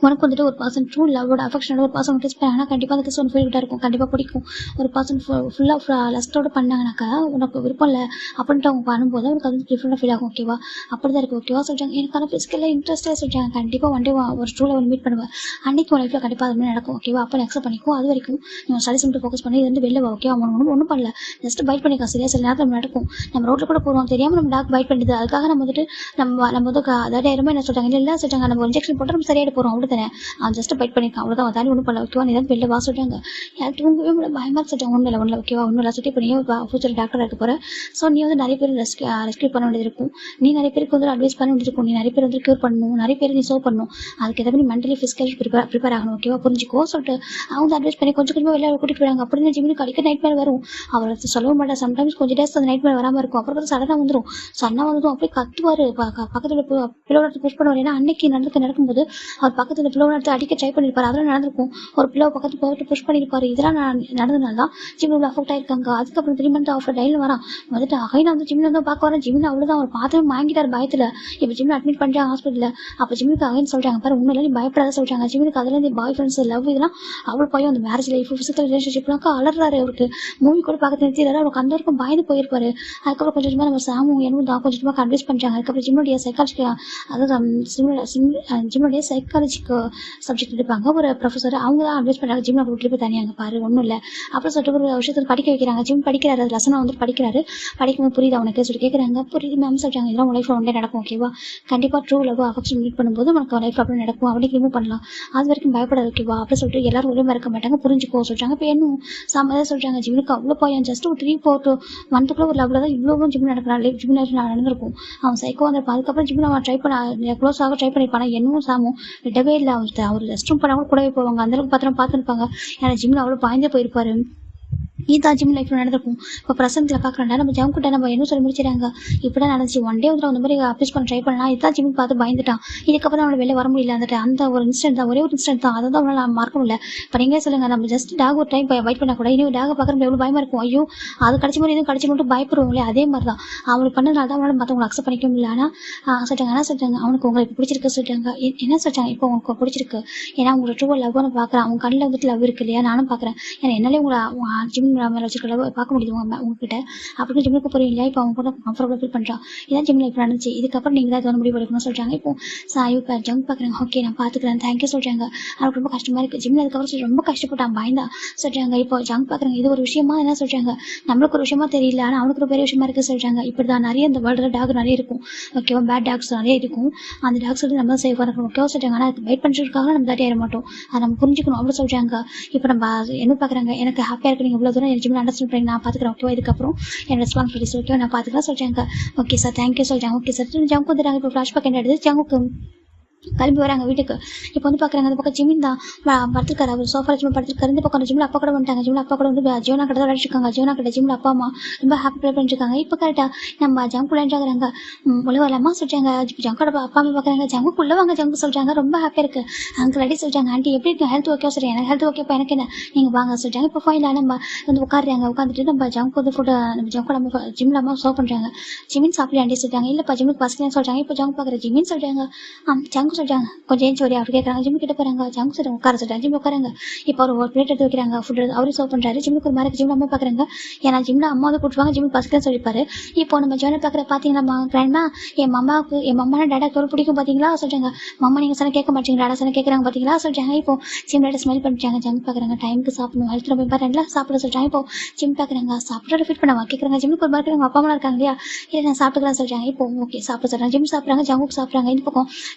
உனக்கு வந்துட்டு ஒரு பர்சன் ட்ரூ லவோட அஃபெக்ஷனோட ஒரு பர்சன் கிஸ் பண்ணாங்கன்னா கண்டிப்பாக அந்த கிஸ் ஒன்று ஃபீல்கிட்ட இருக்கும். கண்டிப்பாக பிடிக்கும். ஒரு பர்சன் ஃபுல்லாக லஸ்ட்டோட பண்ணாங்கனாக்கா உனக்கு விருப்பம் இல்லை அப்படின்ட்டு அவங்க பண்ணும்போது அவனுக்கு அது டிஃப்ரெண்டாக ஃபீல் ஆகும். ஓகேவா, அப்படி தான் இருக்குது. ஓகேவா சொல்கிறாங்க. எனக்கான ஃபிசிக்கலாக இன்ட்ரெஸ்ட்டாக சொல்கிறாங்க. கண்டிப்பாக ஒன் டே ஒரு ட்ரூ லெவல் மீட் பண்ணுவேன். அன்றைக்கி உன் லைஃப்பில் கண்டிப்பாக அது மாதிரி நடக்கும். ஓகேவா, அப்போ அக்செப்ட் பண்ணிக்கும். அது வரைக்கும் நம்ம ஸ்டடிஸ் மட்டும் ஃபோக்கஸ் பண்ணி இது வந்து வெளில வா. ஓகே, அவன் ஒன்றும் பண்ணல, ஜஸ்ட் பைட் பண்ணிக்கலாம். சரியா சில நேரத்தில் நம்ம நடக்கும். நம்ம ரோட்டில் கூட போகிறோம், தெரியாமல் நம்ம டாக் பைட் பண்ணிடுது. அதுக்காக நம்ம வந்துட்டு நம்ம வந்து அதாவது என்ன சொல்கிறாங்க, இல்லை சொல்கிறாங்க நம்ம இன்ஜெக்ஷன் போட்டு நம்ம சரியாயிட்டு போகிறோம். அப்படி தானே ஜஸ்ட் பைட் பண்ணியிருக்கான். அவ்வளோதான். அதாலும் ஒன்றும் பண்ணல. ஓகேவா, நீ தான் வெளில வா சொல்கிறாங்க. எனக்கு தூங்கவே முடியல, பயமாக சொல்கிறாங்க. ஒன்றும் இல்லை ஓகேவா, ஒன்றும் இல்லை சுற்றி பண்ணி ஃபியூச்சர் டாக்டர் இருக்க போகிறேன். ஸோ நீ வந்து நிறைய பேர் ரெஸ்கியூ பண்ண வேண்டியது இருக்கும். நீ நிறைய பேருக்கு வந்து அட்வைஸ் பண்ண வேண்டியது இருக்கும். நீ நிறைய பேர் வந்து க்யூர் பண்ணணும். நிறைய பேர் நீ சர்வ் பண்ணணும். அதுக்கு எதாவது மென்டலி ஃபிசிக்கலி ப்ரிப்பேர் ஆகணும். ஓகேவா, புரிஞ்சுக்கோ சொல்லிட்டு அவங்க அட்வைஸ் பண்ணி கொஞ்சம் கொஞ்சமாக வெளில கூட்டிட்டு போயிறாங்க. அப்படின்னு ஜிம்மிக்கு அடிக்க நைட் மேலே வரும். அவரை சொல்லவும் மாட்டேன். சம்டைம்ஸ் கொஞ்சம் டேஸ் அந்த நைட் மேலே வராமல் இருக்கும். அப்புறம் பார்த்து சடனாக வந்துடும். வந்ததும் அப்படியே கத்துவார். பக்கத்தில் பிளவு எடுத்து புஷ் பண்ணுவார். ஏன்னா அன்னைக்கு நடக்கும்போது அவர் பக்கத்தில் பிளவு எடுத்து அடிக்க ட்ரை பண்ணியிருப்பார். அதெல்லாம் நடந்திருக்கும். ஒரு பிள்ளை பக்கத்து போட்டு புஷ் பண்ணியிருப்பாரு. இதெல்லாம் நடந்ததுனால தான் ஜிம்மில் அஃபெக்ட் ஆயிருக்காங்க. அதுக்கப்புறம் 3 months ஆஃப்டர் டைலில் வரான். வந்துட்டு அகைனா வந்து ஜிம்மில் வந்து பார்க்க வரேன். ஜிம்மில் அவ்வளோதான் அவர் பார்த்து வாங்கிட்டார் பயத்தில். இப்போ ஜிம்மில் அட்மிட் பண்ணுறாங்க ஹாஸ்பிட்டலில். அப்போ ஜிம்மிக்கு அகைன்னு சொல்கிறாங்க, பாரு உண்மையில நீ பயப்படாத சொல்கிறாங்க. ஜிம்மிக்கு அதில் இந்த பாய் ஃப்ரெண்ட்ஸ் லவ் இதெல்லாம் அவ்வளோ பையன் அந்த மேரேஜ் லைஃப் ஃபிசிக்கல் ரிலேஷன்ஷிப்லாம் அலறாரு. அவருக்கு மூவி கூட பார்க்க நிறுத்திடுறாரு. அவருக்கு அந்த வரைக்கும் பயந்து போயிருப்பாரு. அதுக்கப்புறம் கொஞ்சம் கொஞ்சமாக நம்ம சாமும் என்ன தான் கொஞ்சம் கொஞ்சமாக கன்வின்ஸ் பண்ணுறாங்க. அதுக்கப்புறம் ஜிம்முடைய சைக்காலஜிக்கு அதாவது ஜிம்முடைய சைக்காலஜிக்கு சப்ஜெக்ட் எடுப்பாங்க ஒரு ப்ரொஃபஸர். அவங்க தான் அட்வைஸ் பண்ணுறாங்க. ஜிம்மில் விட்டு போய் தனியாங்க பாரு ஒன்றும் இல்லை அப்புறம் சொல்லிட்டு ஒரு விஷயத்தில் படிக்க வைக்கிறாங்க. ஜிம் படிக்கிறாரு. அது லெசனாக வந்துட்டு படிக்கிறாரு. படிக்கும்போது புரியுது அவனுக்கு சொல்லி கேட்குறாங்க. புரியுது மேம் சொல்கிறாங்க. இதெல்லாம் லைஃப்பில் ஒன்றே நடக்கும். ஓகேவா, கண்டிப்பாக ட்ரூ லவ் அஃபெக்ஷன் மீட் பண்ணும்போது உனக்கு லைஃப் அப்படி நடக்கும். அவனுக்கு ரிமூவ் பண்ணலாம். அது வரைக்கும் பயப்படாது. ஓகேவா, அப்படி சொல்லிட்டு எல்லாரும் ஒரே மறக்க மாட்டாங்க. புரிஞ்சுக்கோ சொல்கிறாங்க. இப்போ இன்னும் சம்மதான் சொல்கிறாங்க. ஜிம்முக்கு அவ்வளோ பையன் ஜஸ்ட் ஒரு 3-4 months ஒரு லவ்வில் தான் இவ்வளோ ஜிம் நடக்கிறான். லைஃப் ஜிம் நடந்திருக்கும். அவன் சைக்கோ வந்திருப்பான். அதுக்கப்புறம் ஜிம்மில் அவன் ட்ரை பண்ண க்ளோஸ் ஆக ட்ரை பண்ணியிருப்பான். என்னவும் சாமும் விடவே இல்லை. அவர் ரெஸ்ட் ரூம் பண்ணால் கூடவே போவாங்க. அந்தளவுக்கு பார்த்துருப்பாங்க. ஏன்னா ஜிம்மில் அவ்வளோ பாய்ந்தே போயிருப்பாரு. இதுதான் ஜிம் லைஃப்ல நடந்திருக்கும். இப்போ ப்ரெசென்ட்ல பார்க்குறேன்னா நம்ம ஜம் கிட்ட நம்ம என்ன சொல்லி முடிச்சிடாங்க. இப்படிதான் நடந்துச்சு. ஒன் டே வந்து அந்த மாதிரி அப்யூஸ் பண்ண ட்ரை பண்ணலாம். இதுதான் ஜிம் பார்த்து பயந்துட்டான். இதுக்கப்புறம் அவனை வெளில வர முடியல. அந்த ஒரு இன்ஸ்டன்ட் தான், ஒரே ஒரு இன்ஸ்டன்ட் தான். அதை தான் அவனால் மறக்க முடியல. இப்போ நீங்களே சொல்லுங்க, நம்ம ஜஸ்ட் டாக் ஒரு டைம் வெயிட் பண்ண கூட இன்னும் டாக பார்க்குறது எவ்வளோ பயமா இருக்கும். ஐயோ அது கடிச்ச மாதிரி எதுவும் கடிச்சு மட்டும் பயப்படுவோங்களே, அதே மாதிரி தான் அவனுக்கு பண்ணதுனால தான் அவனால் மற்றவங்களை அக்செப்ட் பண்ணிக்க முடியல. ஆனால் சொல்லிட்டாங்க அவனுக்கு உங்களுக்கு பிடிச்சிருக்கு சொல்லிட்டாங்க. என்ன சொல்லிட்டாங்க, இப்போ உங்களுக்கு பிடிச்சிருக்கு ஏன்னா உங்களோட ட்ரூ லவ்னு பார்க்குறேன். அவங்க கண்ணில் வந்துட்டு லவ் இருக்கு இல்லையா, நானும் பார்க்குறேன். ஏன்னா என்னாலே உங்களை ஜிம் ஜிம்ல மேலே வச்சுருக்க பார்க்க முடியுது உங்ககிட்ட அப்படின்னு ஜிம்முக்கு போகிறீங்க இல்லையா, இப்போ அவங்க கூட கம்ஃபர்டபுள் ஃபீல் பண்ணுறான். இதான் ஜிம்மில் இப்போ நடந்துச்சு, இதுக்கப்புறம் நீங்கள் தான் எதாவது முடிவு எடுக்கணும்னு சொல்கிறாங்க. இப்போ இப்போ ஜங்க் பார்க்குறாங்க. ஓகே நான் பார்த்துக்கிறேன் தேங்க்யூ சொல்கிறாங்க. அவருக்கு ரொம்ப கஷ்டமாக இருக்குது. ஜிம்மில் அதுக்கப்புறம் ரொம்ப கஷ்டப்பட்டான், பயந்தா சொல்கிறாங்க. இப்போ ஜங்க் பார்க்குறாங்க. இது ஒரு விஷயமா என்ன சொல்கிறாங்க, நம்மளுக்கு ஒரு விஷயமா தெரியல, ஆனால் அவனுக்கு ஒரு பெரிய விஷயமா இருக்குது சொல்கிறாங்க. இப்படி தான் நிறைய இந்த வேர்ல்டில் டாக் நிறைய இருக்கும் ஓகேவா, பேட் டாக்ஸ் நிறைய இருக்கும். அந்த டாக்ஸ் வந்து நம்ம சேஃபாக இருக்கணும் ஓகேவா சொல்கிறாங்க. ஆனால் அதுக்கு வெயிட் பண்ணிருக்காங்க, நம்ம தாட்டி ஆயிட மாட்டோம், அதை நம்ம புரிஞ்சுக்கணும் அப்படி சொல்கிறாங்க. இப்போ நம்ம என்ன பார்க்குறாங்க, எனக்கு ஹாப்பியாக இருக்கு நீங்கள் இவ்வளோ தூரம் என் ஜிம்மில் அண்டர்ஸ்டாண்ட் பண்ணி நான் பார்த்துக்கிறேன் ஓகேவா, இதுக்கப்புறம் என் ரெஸ்பான்சிபிலிட்டிஸ் ஓகேவா நான் பார்த்துக்கலாம் சொல்கிறாங்க. ஓகே சார் தேங்க்யூ சொல்கிறாங்க. ஓகே சார் ஜங்க் வந்துட்டாங்க. இப்போ ஃப்ளாஷ்பேக் என்ன எடுத்து ஜங்குக்கு கிளம்பி வராங்க வீட்டுக்கு. இப்போ வந்து பார்க்குறாங்க அந்த பக்கம் ஜிமின் தான் படுத்திருக்காரு. அவர் சோஃபா ஜிம் படுத்திருக்காரு. இந்த பக்கம் ஜிம்ல அப்பா கூட வந்துட்டாங்க. ஜிம்ல அப்பா கூட வந்து ஜோனா கிட்ட தான் விளையாடிருக்காங்க. ஜோனா கிட்ட ஜிம்ல அப்பா அம்மா ரொம்ப ஹாப்பி ப்ளே பண்ணிருக்காங்க. இப்போ கரெக்டாக நம்ம ஜங்கு விளையாடுறாங்க. உள்ள வரலாமா சொல்கிறாங்க. ஜங்கோட அப்பா அம்மா பார்க்குறாங்க. ஜங்குக்கு உள்ள வாங்க ஜங்கு சொல்கிறாங்க. ரொம்ப ஹாப்பியாக இருக்குது. அங்கிள் அடி சொல்கிறாங்க. ஆண்டி எப்படி இருக்கு, ஹெல்த் ஓகே சரி, எனக்கு ஹெல்த் ஓகேப்பா, எனக்கு என்ன நீங்கள் வாங்க சொல்கிறாங்க. இப்போ ஃபைனலாக நம்ம வந்து உட்காடுறாங்க. உட்காந்துட்டு நம்ம ஜங்கு வந்து ஃபுட்டு நம்ம ஜங்கோட நம்ம ஜிம்ல அம்மா சர்வ் பண்ணுறாங்க. ஜிமின் சாப்பிட்டு ஆண்டி சொல்கிறாங்க. இல்லைப்பா ஜிம்முக்கு பசங்க சொல்கிறாங்க. இப்போ ஜங்கு பார்க்குற ஜிமின் சொல்கிறாங்க. ஜங்கு சொல்கிறாங்க கொஞ்சம் சோரி அப்படி கேட்குறாங்க. ஜிம்மு கிட்ட போகிறாங்க. ஜங்கு சொல்கிறாங்க உட்கார சொல்கிறாங்க. ஜிம் உட்காராங்க. இப்போ ஒரு பிளேட் எடுத்து வைக்கிறாங்க. ஃபுட் அவரே சர்வ் பண்ணுறாரு. ஜிம்முக்கு ஒரு மாதிரி ஜிம்ல அம்மா பார்க்குறாங்க. ஏன்னா ஜிம்ல அம்மா வந்து கூட்டுவாங்க, ஜிம்முக்கு பசங்க சொல்லிப்பாரு. இப்போ நம்ம ஜோனை பார்க்குற பார்த்தீங்கன்னா நம்ம கிராண்ட்மா என் மம்மாவுக்கு என் மம்மா டாடாக்கு எவ்வளோ பிடிக்கும் பார்த்தீங்களா சொல்கிறாங்க. மம்மா நீங்கள் சொன்ன கேட்க மாட்டீங்க, டாடா சொன்ன கேட்குறாங்க பார்த்தீங்களா சொல்கிறாங்க. இப்போ ஜிம்ல ஸ்மெல் பண்ணிட்டாங்க. ஜங்கு பார்க்குறாங்க. டைமுக்கு சாப்பிடணும், ஹெல்த் ரொம்ப இம்பார்ட்டன்ட்ல சாப்பிட சொல்கிறாங்க. இப்போ ஜிம் பார்க்குறாங்க. சாப்பிட்ற ஃபிட் பண்ணவா கேட்குறாங்க. ஜிம்முக்கு ஒரு மாதிரி அப்பா அம்மா இருக்காங்க இல்லையா, இல்லை நான் சாப்பிட்டுக்கலாம் சொல்கிறாங்க. இப்போ ஓகே சாப்பிட சொல்கிறாங்க. ஜிம் சாப்பிட்றாங்க. ஜங்குக்கு சாப்பிட்றாங்க. இந்த பக்கம்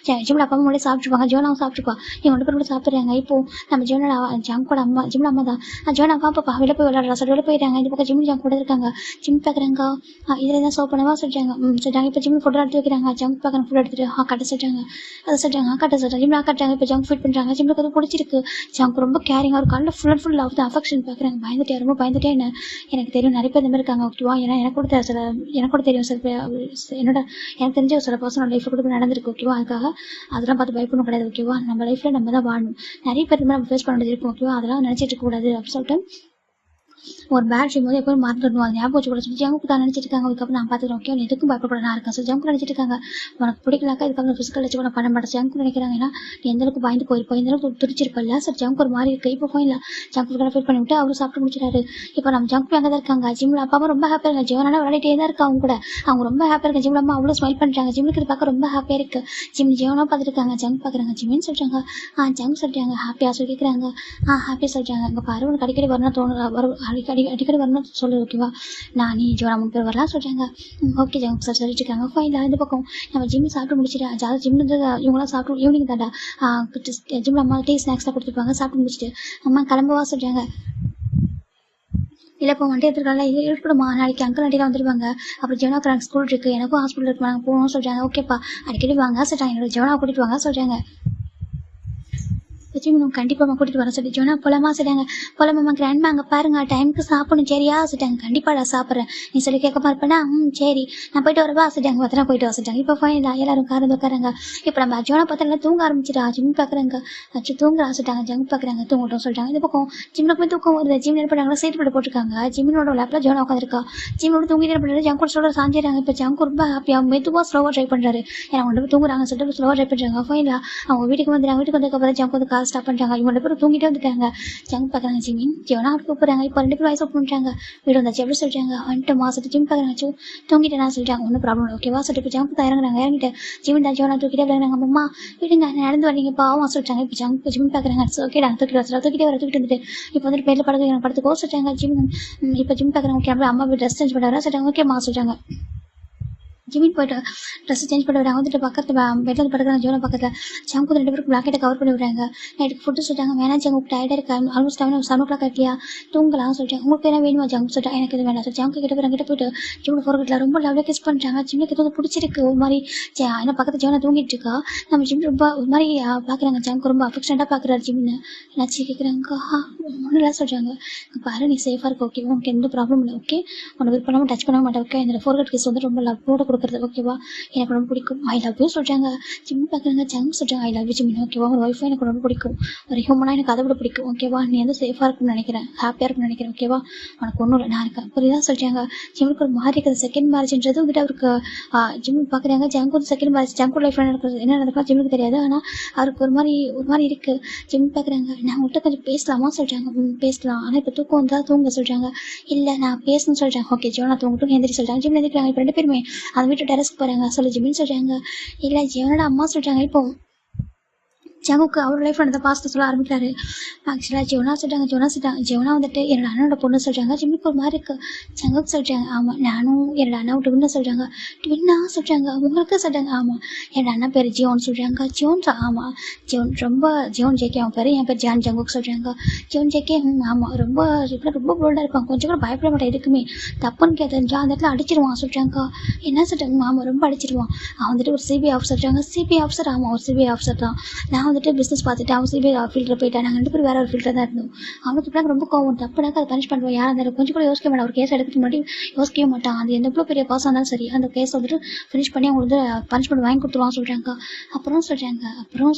ஜிம்ல அப்பா அம்மா முன்னாடி சாப்பிட்டுருப்பாங்க. ஜோனாவும் சாப்பிட்டுப்பா. இவங்க 2 பேரும் கூட சாப்பிட்றாங்க. இப்போ நம்ம ஜோனோட ஜங்கோட அம்மா ஜிம்ல அம்மா தான் ஜோனா பாப்பா வெளில போய் விளையாடுறா சொல்லி வெளில போயிட்டாங்க. இந்த பக்கம் ஜிம் ஜங்க் கூட இருக்காங்க. ஜிம் பார்க்குறாங்க. இதில் தான் சர்வ் பண்ணவா சொல்கிறாங்க. சொல்கிறாங்க. இப்போ ஜிம் ஃபுட் எடுத்து வைக்கிறாங்க. ஜங்க் பார்க்குறாங்க. ஃபுட் எடுத்துட்டு கட்ட சொல்கிறாங்க. அதை சொல்கிறாங்க கட்ட சொல்கிறாங்க. ஜிம்ல கட்டுறாங்க. இப்போ ஜங்க் ஃபீட் பண்ணுறாங்க. ஜிம்லுக்கு அது பிடிச்சிருக்கு. ஜங்க் ரொம்ப கேரிங்காக ஒரு காலில் full and full of the affection பார்க்குறாங்க. பயந்துட்டே ரொம்ப பயந்துட்டே என்ன எனக்கு தெரியும் நிறைய பேர் இந்த மாதிரி இருக்காங்க ஓகேவா. ஏன்னா எனக்கு கூட தெரியும் சில என்னோட எனக்கு தெரிஞ்ச சில பர்சனோட லைஃப்பில் கூட நடந்திருக்கு ஓகேவா. அதுக்காக அதெல்லாம் பார்த்து பயப்படணும் கிடையாது ஓகேவா. நம்ம லைஃப்பில் நம்ம தான் வாழணும். நிறைய பேர் நம்ம ஃபேஸ் பண்ண வேண்டியது இருக்கும் ஓகேவா. அதெல்லாம் நினச்சிட்டு இருக்கக்கூடாது அப்படின்னு சொல்லிட்டு ஒரு பேட் ஷீம் போது எப்போயும் மறந்துடணும். அது ஞாபகம் வச்சு கூட சொல்லி ஜங்கு தான் நினச்சிட்டு இருக்காங்க. அதுக்கப்புறம் நான் பார்த்துக்கிறேன் ஓகே நீ எதுக்கும் பயப்பட நான் இருக்கேன். ஸோ ஜங்கு நினச்சிட்டு இருக்காங்க. உனக்கு பிடிக்கலாக்கா இதுக்கப்புறம் ஃபிசிக்கல் வச்சு கூட பண்ண மாட்டேன். ஜங்கு நினைக்கிறாங்க. ஏன்னா நீ எந்த அளவுக்கு பயந்து போயிருப்போம், இந்த அளவுக்கு துடிச்சிருப்பல்ல. சார் ஜங்கு ஒரு மாதிரி இருக்கு. இப்போ ஃபைனில் ஜங்கு ஃபீல் பண்ணி விட்டு அவரு சாப்பிட்டு முடிச்சிடாரு. இப்போ நம்ம ஜங்கு அங்கே தான் இருக்காங்க. ஜிம்ல அப்பாவும் ரொம்ப ஹாப்பியாக இருக்காங்க. ஜீவனால விளையாடிட்டே தான் இருக்கா அவங்க கூட. அவங்க ரொம்ப ஹாப்பியாக இருக்காங்க. ஜிம்ல அம்மா அவ்வளோ ஸ்மைல் பண்ணுறாங்க. ஜிம்முக்கு இது பார்க்க ரொம்ப ஹாப்பியாக இருக்கு. ஜீவனாக பார்த்துருக்காங்க. ஜங்கு பார்க்குறாங்க. ஜிம்மின்னு சொல்கிறாங்க. ஜங்கு சொல்கிறாங்க ஹாப்பியாக சொல்லி கேட்குறாங்க. ஹாப்பியாக சொல்கிறாங்க. அங்கே பாரு உனக்கு அடிக்கடி வரணும் தோணு வரும் அடிக்கடி வரணும் சொல்லு ஓகேவா. நீ ஜோனா 3 பேர் வரலாம் சொல்கிறாங்க. ஓகே ஜங்கு சார் சொல்லிட்டு இருக்காங்க. ஃபைனலாக இந்த பக்கம் நம்ம ஜிம் சாப்பிட்டு முடிச்சிட்டு அதாவது ஜிம்ல இருந்து இவங்களாம் சாப்பிட்டு ஈவினிங் தாண்டா ஜிம்ல அம்மா டீ ஸ்நாக்ஸ்லாம் கொடுத்துருப்பாங்க. சாப்பிட்டு முடிச்சுட்டு அம்மா கிளம்பவா சொல்கிறாங்க. இல்லை இப்போ வண்டி எடுத்துருக்காங்க. இல்லை இருக்கணுமா நாளைக்கு அங்கிள் ஆண்டிலாம் வந்துடுவாங்க. அப்புறம் ஜோனா ஸ்கூல் இருக்குது, எனக்கும் ஹாஸ்பிட்டல் இருக்கு, நாங்கள் போகணும்னு சொல்கிறாங்க. ஓகேப்பா அடிக்கடி வாங்க சொல்கிறாங்க. என்னோட ஜோனா கூட்டிகிட்டு வாங்க சொல்கிறாங்க. ஜிம் கண்டிப்பாக கூட்டிகிட்டு வர சொல்லி ஜோனா போலாமா சொல்லிட்டாங்க. போலாமா கிராண்ட்மா அங்கே பாருங்க டைமுக்கு சாப்பிடணும் சரியா சொல்லிட்டாங்க. கண்டிப்பாக நான் சாப்பிட்றேன் நீ சொல்லி கேட்க இருப்பேன்னா சரி நான் போயிட்டு வரவா சொல்லிட்டாங்க. பத்திரம் போயிட்டு வர சொல்லிட்டாங்க. இப்போ ஃபைனலாக எல்லாரும் காரந்து உட்காராங்க. இப்போ நம்ம ஜோனா பார்த்தா தூங்க ஆரம்பிச்சிட்டா. ஜிம் பார்க்குறாங்க. தூங்குறா சொல்லிட்டாங்க. ஜங்கு பார்க்குறாங்க தூங்கட்டும் சொல்லிட்டாங்க. இந்த பக்கம் ஜிம்ல போய் தூக்கம் வருது. ஜிம் என்ன பண்ணுறாங்க சீட் போட்டு போட்டிருக்காங்க. ஜிம்மினோட லேப்பில் ஜோனா உட்காந்துருக்கா. ஜிம்மோட தூங்கிட்டு என்ன பண்ணுறாரு ஜங்கு சொல்ல சாஞ்சிடுறாங்க. இப்போ ஜங்கு ரொம்ப ஹாப்பியாக மெதுவாக ஸ்லோவாக ட்ரை பண்ணுறாரு. ஏன்னா அவங்க தூங்குறாங்க சொல்லிட்டு ஸ்லோவாக ட்ரை பண்ணுறாங்க. ஃபைனலாக அவங்க வீட்டுக்கு வந்துடுறாங்க. வீட்டுக்கு வந்ததுக்கப்புறம் ஜங்கு வந்து கால் ஸ்டாப் பண்ணுறாங்க. இவங்க பேரும் தூங்கிட்டே வந்துட்டாங்க. ஜங்கு பார்க்குறாங்க. ஜிமின் ஜோனா கூப்பிட்றாங்க. இப்போ 2 பேரும் வயசு பண்ணுறாங்க. வீடு வந்தாச்சு எப்படி சொல்கிறாங்க. வந்துட்டு மாசத்து ஜிம் பார்க்குறாங்க. தூங்கிட்டு நான் சொல்லிட்டாங்க. ஒன்றும் ப்ராப்ளம் இல்லை ஓகேவா சொல்லிட்டு இப்போ ஜங்கு தான் இறங்குறாங்க. இறங்கிட்டு ஜிமின் தான் ஜோனா தூக்கிட்டே விளையாடுறாங்க. அம்மா வீடுங்க நடந்து வரீங்க பாவம் சொல்லிட்டாங்க. இப்போ ஜங்கு ஜிம் பார்க்குறாங்க. ஓகே நான் தூக்கிட்டு வந்துட்டு இப்போ வந்துட்டு பேரில் படுத்து சொல்லிட்டாங்க. ஜிம் இப்போ ஜிம் பார்க்குறாங்க. ஓகே அம்மா ட்ரெஸ் சேஞ்ச் பண்ணுறாங்க சொல்லிட்டாங்க. ஓகேம்மா சொல்லிட்டாங்க. ஜிமின் போய்ட்டு ட்ரெஸ் சேஞ்ச் பண்ணி விடுறாங்க. வந்துட்டு பக்கத்தில் பெட்டில் படுக்கிறாங்க. ஜோனா பக்கத்தில் ஜங்கு 2 பேருக்கு பிளாக்கெட்டை கவர் பண்ணி விடுறாங்க. நைட்டுக்கு ஃபுட்டு சொல்லிட்டாங்க. வேணா ஜங்கு டயர்டாக இருக்கா ஆல்மோஸ்ட் 7 o'clock இல்லையா தூங்கலாம் சொல்லிட்டாங்க. உங்களுக்கு என்ன வேணுமா ஜங்கு சொல்லிட்டாங்க. எனக்கு இது வேணாம் சொல்லி ஜங்கு கிட்ட போயிட்டு ஜிம்ல ஃபோர்கட்டில் ரொம்ப லவ்லியாக கிஸ் பண்ணுறாங்க. ஜிம்லுக்கு எதுவும் பிடிச்சிருக்கு ஒரு மாதிரி. ஏன்னா பக்கத்தில் ஜோனா தூங்கிட்டு இருக்கா. நம்ம ஜிம் ரொம்ப ஒரு மாதிரி பார்க்குறாங்க. ஜங்கு ரொம்ப அஃபெக்ஷனாக பார்க்குறாரு ஜிம்னு நினச்சி கேட்குறாங்க. ஒன்றும் சொல்கிறாங்க. பாரு நீ சேஃபாக இருக்க ஓகே உனக்கு எந்த ப்ராப்ளம் இல்லை ஓகே உனக்கு விருப்பம் டச் பண்ண மாட்டேன் ஓகே இந்த ஃபோர்கட் கிஸ் வந்து ரொம்ப லவ்வோட கொடுக்குறேன் பார்க்குறது ஓகேவா. எனக்கு ரொம்ப பிடிக்கும். ஐ லவ் யூ சொல்கிறாங்க. ஜிம் பார்க்குறாங்க. ஜங்க் சொல்கிறாங்க ஐ லவ் யூ ஜிமின் ஓகேவா. ஒரு ஒய்ஃபும் எனக்கு ரொம்ப பிடிக்கும். ஒரு ஹியூமனாக எனக்கு அதை விட பிடிக்கும் ஓகேவா. நீ வந்து சேஃபாக இருக்குன்னு நினைக்கிறேன், ஹாப்பியாக இருக்குன்னு நினைக்கிறேன் ஓகேவா. உனக்கு ஒன்றும் இல்லை, நான் இருக்கேன் புரியுதா சொல்கிறாங்க. ஜிம்முக்கு ஒரு மாதிரி இருக்குது. செகண்ட் மேரேஜ்ன்றது வந்துட்டு அவருக்கு ஜிம் பார்க்குறாங்க. ஜங்கு ஒரு செகண்ட் மேரேஜ். ஜங்கு லைஃப்பில் நடக்கிறது என்ன நடக்கலாம் ஜிம்முக்கு தெரியாது. ஆனால் அவருக்கு ஒரு மாதிரி இருக்குது. ஜிம் பார்க்குறாங்க. நான் உங்கள்கிட்ட கொஞ்சம் பேசலாமா சொல்கிறாங்க. பேசலாம், ஆனால் இப்போ தூக்கம் வந்தால் தூங்க சொல்கிறாங்க. இல்லை நான் பேசணும்னு சொல்கிறாங்க. ஓகே ஜீவனா தூங்கட்டும் எந்திரி சொல்கிறாங்க. ஜிம் எந்திரிக்கிறாங்க. இப்போ 2 பேருமே அந்த வீட்டு டெரஸ்க்கு போகிறாங்க. சொல்லு ஜிம்னு சொல்கிறாங்க. இல்லை ஜீவனோட அம்மா சொல்கிறாங்க. இப்போ ஜங்குக்கு அவர் லைஃப் நடந்த பாஸ்ட் சொல்ல ஆரம்பிக்கிறாரு. ஆக்சுவலாக ஜீவனா சொல்கிறாங்க. ஜீவனா வந்துட்டு என்னோட அண்ணனோட பொண்ணு சொல்கிறாங்க. ஜிம்முக்கு ஒரு மாதிரி இருக்குது. ஜங்குக்கு சொல்கிறாங்க. ஆமாம் நானும் என்னோட அண்ணாவும் ட்வின்னு சொல்கிறாங்க. ட்வின்னா சொல்கிறாங்க. உங்களுக்கு சொல்கிறாங்க. ஆமாம் என்னோட அண்ணன் பேர் ஜியோன்னு சொல்கிறாங்க. ஜியோன் ஆமாம் ஜியோன் ரொம்ப ஜியோன் ஜேகே அவன் பேர். என் பேர் ஜான். ஜங்குக்கு சொல்கிறாங்க. ஜியோன் ஜேகே ஆமாம் ரொம்ப ரொம்ப போல்டாக இருப்பான். கொஞ்சம் கூட பயப்பட மாட்டேன் எதுக்குமே. தப்புன்னு கேட்டா அந்த இடத்துல அடிச்சிருவான் சொல்கிறாங்க. என்ன சொல்கிறாங்க. ஆமாம் ரொம்ப அடிச்சிருவான். அவன் வந்துட்டு ஒரு சிபிஐ ஆஃபீஸர் சொல்கிறாங்க. சிபிஐ ஆஃபீஸர் ஆமாம் ஒரு சிபிஐ ஆஃபீஸர் தான். நான் வந்துட்டு பிஸ்னஸ் பார்த்துட்டு அவன் சிபிஐ ஃபீல்டில் போயிட்டான். நாங்கள் 2 பேரும் வேறு ஒரு ஃபீல்டில் தான் இருந்தோம். அவனுக்கு இப்படி ரொம்ப கோவம். தப்புனாக்க அதை பனிஷ் பண்ணுவோம். யாராக இருந்தாலும் கொஞ்சம் கூட யோசிக்க மாட்டான். ஒரு கேஸ் எடுத்துட்டு முன்னாடி யோசிக்கவே மாட்டான். அது எவ்வளோ பெரிய பாஸ் இருந்தாலும் சரி அந்த கேஸ் வந்துட்டு ஃபினிஷ் பண்ணி அவங்களுக்கு வந்து பனிஷ்மெண்ட் வாங்கி கொடுத்துருவான் சொல்கிறாங்க. அப்புறம்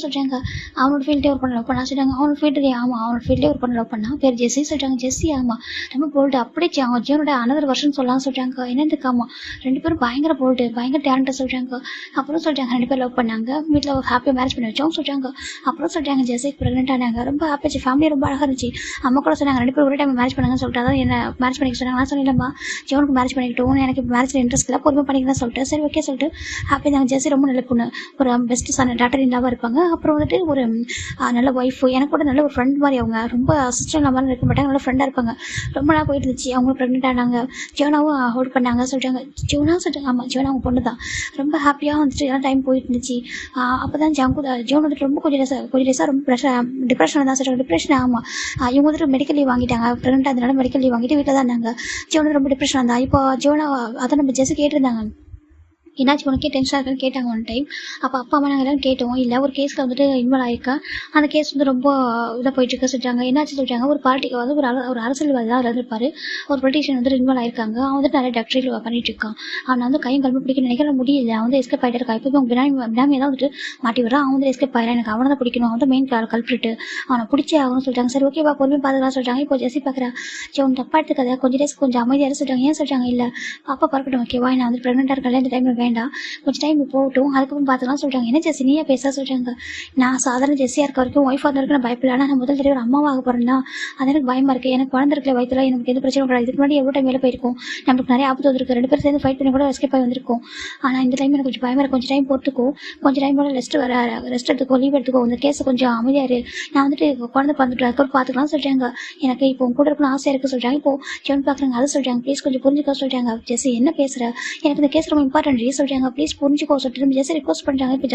சொல்கிறாங்க அவனோட ஃபீல்டே ஒரு பண்ண லவ் பண்ணா சொல்கிறாங்க. அவனோட ஃபீல்டே ஆமாம் அவனோட ஃபீல்டே ஒரு பண்ண லவ் பண்ணா. பேர் ஜெஸ்ஸி சொல்கிறாங்க. ஜெஸ்ஸி ஆமாம் ரொம்ப போல்டு. அப்படியே அவன் ஜியோனோட அனதர் வருஷன் சொல்லலாம் சொல்கிறாங்க. என்னதுக்கு ஆமாம் 2 பேரும் பயங்கர போல்டு பயங்கர டேலண்ட்டாக சொல்கிறாங்க. அப்புறம் சொல்கிறாங்க 2 பேர் லவ் பண்ணாங்க. வீட்டில் ஒரு ஹாப்பியாக மேரேஜ் பண்ணி வச்சோம் சொல்கிறாங்க. அப்புறம் சொல்கிறாங்க ஜெஸ்ஸிக்கு ப்ரெக்னென்ட் ஆனாங்க. ரொம்ப ஹாப்பியாச்சு. ஃபேமிலி ரொம்ப அழகாக இருந்துச்சு. அம்மா கூட சொன்னாங்க 2 பேரும் ஒரே டைம் மேரேஜ் பண்ணுங்கன்னு சொல்லிட்டு அதான் என்ன மேரேஜ் பண்ணிக்க சொன்னாங்க. நான் சொன்னேன்லம்மா ஜோனுக்கு மேரேஜ் பண்ணிக்கிட்டோம், எனக்கு மேரேஜில் இன்ட்ரெஸ்ட் இல்லை, பொறுமை பண்ணிக்கலாம் சொல்லிட்டு சரி ஓகே சொல்லிட்டு ஹாப்பி தாங்க. ஜெஸ்ஸி ரொம்ப நல்ல பொண்ணு, ஒரு பெஸ்ட் சன் டாக்டர் இல்லாமல் இருப்பாங்க. அப்புறம் வந்துட்டு ஒரு நல்ல ஒய்ஃபு, எனக்கு கூட நல்ல ஒரு ஃப்ரெண்ட் மாதிரி. அவங்க ரொம்ப சிஸ்டர் இல்லாமல் இருக்க மாட்டாங்க, நல்ல ஃப்ரெண்டாக இருப்பாங்க. ரொம்ப நாள் போயிட்டு இருந்துச்சு. அவங்க ப்ரெக்னென்ட் ஆனாங்க. ஜோனாவும் ஹோல்ட் பண்ணாங்க சொல்லிட்டாங்க. ஜோனா சொல்லிட்டு ஆமாம் ஜோனா அவங்க பொண்ணு தான். ரொம்ப ஹாப்பியாக வந்துட்டு எல்லாம் டைம் போயிட்டு இருந்துச்சு. அப்போ தான் ஜோன் வந்துட்டு ரொம்ப கொஞ்சம் டேஸாக ரொம்ப டிப்ரெஷன் தான் சொல்கிறாங்க. டிப்ரெஷன் ஆமாம் இவங்க வந்துட்டு மெடிக்கல் லீவ் வாங்கிட்டாங்க. ப்ரெக்னென்ட் அதனால மெடிக்கல் லீவ் வாங்கிட்டு வீட்டில் தான் இருந்தாங்க. ஜோன் ரொம்ப டிப்ரெஷன் இருந்தா. இப்போ ஜோனா அதை நம்ம ஜெஸ்ஸி கேட்டிருந்தாங்க. என்னாச்சு உனக்கே டென்ஷனாக இருக்குன்னு கேட்டாங்க ஒன் டைம். அப்போ அப்பா அம்மா நாங்கள் எல்லாம் கேட்டோம். இல்லை ஒரு கேஸில் வந்துட்டு இன்வால்வ் ஆகிருக்கேன், அந்த கேஸ் வந்து ரொம்ப இதாக போயிட்டுருக்க சொல்லிட்டாங்க. என்னாச்சு சொல்லிட்டாங்க. ஒரு பார்ட்டிக்கு வந்து ஒரு அரசியல்வாதி தான் இருந்திருப்பார். ஒரு பொலிட்டிஷியன் வந்து இன்வால்வ் ஆகிருக்காங்க. அவன் வந்துட்டு நிறைய டாக்டரில் பண்ணிட்டு இருக்கான். அவனை வந்து கையும் கல்வி பிடிக்கணும் நினைக்கிற முடியல. அவன் வந்து எஸ்கேப் ஆகிட்டு இருக்கா. இப்போ அவங்க பினாமியை தான் வந்துட்டு மாட்டி வரான். அவன் வந்து எஸ்கேப் ஆகிறான். எனக்கு அவனை தான் பிடிக்கணும், அவன் தான் மெயின் கல்பிட்டு அவனை பிடிச்சே ஆகணும்னு சொல்லிட்டாங்க. சரி ஓகேவா பொறுமையாக பார்த்துக்கலாம் சொல்லிட்டாங்க. இப்போ ஜெஸ்ஸி பார்க்குறா அவன் தப்பா எடுத்துக்காத, கொஞ்சம் டேஸ் கொஞ்சம் அமைதியாக சொல்லிட்டாங்க. ஏன் சொல்லிட்டாங்க. இல்லை பாப்பா பறக்கட்டும் ஓகேவா, நான் வந்து ப்ரெக்னென்ட்டாக இருக்கல, இந்த டைமில் வேண்டாம், கொஞ்சம் டைம் போகட்டும், அதுக்கப்புறம் பார்த்துக்கலாம் சொல்லிட்டாங்க. என்ன ஜெஸ்ஸி நீயே பேச சொல்லிட்டாங்க. நான் சாதாரண ஜெஸ்ஸியாக இருக்க வரைக்கும் ஒய்ஃபாக இருக்க நான் பயப்படல. ஆனால் நான் முதல் தடவை ஒரு அம்மாவாக போகிறேன்னா அது எனக்கு பயமாக இருக்குது. எனக்கு குழந்தை இருக்கல வயிற்றுல, எனக்கு எந்த பிரச்சனையும் கிடையாது. இதுக்கு முன்னாடி எவ்வளோ டைம் வேலை போயிருக்கும், நம்மளுக்கு நிறைய ஆபத்து வந்துருக்கு, 2 பேரும் சேர்ந்து ஃபைட் பண்ணி கூட எஸ்கேப் ஆகி வந்திருக்கும். ஆனால் இந்த டைம் எனக்கு கொஞ்சம் பயமாக இருக்குது. கொஞ்சம் டைம் போட்டுக்கோ, கொஞ்சம் டைமோட ரெஸ்ட் எடுத்துக்கோ, லீவ் எடுத்துக்கோ, இந்த கேஸை கொஞ்சம் அமைதியாரு, நான் வந்துட்டு குழந்தை பார்த்துட்டு அதுக்கப்புறம் பார்த்துக்கலாம் சொல்லிட்டாங்க. எனக்கு இப்போ உங்க கூட இருக்கணும் ஆசையாக இருக்குது சொல்லிட்டாங்க. இப்போ ஜோன் பார்க்குறாங்க அதை சொல்லிட்டாங்க. ப்ளீஸ் கொஞ்சம் புரிஞ்சுக்க சொல்லிட்டாங்க. ஜெஸ்ஸி என்ன பேசுகிற, எனக்கு இந்த கேஸ் ரொம்ப இம்பார்ட்டன்ட் சொல்லிட்டாங்க. ப்ளீஸ் புரிஞ்சுக்கோ சொல்லிட்டு ஜெஸ்ஸி ரிக்வஸ்ட் பண்ணிட்டாங்க. இப்போ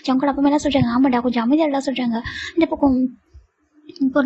ஜங்குல அப்பா என்ன சொல்லிட்டாங்க. ஆமாடா கொஞ்சம் அமைதியாடா சொல்லிட்டாங்க. இந்த பக்கம் இப்போ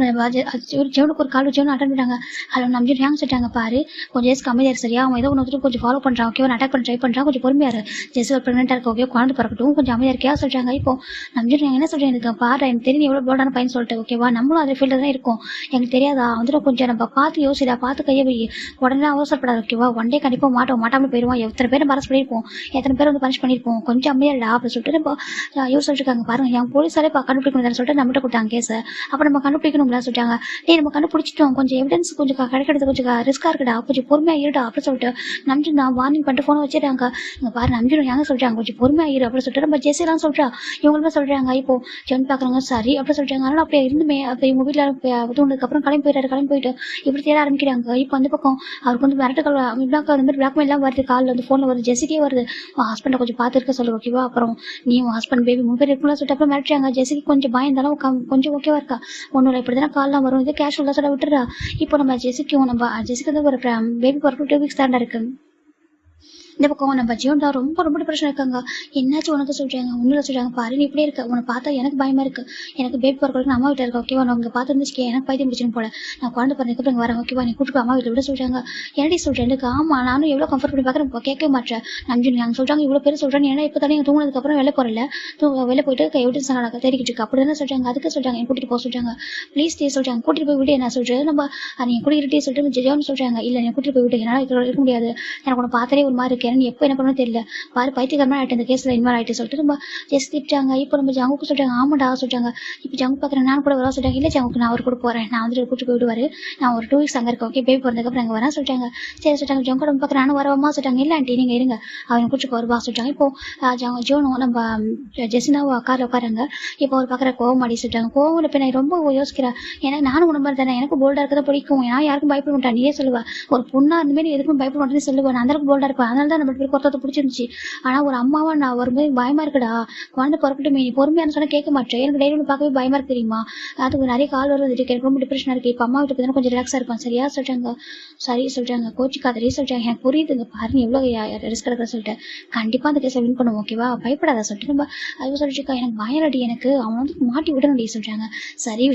ஜெவனுக்கு ஒரு கால் ஜெவன் அட்டன் பண்ணாங்க. ஹலோ நம்ம ஹேங் சொல்லிட்டாங்க. பாரு கொஞ்சம் ஜெஸ்க்கு அமைதியாரு சரியா, அவன் ஏதோ ஒன்று கொஞ்சம் ஃபாலோ பண்ணுறான் ஓகேவா, அட்டாக் பண்ண ட்ரை பண்ணுறான், கொஞ்சம் பொறுமையாரு. ஜெஸ் ஒரு ப்ரெக்னென்ட்டாக இருக்க ஓகே, குழந்தை பிறக்கட்டும், கொஞ்சம் அமைதியாக இருக்கியா சொல்லிட்டாங்க. இப்போ நம்ம என்ன சொல்கிறேன், எனக்கு பாரு எனக்கு தெரியும் எவ்வளோ போல்டான பையன் சொல்லிட்டு ஓகேவா, நம்மளும் அதே ஃபீல்டில் தான் இருக்கும், எனக்கு தெரியாதா வந்துட்டு கொஞ்சம் நம்ம பார்த்து யோசிடா, பார்த்து கையை வை, உடனே அவசரப்படாது ஓகேவா, ஒன் டே கண்டிப்பாக மாட்டாமல் போயிடுவோம். எத்தனை பேர் மரஸ் பண்ணியிருப்போம், எத்தனை பேர் வந்து பனிஷ் பண்ணியிருப்போம், கொஞ்சம் அமைதியாடா அப்படின்னு சொல்லிட்டு நம்ம யோசிச்சுருக்காங்க. பாருங்க என் போலீஸாலே கண்டுபிடிக்கணும் சொல்லிட்டு நம்மகிட்ட கொடுத்தாங்க கேஸை. அப்போ நம்ம கண்டுபிடிக்கணும்ல சொல்லிட்டாங்க. நம்ம கண்டுபிடிச்சிட்டோம், கொஞ்சம் எவிடன்ஸ் கொஞ்சம் கிடைக்கிறது கொஞ்சம் ரிஸ்கா இருக்குடா, கொஞ்சம் பொறுமையா இருடா அப்படின்னு சொல்லிட்டு நம்பிச்சு நான் வார்னிங் பண்ணிட்டு போன வச்சிருக்காங்க. இங்க பாரு நம்பிடும் ஏங்க சொல்றாங்க, கொஞ்சம் பொறுமையா இரு அப்படின்னு சொல்லிட்டு நம்ம ஜெஸ்ஸிலாம் சொல்றா, இவங்களுமே சொல்றாங்க. இப்போ ஜென் பாக்குறாங்க சரி அப்படின்னு சொல்றாங்க. அதனால அப்படியே இருந்துமே அப்ப இவங்க வீட்டுல தூண்டதுக்கு அப்புறம் கிளம்பி போயிட்டு இப்படி தேட ஆரம்பிக்கிறாங்க. இப்போ அந்த பக்கம் அவருக்கு வந்து மிரட்டல் அந்த மாதிரி பிளாக்மெயில் எல்லாம் வருது, காலில் வந்து போன்ல வருது, ஜெஸ்ஸிக்கே வருது, ஹஸ்பண்டை கொஞ்சம் பார்த்துருக்க சொல்லு ஓகேவா, அப்புறம் நீ ஹஸ்பண்ட் பேபி 3 பேர் இருக்கும்ல சொல்லிட்டு அப்புறம் மிரட்டுறாங்க. ஜெஸ்ஸிக்கு கொஞ்சம் பயந்தாலும் கொஞ்சம் ஓகேவா இருக்கா, ஒன்றும் இல்லை இப்படிதான் கால்லாம் வரும், இது கேஷுவலாக சொல்ல விட்டுறா. இப்போ நம்ம ஜெஸ்ஸிக்கு வந்து ஒரு பேபி பிறகு 2 வீக்ஸ் தாண்டா இருக்கு. இந்த பக்கம் நம்ம ஜியோன் தான் ரொம்ப டிப்ரெஷன் இருக்காங்க. என்னாச்சு உனக்கு சொல்றாங்க. ஒன்னும் சொல்றாங்க. பாரு நீ இப்படியே இருக்க, உன்னை பார்த்தா எனக்கு பயமா இருக்கு, எனக்கு பேபி பிறகு அம்மா வீட்டில் இருக்க ஓகேவா, நான் உங்க பார்த்து இருந்துச்சு எனக்கு பைத்தியம் பிடிச்சின்னு போல, நான் குழந்தை பிறகு இங்கே வரேன் ஓகேவா, நீ கூட்டு அம்மா வீட்டில் விட சொல்றாங்க. என்னடி சொல்றேன், எனக்கு ஆமா நானும் எவ்வளோ கம்ஃபர்ட் பண்ணி பார்க்குறேன், கேட்க மாட்டேன் நஞ்சு நாங்கள் சொல்றாங்க. இவ்வளோ பேர் சொல்றாங்க, ஏன்னா இப்போ தானே தூங்கினதுக்கு அப்புறம் வெளில போறல, வெளில போயிட்டு எவிடன்ஸ் நான் தேடிக்கிட்டு இருக்கு அப்படி தானே சொல்றாங்க. அதுக்கு சொல்றாங்க என் கூட்டிட்டு போக சொல்றாங்க. ப்ளீஸ் டே சொல்றாங்க, கூட்டிட்டு போய் விட்டு என்ன சொல்றது, நம்ம நீ கூட்டிகிட்டே சொல்லிட்டு ஜியோன்னு சொல்றாங்க. இல்லை நீ கூட்டிட்டு போய் விட்டு என்னால் இருக்க முடியாது, எனக்கு உன்னை பார்த்தாலே ஒரு மாதிரி இருக்கு, இருக்கேன், நீ எப்போ என்ன பண்ணணும் தெரியல, பாரு பைத்தியக்காரமா ஆகிட்டு இந்த கேஸில் இன்வால்வ் ஆகிட்டு சொல்லிட்டு நம்ம ஜெஸ் திட்டாங்க. இப்போ நம்ம ஜங்குக்கு சொல்லிட்டாங்க, ஆமாடா சொல்லிட்டாங்க. இப்போ ஜங்கு பார்க்குறேன், நான் கூட வர சொல்லிட்டாங்க. இல்லை ஜங்குக்கு நான் அவர் கூட போகிறேன், நான் வந்துட்டு கூட்டு போயிடுவார், நான் ஒரு 2 வீக்ஸ் அங்கே இருக்கேன், ஓகே பேபி பிறந்ததுக்கப்புறம் அங்கே வரேன் சொல்லிட்டாங்க. சரி சொல்லிட்டாங்க. ஜங்கு கூட பார்க்குறேன், நானும் வரவாமா சொல்லிட்டாங்க. இல்லை ஆண்டி நீங்கள் இருங்க, அவன் கூட்டு போவா சொல்லிட்டாங்க. இப்போ ஜோனும் நம்ம ஜெசினாவும் காரில் உட்காராங்க. இப்போ அவர் பார்க்குற கோவம் அடி சொல்லிட்டாங்க. கோவம் இப்போ நான் ரொம்ப யோசிக்கிறேன், ஏன்னா நானும் உணவு தானே, எனக்கு போல்டாக இருக்க பிடிக்கும், நான் யாருக்கும் பயப்பட மாட்டேன், நீயே சொல்லுவா ஒரு பொண்ணா இருந்தமே எதுக்கும் பயப்பட மாட்டேன்னு சொல்லுவேன், நான் அந்த போல்டா இருப்பேன், அதனால தான் நம்ம பேர் பொறுத்தத்தை பிடிச்சிருந்துச்சு. ஆனால் ஒரு அம்மாவா நான் வரும்போது பயமா இருக்குடா, குழந்தை பிறக்கட்டும், நீ பொறுமையான சொன்னா கேட்க மாட்டேன், எனக்கு டெய்லி பார்க்கவே பயமா இருக்கு தெரியுமா, அதுக்கு நிறைய கால் வருது, எனக்கு ரொம்ப டிப்ரெஷனா இருக்கு, இப்போ அம்மா வீட்டுக்கு கொஞ்சம் ரிலாக்ஸா இருப்பேன் சரியா சொல்லிட்டாங்க. சரி சொல்லிட்டாங்க. கோச்சிக்காதே சொல்லிட்டாங்க. எனக்கு புரியுதுங்க, பாருங்க எவ்வளோ ரிஸ்க் எடுக்கிற சொல்லிட்டேன், கண்டிப்பா அந்த கேஸை வின் பண்ணுவோம் ஓகேவா, பயப்படாத சொல்லிட்டு நம்ம அது சொல்லிட்டு எனக்கு பயனடி, எனக்கு அவன் வந்து மாட்டி விடணும் சொல்லிட்டாங்க. சரி